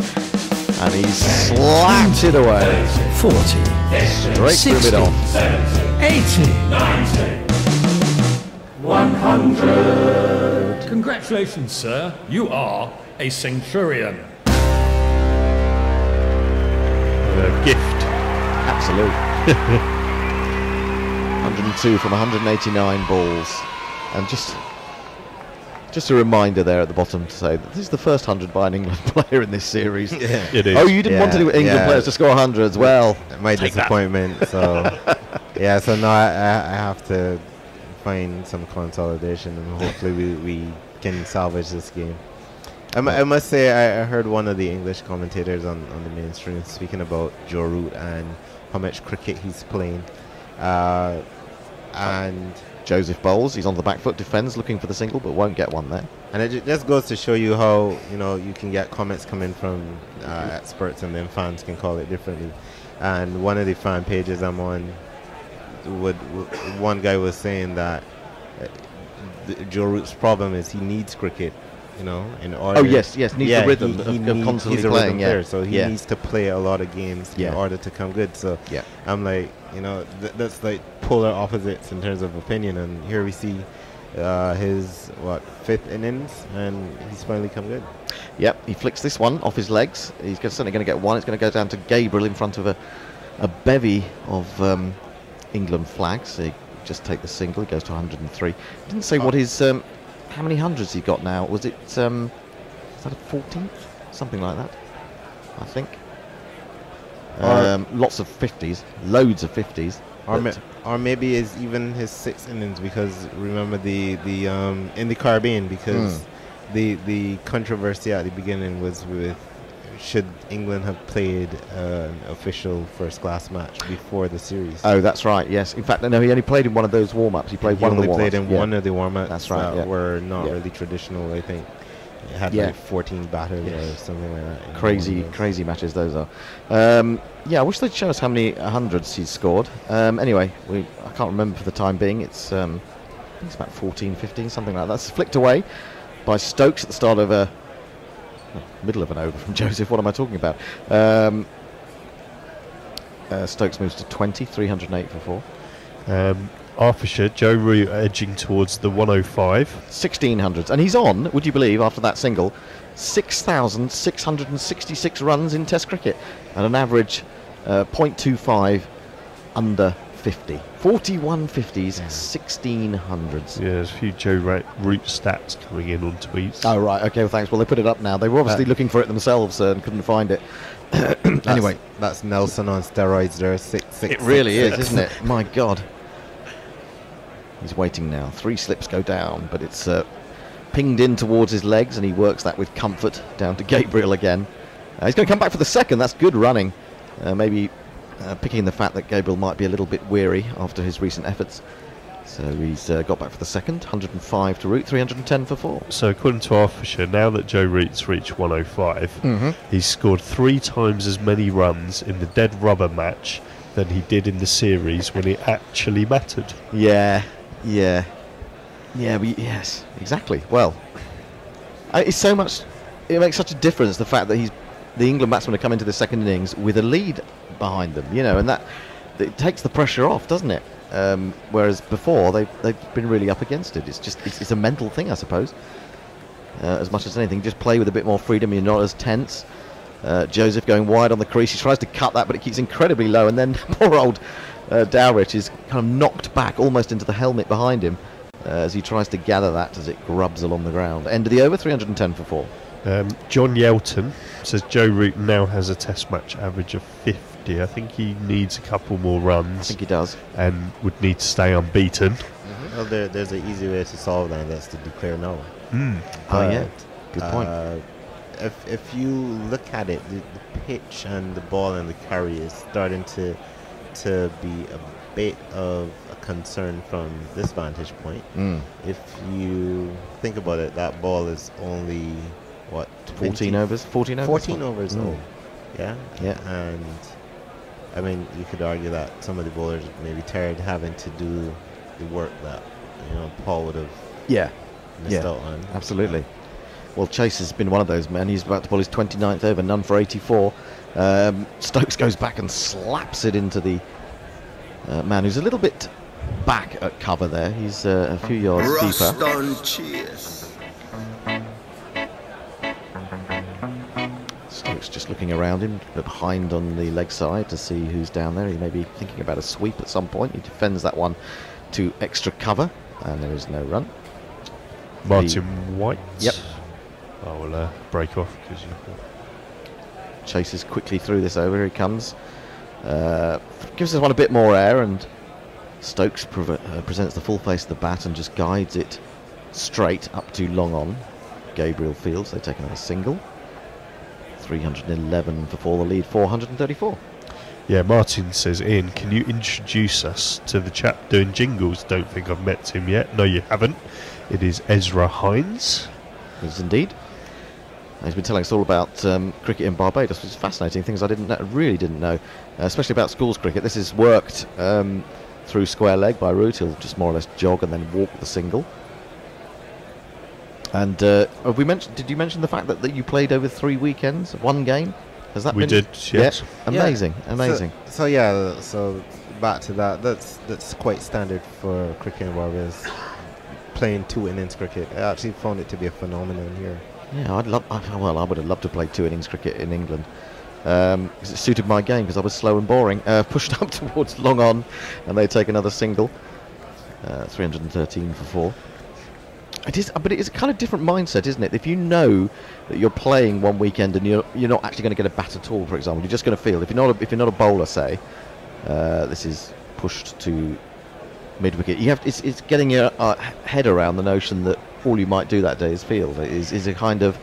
and he's slapped it away. 40, straight 60, through it off. 80, 90, 100. Congratulations, sir. You are a centurion. Gift. Absolute. 102 from 189 balls, and just a reminder there at the bottom to say that this is the first 100 by an England player in this series. Yeah. It is. Oh, you didn't want any England players to score hundreds? Well, my disappointment. So so now I have to find some consolidation, and hopefully we can salvage this game. I must say I heard one of the English commentators on the mainstream speaking about Joe Root and how much cricket he's playing, and Joseph bowls. He's on the back foot, defends, looking for the single, but won't get one there. And it just goes to show you how you can get comments coming from experts, and then fans can call it differently. And one of the fan pages I'm on, one guy was saying that Joe Root's problem is he needs cricket. In order. Oh yes, needs the rhythm of constantly he's a playing. Rhythm player, so he needs to play a lot of games in order to come good. So I'm like, that's like polar opposites in terms of opinion. And here we see his 5th innings, and he's finally come good. Yep, he flicks this one off his legs. He's certainly going to get one. It's going to go down to Gabriel in front of a bevy of England flags. So he just take the single. He goes to 103. Didn't say what his how many hundreds he got now? Was it is that a 14th? Something like that, I think. Lots of 50s, loads of 50s. Or maybe it's even his 6th innings, because remember the in the Caribbean, because the controversy at the beginning was with should England have played an official first-class match before the series. Oh, that's right, yes. In fact, no, he only played in one of those warm-ups. He played one of the warm-ups. He played in one of the warm-ups. That's right, that were not really traditional, I think. It had like 14 batters or something like that. Crazy matches those are. I wish they'd show us how many hundreds he's scored. Anyway, I can't remember for the time being. It's I think it's about 14, 15, something like that. It's flicked away by Stokes at the start of middle of an over from Joseph. What am I talking about? Stokes moves to 20, 308 for 4. Arthurshire, Joe Root edging towards the 105. 1600s. And he's on, would you believe, after that single, 6,666 runs in Test cricket and an average 0.25 under 50. 41 50s, 1600s. Yeah, there's a few Joe Root stats coming in on tweets. Oh, right. Okay, well, thanks. Well, they put it up now. They were obviously looking for it themselves and couldn't find it. Anyway. That's Nelson on steroids there. 6. It really is, isn't it? My God. He's waiting now. 3 slips go down, but it's pinged in towards his legs, and he works that with comfort down to Gabriel again. He's going to come back for the second. That's good running. Maybe picking the fact that Gabriel might be a little bit weary after his recent efforts. So he's got back for the second. 105 to Root, 310 for 4. So according to Arthurshire, now that Joe Root's reached 105, he's scored 3 times as many runs in the dead rubber match than he did in the series when it actually mattered. Yes, exactly. Well, it's so much. It makes such a difference, the fact that he's the England batsmen have come into the second innings with a lead behind them, you know, and that it takes the pressure off, doesn't it? Whereas before they've been really up against it. It's a mental thing, I suppose. As much as anything, just play with a bit more freedom. You're not as tense. Joseph going wide on the crease. He tries to cut that, but it keeps incredibly low. And then poor old Dowrich is kind of knocked back almost into the helmet behind him as he tries to gather that as it grubs along the ground. End of the over, 310 for 4. John Yelton says Joe Root now has a test match average of 50. I think he needs a couple more runs. I think he does. And would need to stay unbeaten. Well, there's an easy way to solve that, and that's to declare no. Oh, yeah. Good point. If you look at it, the pitch and the ball and the carry is starting to be a bit of a concern from this vantage point. If you think about it, that ball is only, what, 14 overs? 14 overs? 14 overs old. Yeah? Yeah. And, I mean, you could argue that some of the bowlers may be tired having to do the work that, you know, Paul would have missed out on. Absolutely. Well, Chase has been one of those men. He's about to bowl his 29th over, none for 84. Stokes goes back and slaps it into the man who's a little bit back at cover there. He's a few yards deeper. Stokes just looking around him, behind on the leg side to see who's down there. He may be thinking about a sweep at some point. He defends that one to extra cover, and there is no run. Martin White. Yep. I will break off because chases quickly through this over. Here he comes. Gives this one a bit more air, and Stokes presents the full face of the bat and just guides it straight up to long on Gabriel Fields. They take another single. 311 for 4. The lead 434. Yeah, Martin says, Ian, can you introduce us to the chap doing jingles? Don't think I've met him yet. No, you haven't. It is Ezra Hines. Yes, indeed. He's been telling us all about cricket in Barbados, which is fascinating. Things I really didn't know, especially about schools cricket. This is worked through square leg by Root. He'll just more or less jog and then walk the single. And have we mentioned? Did you mention the fact that you played over 3 weekends, one game? Has that we been? Did, yes. Yeah. Amazing, amazing. So back to that. That's quite standard for cricket in Barbados. Playing 2 innings cricket. I actually found it to be a phenomenon here. Yeah, I would have loved to play 2 innings cricket in England. Because it suited my game, because I was slow and boring. Pushed up towards long on, and they take another single. 313 for 4. It is, but it's a kind of different mindset, isn't it? If you know that you're playing one weekend and you're not actually going to get a bat at all, for example, you're just going to feel. If you're not a bowler, say, this is pushed to mid-wicket. It's getting your head around the notion that all you might do that day is field. Is a kind of.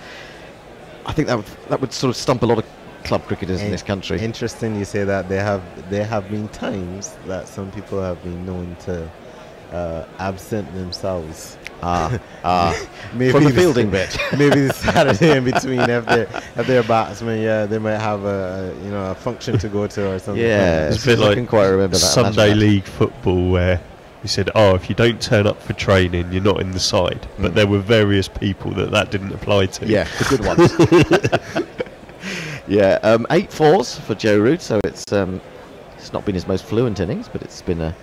I think that would sort of stump a lot of club cricketers in this country. Interesting you say that. There have been times that some people have been known to absent themselves. Maybe from the fielding bit. Maybe the Saturday in between, if they're batsmen, they might have a function to go to or something. Yeah, it's a bit like quite remember that Sunday League football where he said, if you don't turn up for training, you're not in the side. But there were various people that didn't apply to. Yeah, the good ones. Yeah, 8 fours for Joe Root, so it's not been his most fluent innings, but it's been a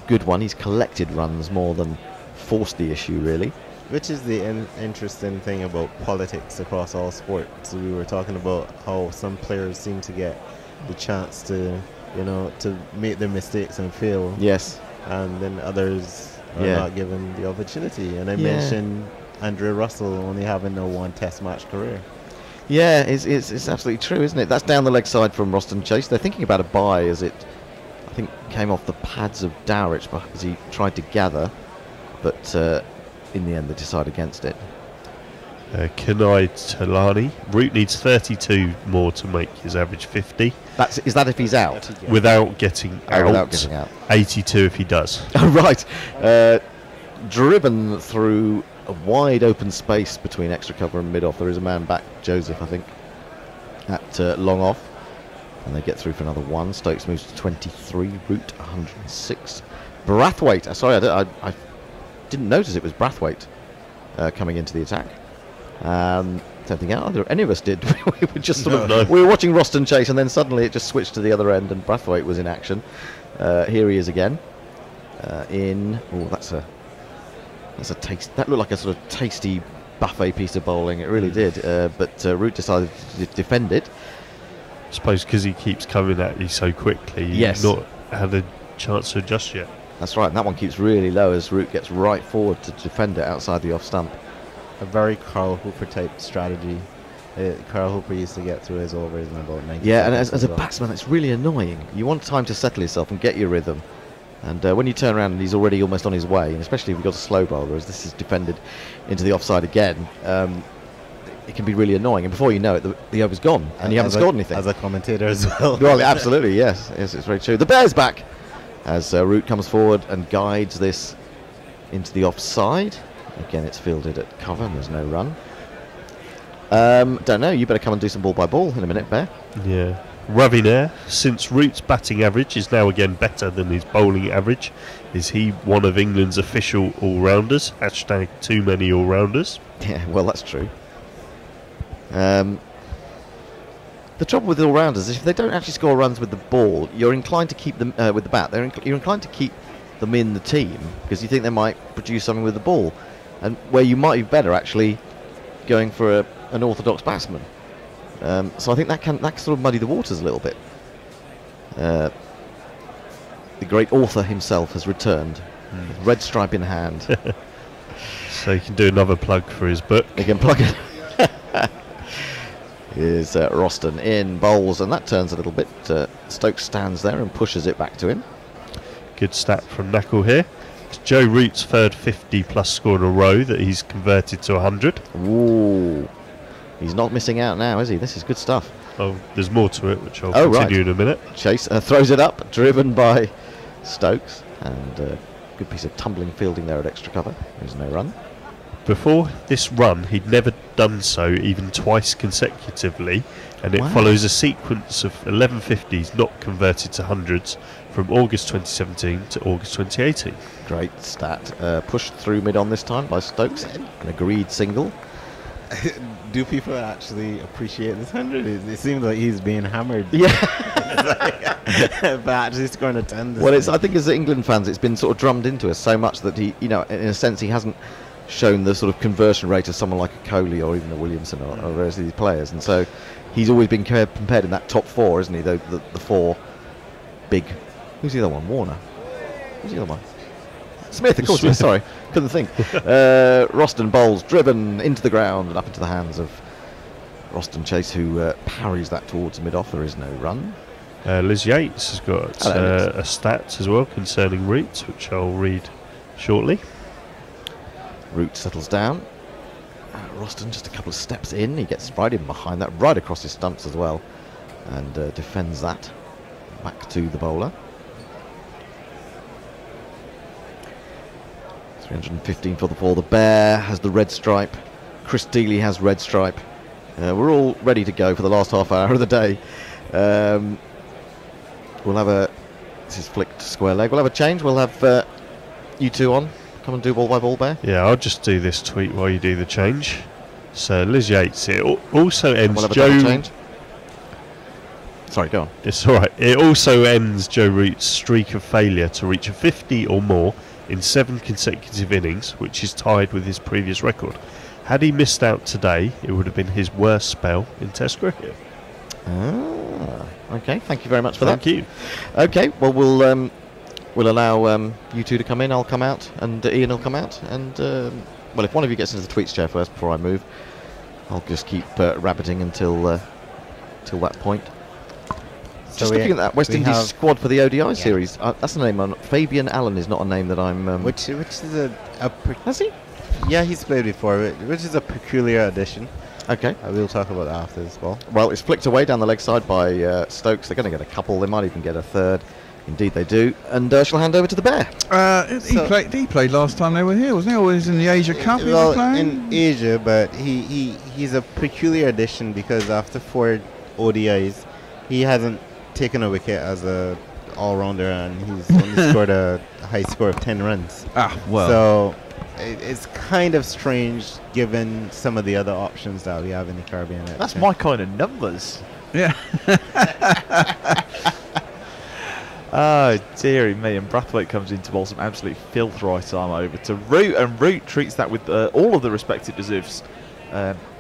good one. He's collected runs more than forced the issue, really. Which is the interesting thing about politics across all sports. We were talking about how some players seem to get the chance to make their mistakes and fail. Yes. And then others are not given the opportunity. And I mentioned Andre Russell only having a 1 Test match career. Yeah, it's absolutely true, isn't it? That's down the leg side from Roston Chase. They're thinking about a bye as it, I think, came off the pads of Dowrich as he tried to gather. But in the end, they decide against it. Kanai Talani. Root needs 32 more to make his average 50. Is that if he's out? Without getting out. Without getting out. 82 if he does. Oh, right. Driven through a wide open space between extra cover and mid-off. There is a man back, Joseph, I think, at long off. And they get through for another 1. Stokes moves to 23. Root 106. Brathwaite. Sorry, I didn't notice it was Brathwaite coming into the attack. don't think any of us did. We were just we were watching Roston chase, and then suddenly it just switched to the other end, and Brathwaite was in action. Here he is again. That's a taste. That looked like a sort of tasty buffet piece of bowling. It really did. But Root decided to defend it. I suppose because he keeps coming at you so quickly, yes. You've not had a chance to adjust yet. That's right, and that one keeps really low as Root gets right forward to defend it outside the off stump. A very Carl Hooper type strategy. Carl Hooper used to get through his overs in about 90 Yeah, and seconds as a batsman, it's really annoying. You want time to settle yourself and get your rhythm. And when you turn around and he's already almost on his way, and especially if you've got a slow bowler, as this is defended into the offside again, it can be really annoying. And before you know it, the over's gone, and you haven't scored anything. As a commentator as well. Well, absolutely, yes. Yes, it's very true. The Bear's back as Root comes forward and guides this into the offside. Again, it's fielded at cover, and there's no run. Don't know, you better come and do some ball by ball in a minute, Bear. Yeah. Rubbing air, since Root's batting average is now again better than his bowling average, is he one of England's official all-rounders? Hashtag too many all-rounders. Yeah, well, that's true. The trouble with all-rounders is if they don't actually score runs with the ball, you're inclined to keep them with the bat. You're inclined to keep them in the team because you think they might produce something with the ball, and where you might be better actually going for an orthodox batsman. So I think that can sort of muddy the waters a little bit. The great author himself has returned, with red stripe in hand. So he can do another plug for his book. He can plug it. Is Roston in, bowls, and that turns a little bit. Stokes stands there and pushes it back to him. Good stat from Knuckle here. It's Joe Root's third 50-plus score in a row that he's converted to 100. Ooh. He's not missing out now, is he? This is good stuff. Oh, there's more to it, which I'll continue in a minute. Chase throws it up, driven by Stokes, and good piece of tumbling fielding there at extra cover. There's no run. Before this run, he'd never done so even twice consecutively, and it follows a sequence of 11 50s not converted to hundreds from August 2017 to August 2018. Great stat. Pushed through mid on this time by Stokes, an agreed single. Do people actually appreciate this 100? It seems like he's being hammered. Yeah. But actually scoring a 10. Well, I think as England fans, it's been sort of drummed into us so much that he, in a sense, he hasn't shown the sort of conversion rate of someone like a Kohli or even a Williamson or various of these players, and so he's always been compared in that top four, isn't he? The four big. Who's the other one? Warner. Who's the other one? Smith, of course. Sorry, couldn't think. Roston bowls, driven into the ground and up into the hands of Roston Chase, who parries that towards mid-off. There is no run. Liz Yates has got a stat as well concerning Root, which I'll read shortly. Root settles down. Roston just a couple of steps in. He gets right in behind that, right across his stumps as well, and defends that back to the bowler. 315 for the ball. The Bear has the red stripe. Chris Dealey has red stripe. We're all ready to go for the last half hour of the day. We'll have this is flicked square leg. We'll have a change. We'll have you two on. Come and do ball by ball, Bear. Yeah, I'll just do this tweet while you do the change. So Liz Yates, it also ends we'll have a double change. Sorry, go on. It's all right. It also ends Joe Root's streak of failure to reach a 50 or more in 7 consecutive innings, which is tied with his previous record. Had he missed out today, it would have been his worst spell in Test cricket. Okay, thank you very much for that. Thank you. Okay, well, we'll allow you two to come in. I'll come out, and Ian will come out. And well, if one of you gets into the tweets chair first before I move, I'll just keep rabbiting until that point. So just looking at that West Indies squad for the ODI series, that's the name. Fabian Allen is not a name that I'm. Which is a has he? Yeah, he's played before, which is a peculiar addition. Okay. We'll talk about that after as well. Well, it's flicked away down the leg side by Stokes. They're going to get a couple. They might even get a third. Indeed they do. And she'll hand over to the Bear. He played last time they were here, wasn't he? Or was in the Asia Cup? Well, in Asia, but he's a peculiar addition because after 4 ODIs, he hasn't taken a wicket as a all-rounder, and he's only scored a high score of 10 runs. Well. So it's kind of strange given some of the other options that we have in the Caribbean. That's my kind of numbers. Yeah. Oh, dearie me. And Brathwaite comes in to bowl some absolute filth right arm over to Root, and Root treats that with all of the respect it deserves.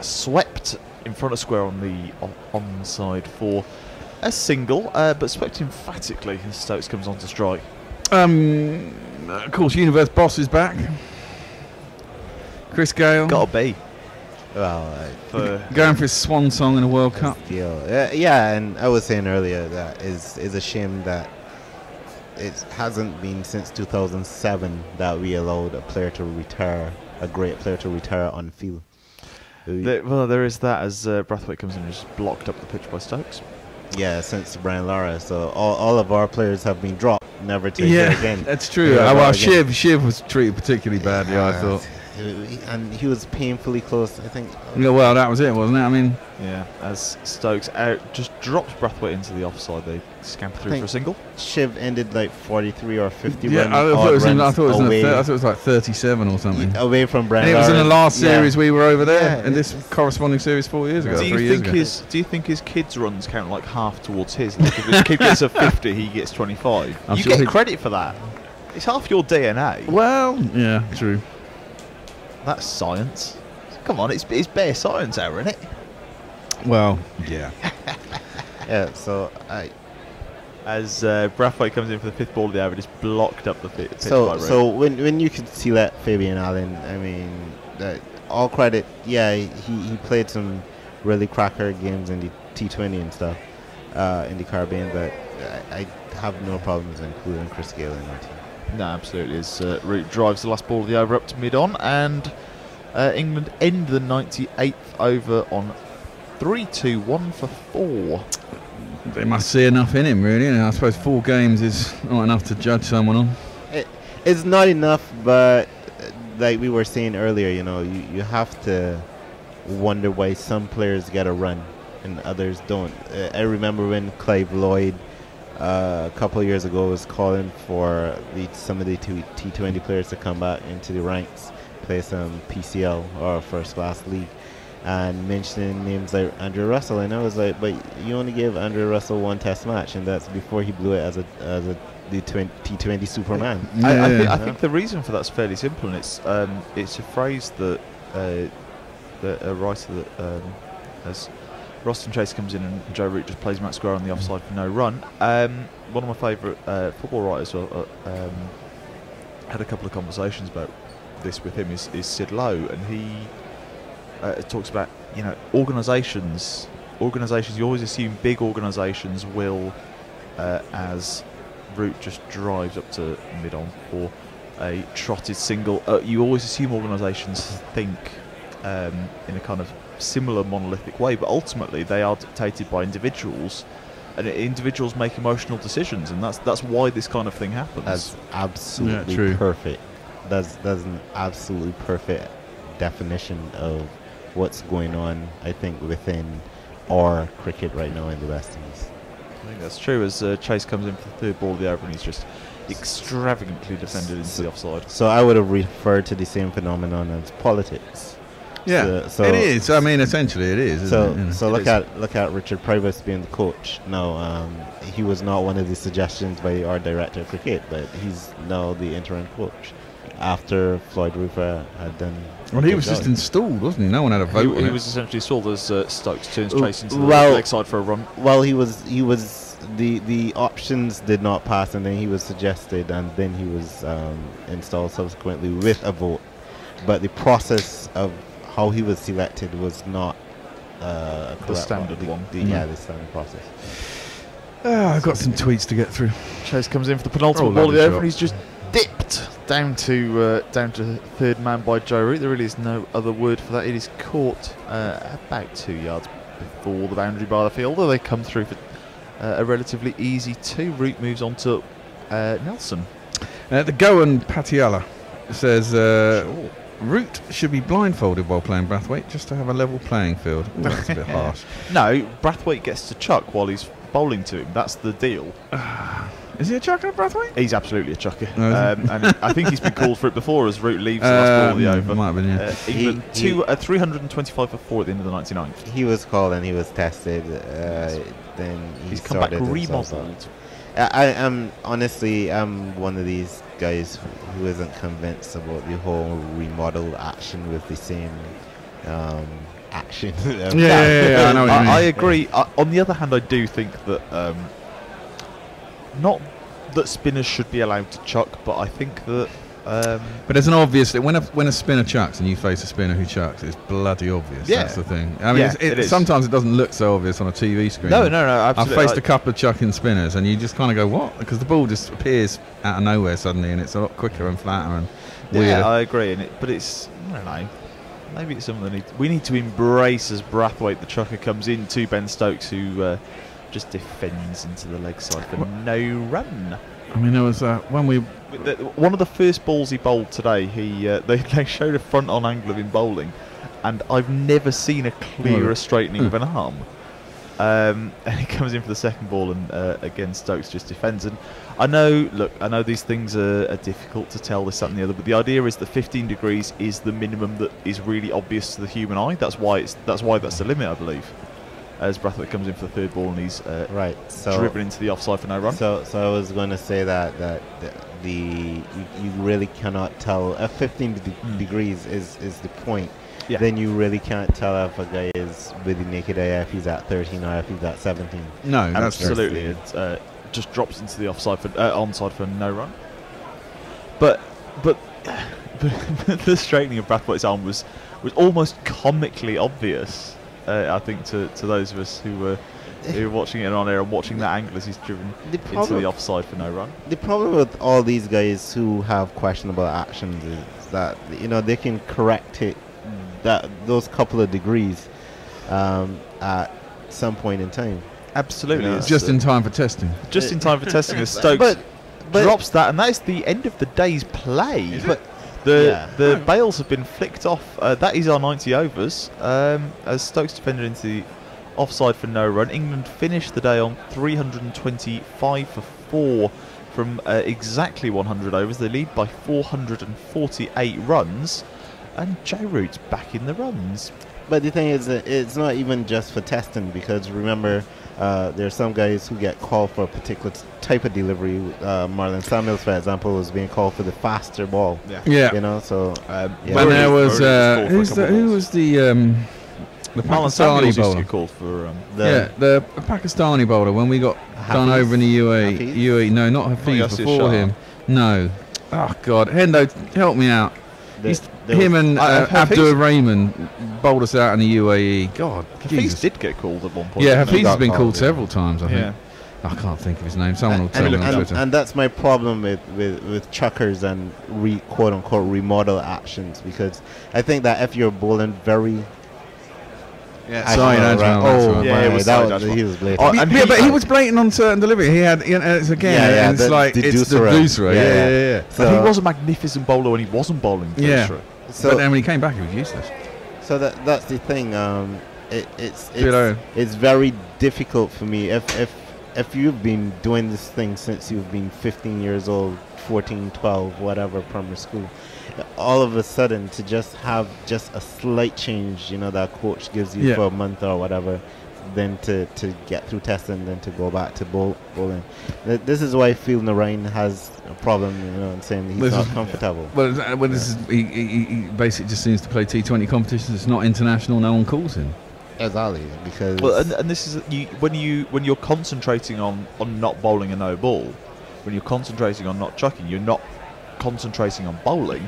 Swept in front of square on the onside for a single, but swept emphatically as Stokes comes on to strike. Of course, Universe Boss is back. Chris Gale. Gotta be. Well, going for his swan song in a World Cup. Yeah, and I was saying earlier that is a shame that it hasn't been since 2007 that we allowed a player to retire, a great player to retire on field. Well, there is that as Brathwaite comes in and just blocked up the pitch by Stokes. Yeah, since Brian Lara, so all of our players have been dropped, never to hear again. That's true. Well, Shiv was treated particularly badly, I thought. And he was painfully close, I think. Yeah, well, that was it, wasn't it? I mean, yeah, as Stokes just drops Brathwaite into the offside, they scamper through for a single. Shiv ended like 43 or 50 yeah, runs. I thought it was like 37 or something. Away from Brian. And it was in the last series we were over there, Yeah, in this corresponding series 4 years ago. Do you think his kids' runs count like half towards his? Like if his kid gets a 50, he gets 25. You get credit for that. It's half your DNA. Well, yeah, true. That's science. Come on, it's bare science, isn't it? Well, yeah. Yeah, so as Brathwaite comes in for the fifth ball of the over, just blocked up the pitch. So when you could see that Fabian Allen, I mean, all credit. Yeah, he played some really cracker games in the T20 and stuff in the Caribbean, but I have no problems including Chris Gale in our team. No, absolutely. As Root drives the last ball of the over up to mid-on, and England end the 98th over on 3-2-1 for 4. They must see enough in him, really. I suppose 4 games is not enough to judge someone on. It's not enough, but like we were saying earlier, you have to wonder why some players get a run and others don't. I remember when Clive Lloyd a couple of years ago was calling for some of the T20 players to come back into the ranks, play some PCL or first class league, and mentioning names like Andrew Russell, and I was like, but you only gave Andrew Russell 1 test match, and that's before he blew it as the T20 Superman. I think the reason for that's fairly simple, and it's a phrase that a writer that as Roston Chase comes in and Joe Root just plays Matt Square on the offside for no run. One of my favourite football writers had a couple of conversations about this with him is Sid Lowe, and he talks about organisations. You always assume big organisations will, as Root just drives up to mid-on for a trotted single. You always assume organisations think in a kind of similar monolithic way, but ultimately they are dictated by individuals, and individuals make emotional decisions, and that's why this kind of thing happens. That's absolutely perfect. That's an absolutely perfect definition of what's going on, I think, within our cricket right now in the West Indies. I think that's true, as Chase comes in for the third ball of the over and he's just extravagantly defended into the offside. So I would have referred to the same phenomenon as politics. Yeah, so it is. I mean, essentially, it is. So look at Richard Privis being the coach. No, he was not one of the suggestions by our director of cricket, but he's now the interim coach after Floyd Roofer had done. Well, he was just installed, wasn't he? No one had a vote. He was essentially installed as Stokes turns Chase into the leg side for a run. Well, he was the options did not pass, and then he was suggested, and then he was installed subsequently with a vote. But the process of how he was selected was not the standard one. The standard process. I've got some tweets to get through. Chase comes in for the penultimate ball of the over, and he's just dipped down to third man by Joe Root. There really is no other word for that. It is caught about 2 yards before the boundary by the fielder. They come through for a relatively easy 2. Root moves on to Nelson. The Goan Patiala says Root should be blindfolded while playing Brathwaite just to have a level playing field. Ooh, that's a bit harsh. No, Brathwaite gets to chuck while he's bowling to him. That's the deal. Is he a chucker, Brathwaite? He's absolutely a chucker. Oh, and I think he's been called for it before as Root leaves the last ball of the over. Might have been, yeah. England 325 for 4 at the end of the 99th. He was called and he was tested. Then he's come back remodeled. I'm honestly, I'm one of these guys who isn't convinced about the whole remodeled action with the same action. Yeah, I know what you mean. I agree. On the other hand, I do think that not that spinners should be allowed to chuck, but I think that. But there's an obvious when a spinner chucks and you face a spinner who chucks, it's bloody obvious. Yeah. That's the thing. I mean, sometimes it doesn't look so obvious on a TV screen. No, absolutely. I've faced a couple of chucking spinners, and you just kind of go, "What?" Because the ball just appears out of nowhere suddenly, and it's a lot quicker and flatter and weirder. Yeah, I agree. But it's, I don't know. Maybe it's something that we need to embrace as Brathwaite, the chucker, comes in to Ben Stokes, who just defends into the leg side for no run. I mean, there was when we. One of the first balls he bowled today, they showed a front-on angle of him bowling, and I've never seen a clearer straightening of an arm. And he comes in for the second ball, and again Stokes just defends. And I know these things are difficult to tell this, that, and the other, but the idea is that 15 degrees is the minimum that is really obvious to the human eye. That's why that's the limit, I believe. As Brathwaite comes in for the third ball, and he's driven into the offside for no run. So I was going to say that you really cannot tell. 15 degrees is the point. Yeah. Then you really can't tell if a guy is with the naked eye if he's at 13 or if he's at 17. No, that's absolutely. It just drops into the offside for onside for no run. But the straightening of Brathwaite's arm was almost comically obvious. I think to those of us who were watching it on air and watching that angle as he's driven into the offside for no run. The problem with all these guys who have questionable actions is that they can correct it those couple of degrees at some point in time. Absolutely, it's just in time for testing. Just in time for testing as Stokes drops that, and that is the end of the day's play. The bails have been flicked off. That is our 90 overs. As Stokes defended into the offside for no run. England finished the day on 325 for 4 from exactly 100 overs. They lead by 448 runs, and Joe Root's back in the runs. But the thing is, it's not even just for testing, because remember, there are some guys who get called for a particular type of delivery. Marlon Samuels, for example, was being called for the faster ball. Yeah. So when there was who was the Pakistani bowler? Called for the Pakistani bowler when we got done over in the UAE. No, not Hafiz, before him. No. Oh God, Hendo, help me out. Him and Abdur Rahman bowled us out in the UAE. God, Hafiz did get called at one point. Yeah, Hafiz has been called several times, I think. I can't think of his name. Someone will tell me on Twitter. And that's my problem with chuckers and quote-unquote remodel actions, because I think that if you're bowling very... he was blatant. But he was blatant on certain delivery. He had, it's like it's the deucerer. Yeah. So he was a magnificent bowler when he wasn't bowling deucerer. But then when he came back, he was useless. So that's the thing. It's very difficult for me if you've been doing this thing since you've been 15 years old, 14, 12, whatever, primary school. All of a sudden to just have just a slight change, that coach gives you for a month or whatever, then to get through testing, then to go back to bowling. This is why Phil Narine has a problem, and saying he's not comfortable. He basically just seems to play T20 competitions. It's not international. No one calls him. Exactly, because and this is when you're concentrating on not bowling a no ball, when you're concentrating on not chucking, you're not concentrating on bowling.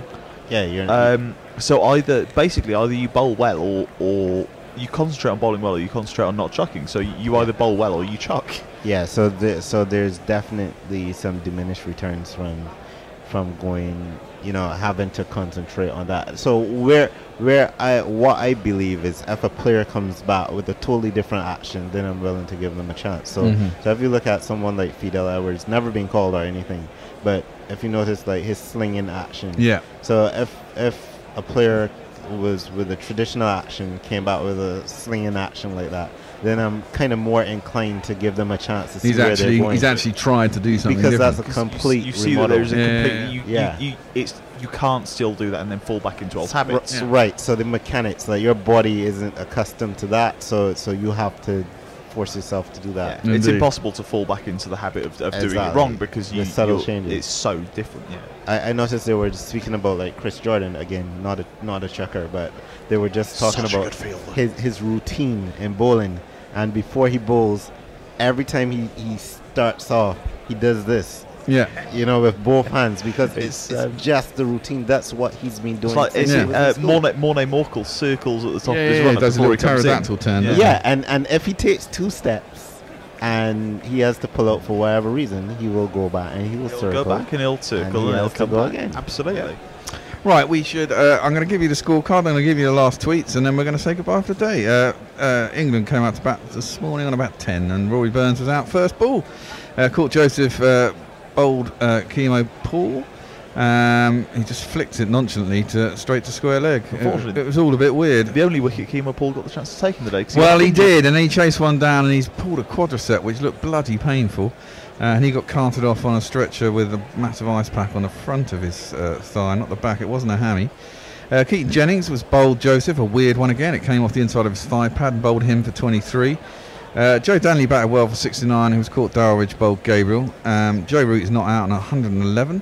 So either you bowl well or you concentrate on bowling well, or you concentrate on not chucking. So you either bowl well or you chuck. Yeah. So there's definitely some diminished returns from going, having to concentrate on that. So what I believe is, if a player comes back with a totally different action, then I'm willing to give them a chance. So if you look at someone like Fidel Edwards, never been called or anything, but if you notice like his slinging action. Yeah. So if a player was with a traditional action, came back with a slinging action like that, then I'm kind of more inclined to give them a chance to see He's where actually they're going. he's actually tried to do something because different. that's a complete You see remodel. that there's a complete. Yeah. You can't still do that and then fall back into old habits. Right. So the mechanics, like your body isn't accustomed to that, so you have to force yourself to do that. It's impossible to fall back into the habit of doing it wrong because the subtle changes. It's so different. I noticed they were just speaking about like Chris Jordan again, not a chucker, but they were just talking about his routine in bowling, and before he bowls, every time he starts off, he does this. Yeah, you know, with both hands, because it's just the routine. That's what he's been doing. It's like Morne Morkel circles at the top of his run does a little pterodactyl turn. And if he takes 2 steps and he has to pull out for whatever reason, he will go back and he will circle. Go back and he'll circle and he'll come back again. Absolutely. Right, we should. I'm going to give you the scorecard. I'm going to give you the last tweets, and then we're going to say goodbye for the day. England came out to bat this morning on about 10, and Rory Burns was out first ball. Caught Joseph bowled Chemo Paul. He just flicked it nonchalantly straight to square leg. It was all a bit weird. The only wicket Chemo Paul got the chance to take in the day. Well, he did, and he chased one down, and he's pulled a quadricep, which looked bloody painful. And he got carted off on a stretcher with a massive ice pack on the front of his thigh, not the back. It wasn't a hammy. Keaton Jennings was bowled Joseph, a weird one again. It came off the inside of his thigh pad and bowled him for 23. Joe Danley batted well for 69, who was caught Dowridge, bowled Gabriel. Joe Root is not out on 111.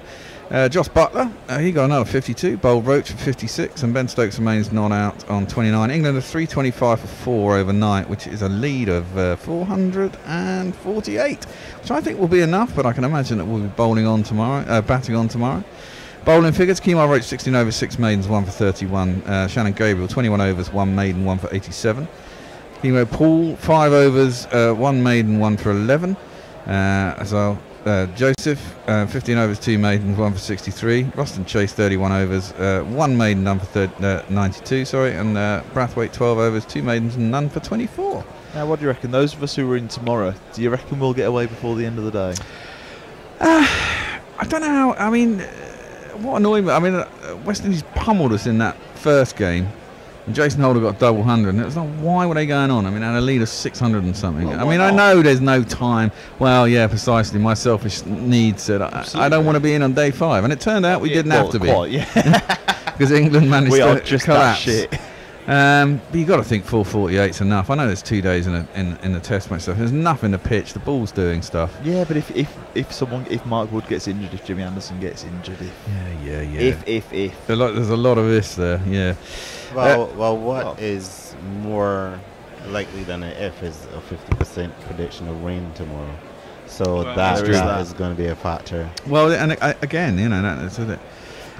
Joss Butler, he got another 52, bowled Roach for 56, and Ben Stokes remains not out on 29. England are 325 for 4 overnight, which is a lead of 448, which I think will be enough, but I can imagine that we'll be batting on tomorrow. Bowling figures: Kemar Roach 16 overs, 6 maidens, 1 for 31. Shannon Gabriel 21 overs, 1 maiden, 1 for 87. Kemo Paul 5 overs, 1 maiden, 1 for 11. As well, Joseph 15 overs, 2 maidens, 1 for 63. Roston Chase 31 overs, 1 maiden, none for 92. Sorry, and Brathwaite 12 overs, 2 maidens, and none for 24. Now, what do you reckon? Those of us who are in tomorrow, do you reckon we'll get away before the end of the day? I don't know how. I mean, what annoyed me. I mean, West Indies pummeled us in that first game. And Jason Holder got a double 100, and it was like, why were they going on? I mean, and a lead of 600 and something. Well, I mean, I know there's no time. Well, yeah, precisely. My selfish needs said I don't want to be in on day 5, and it turned out we didn't have to be. Because England managed to collapse. That shit. But you got to think 448's enough. I know there's 2 days in the Test match stuff. There's enough in the pitch. The ball's doing stuff. Yeah, but if Mark Wood gets injured, if Jimmy Anderson gets injured, if there's a lot of ifs there. Yeah. Well, what is more likely than an if is a 50% prediction of rain tomorrow. So that is going to be a factor. Well, and again, you know, that's it.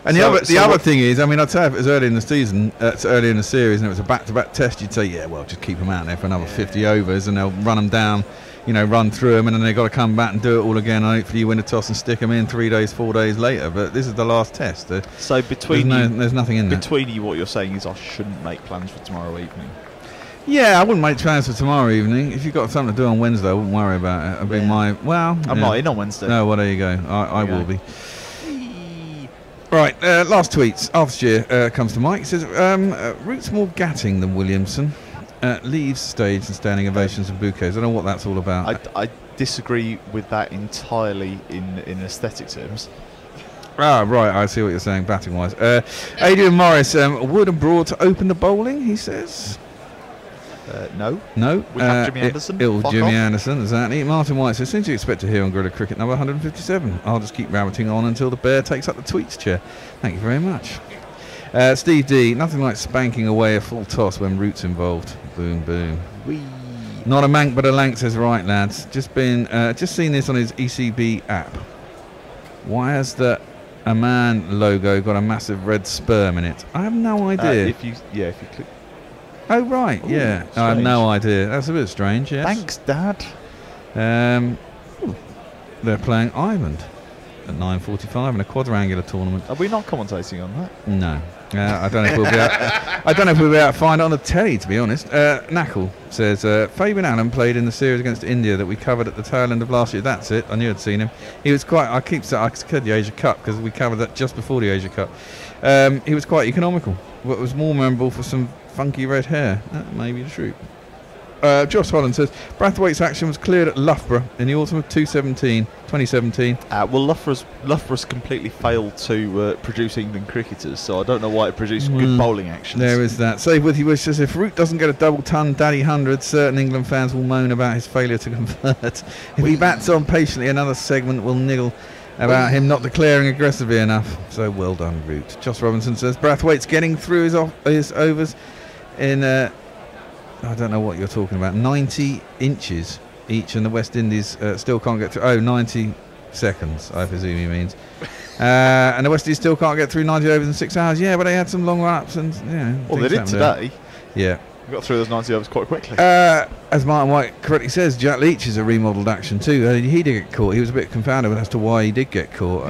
And the other thing is, I mean, I'd say if it was early in the season, it's early in the series, and it was a back-to-back test, you'd say, yeah, well, just keep them out there for another 50 overs, and they'll run them down, you know, run through them, and then they've got to come back and do it all again. And hopefully you win a toss and stick them in 3 days, 4 days later. But this is the last test. So there's nothing in there. Between you, what you're saying is I shouldn't make plans for tomorrow evening. Yeah, I wouldn't make plans for tomorrow evening. If you've got something to do on Wednesday, I wouldn't worry about it. It'd be I'm not in on Wednesday. No, well, there you go. I will be. Right, last tweets. After comes to Mike. He says, Root's more gatting than Williamson. Leaves stage and standing ovations and bouquets. I don't know what that's all about. I disagree with that entirely in aesthetic terms. Ah, right, I see what you're saying, batting-wise. Adrian Morris, Wood and Broad to open the bowling, he says. No. We have Jimmy Anderson. Anderson, exactly. Martin White says, since you expect to hear on Gorilla Cricket number 157, I'll just keep rabbiting on until the bear takes up the tweets chair. Thank you very much. Steve D, nothing like spanking away a full toss when Root's involved. Boom, boom. Whee. Not a mank, but a lank, says right, lads. Just seen this on his ECB app. Why has the Aman logo got a massive red sperm in it? I have no idea. If you click. Oh right, yeah. I have no idea. That's a bit strange. Yes. Thanks, Dad. They're playing Island at 9:45 in a quadrangular tournament. Are we not commentating on that? No. I don't know if we'll be out. I don't know if we'll be able to find it on the telly, to be honest. Knackle says Fabian Allen played in the series against India that we covered at the tail end of last year. That's it. I knew I'd seen him. He was quite. I said the Asia Cup because we covered that just before the Asia Cup. He was quite economical. What was more memorable for some funky red hair. That may be true. Josh Holland says Brathwaite's action was cleared at Loughborough in the autumn of 2017. Well, Loughborough's completely failed to produce England cricketers, so I don't know why it produced good bowling actions. There is that. Save with you wish says if Root doesn't get a double ton Daddy 100, certain England fans will moan about his failure to convert. If he bats on patiently, another segment will niggle about him not declaring aggressively enough. So well done, Root. Josh Robinson says Brathwaite's getting through his overs in I don't know what you're talking about, 90 inches each, and the West Indies still can't get through. 90 seconds, I presume he means. And the West Indies still can't get through 90 overs in 6 hours. Yeah, but they had some long run-ups and well, they did today. Yeah. We got through those 90 overs quite quickly. As Martin White correctly says, Jack Leach is a remodelled action too. He did get caught. He was a bit confounded as to why he did get caught.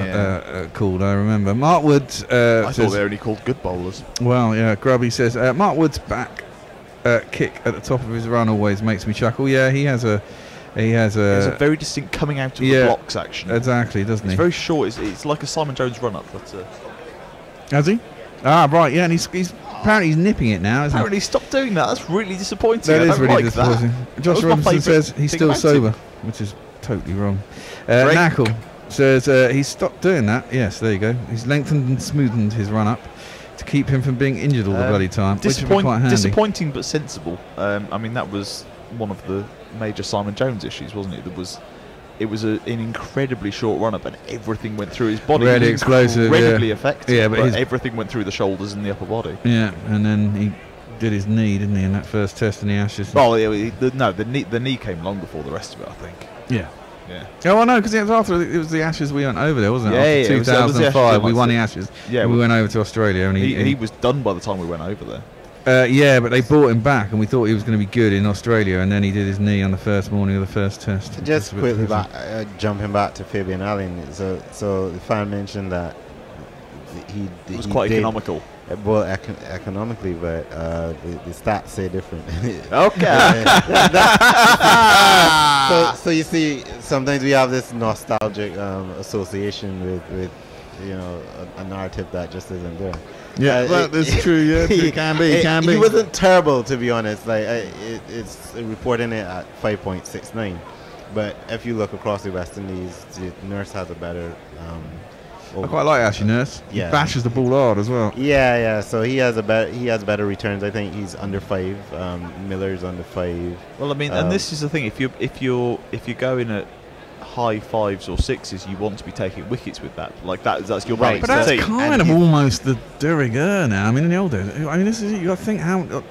Called, I remember. Mark Woods. I thought they only called good bowlers. Well, yeah. Grubby says Mark Woods' back kick at the top of his run always makes me chuckle. Yeah, he has a very distinct coming out of the blocks action. Exactly, doesn't he? It's very short. It's like a Simon Jones run-up. But has he? Ah, right. Yeah, and he's apparently he's nipping it now. Isn't apparently, stop doing that. That's really disappointing. That is really like disappointing. That. Josh Robinson says he's still sober, which is totally wrong. Knackle says he's stopped doing that. Yes, there you go. He's lengthened and smoothened his run-up to keep him from being injured all the bloody time, which would be quite handy. Disappointing but sensible. I mean, that was one of the major Simon Jones issues, wasn't it? It was an incredibly short run-up, and everything went through his body. Really explosive, incredibly effective. Yeah, but everything went through the shoulders and the upper body. Yeah, and then he did his knee, didn't he, in that first test in the Ashes? Oh, yeah, the knee came long before the rest of it, I think. Yeah. Yeah. Oh, I know, because it was the Ashes we went over there, wasn't it? Yeah, After 2005, we won the Ashes. Yeah, we went over to Australia, and he was done by the time we went over there. Yeah, but they brought him back, and we thought he was going to be good in Australia, and then he did his knee on the first morning of the first test. Just quickly jumping back to Fabian Allen. So the fan mentioned that it was quite economical. Well, economically, but the stats say different. Okay. So you see, sometimes we have this nostalgic association with a narrative that just isn't there. Yeah, that's true. Yeah, it can be. He wasn't terrible, to be honest. Like it's reporting it at 5.69, but if you look across the West Indies, Nurse has a better. I quite like Ashley Nurse. Yeah, he bashes the ball hard as well. Yeah. So he has better returns. I think he's under 5. Miller's under 5. Well, I mean, and this is the thing. If you're going at high 5s or 6s, you want to be taking wickets with that. Like that's your right. But that's kind of almost the de rigueur now. I mean, in the old days, I mean, this is you got to think how.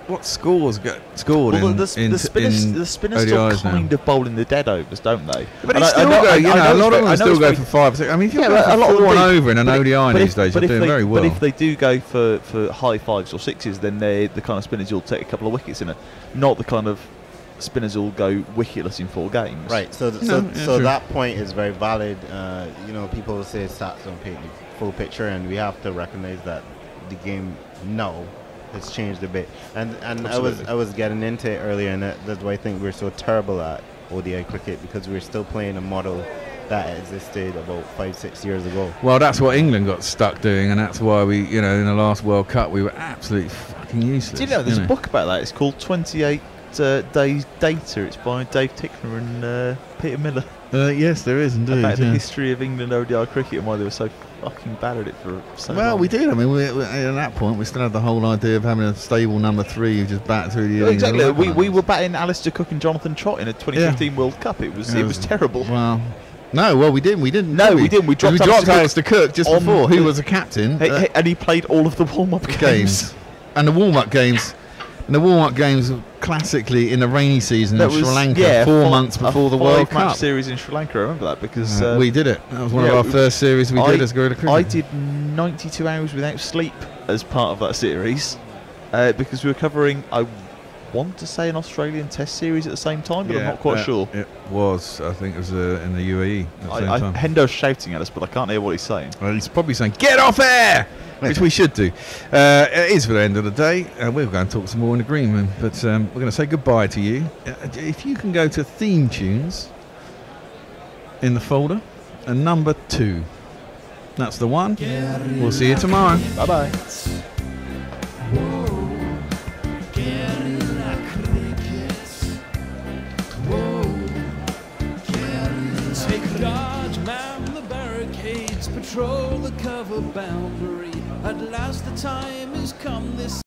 What scores get scored the spinners still kind of bowl in the dead overs, don't they? But they still go. A lot of them still go for 5 or 6. I mean, if you're going for 4 and over in an ODI these days, you're doing very well. But if they do go for high 5s or 6s, then they're the kind of spinners you'll take a couple of wickets in it, not the kind of spinners will go wicketless in 4 games. Right. So that point is very valid. People say stats don't paint the full picture, and we have to recognize that the game now has changed a bit. And I was getting into it earlier, and that's why I think we're so terrible at ODI cricket, because we're still playing a model that existed about 5-6 years ago. Well, that's what England got stuck doing, and that's why we, in the last World Cup, we were absolutely fucking useless. Do you know there's a book about that? It's called 28 Days Data. It's by Dave Tickner and Peter Miller. Yes, there is indeed. About the history of England ODI cricket and why they were so fucking bad at it for so long. Well, we did. I mean, we, at that point, we still had the whole idea of having a stable number 3 who just bat through the innings. Exactly. We were batting Alistair Cook and Jonathan Trott in a 2015 World Cup. It was terrible. Well, no, we didn't. No, we didn't. We dropped Alistair Cook just before, who was a captain. And he played all of the warm-up games. And the warm-up games. And the warm-up games were classically in the rainy season in Sri Lanka, 4 months before the World Cup. 5-match series in Sri Lanka, I remember that, because we did it. That was one of our first series we did as Gorilla Cricket. I did 92 hours without sleep as part of that series, because we were covering, I want to say, an Australian Test series at the same time, but I'm not quite sure. It was, I think it was in the UAE at the same time. Hendo's shouting at us, but I can't hear what he's saying. Well, he's probably saying, "Get off air!" which we should do. It is for the end of the day. We'll go and talk some more in the green room, but we're going to say goodbye to you. If you can go to theme tunes in the folder, and number 2, that's the one. We'll see you tomorrow. Bye bye. Guerrilla cricket. Take guard, man the barricades, patrol the cover boundary. At last the time has come, this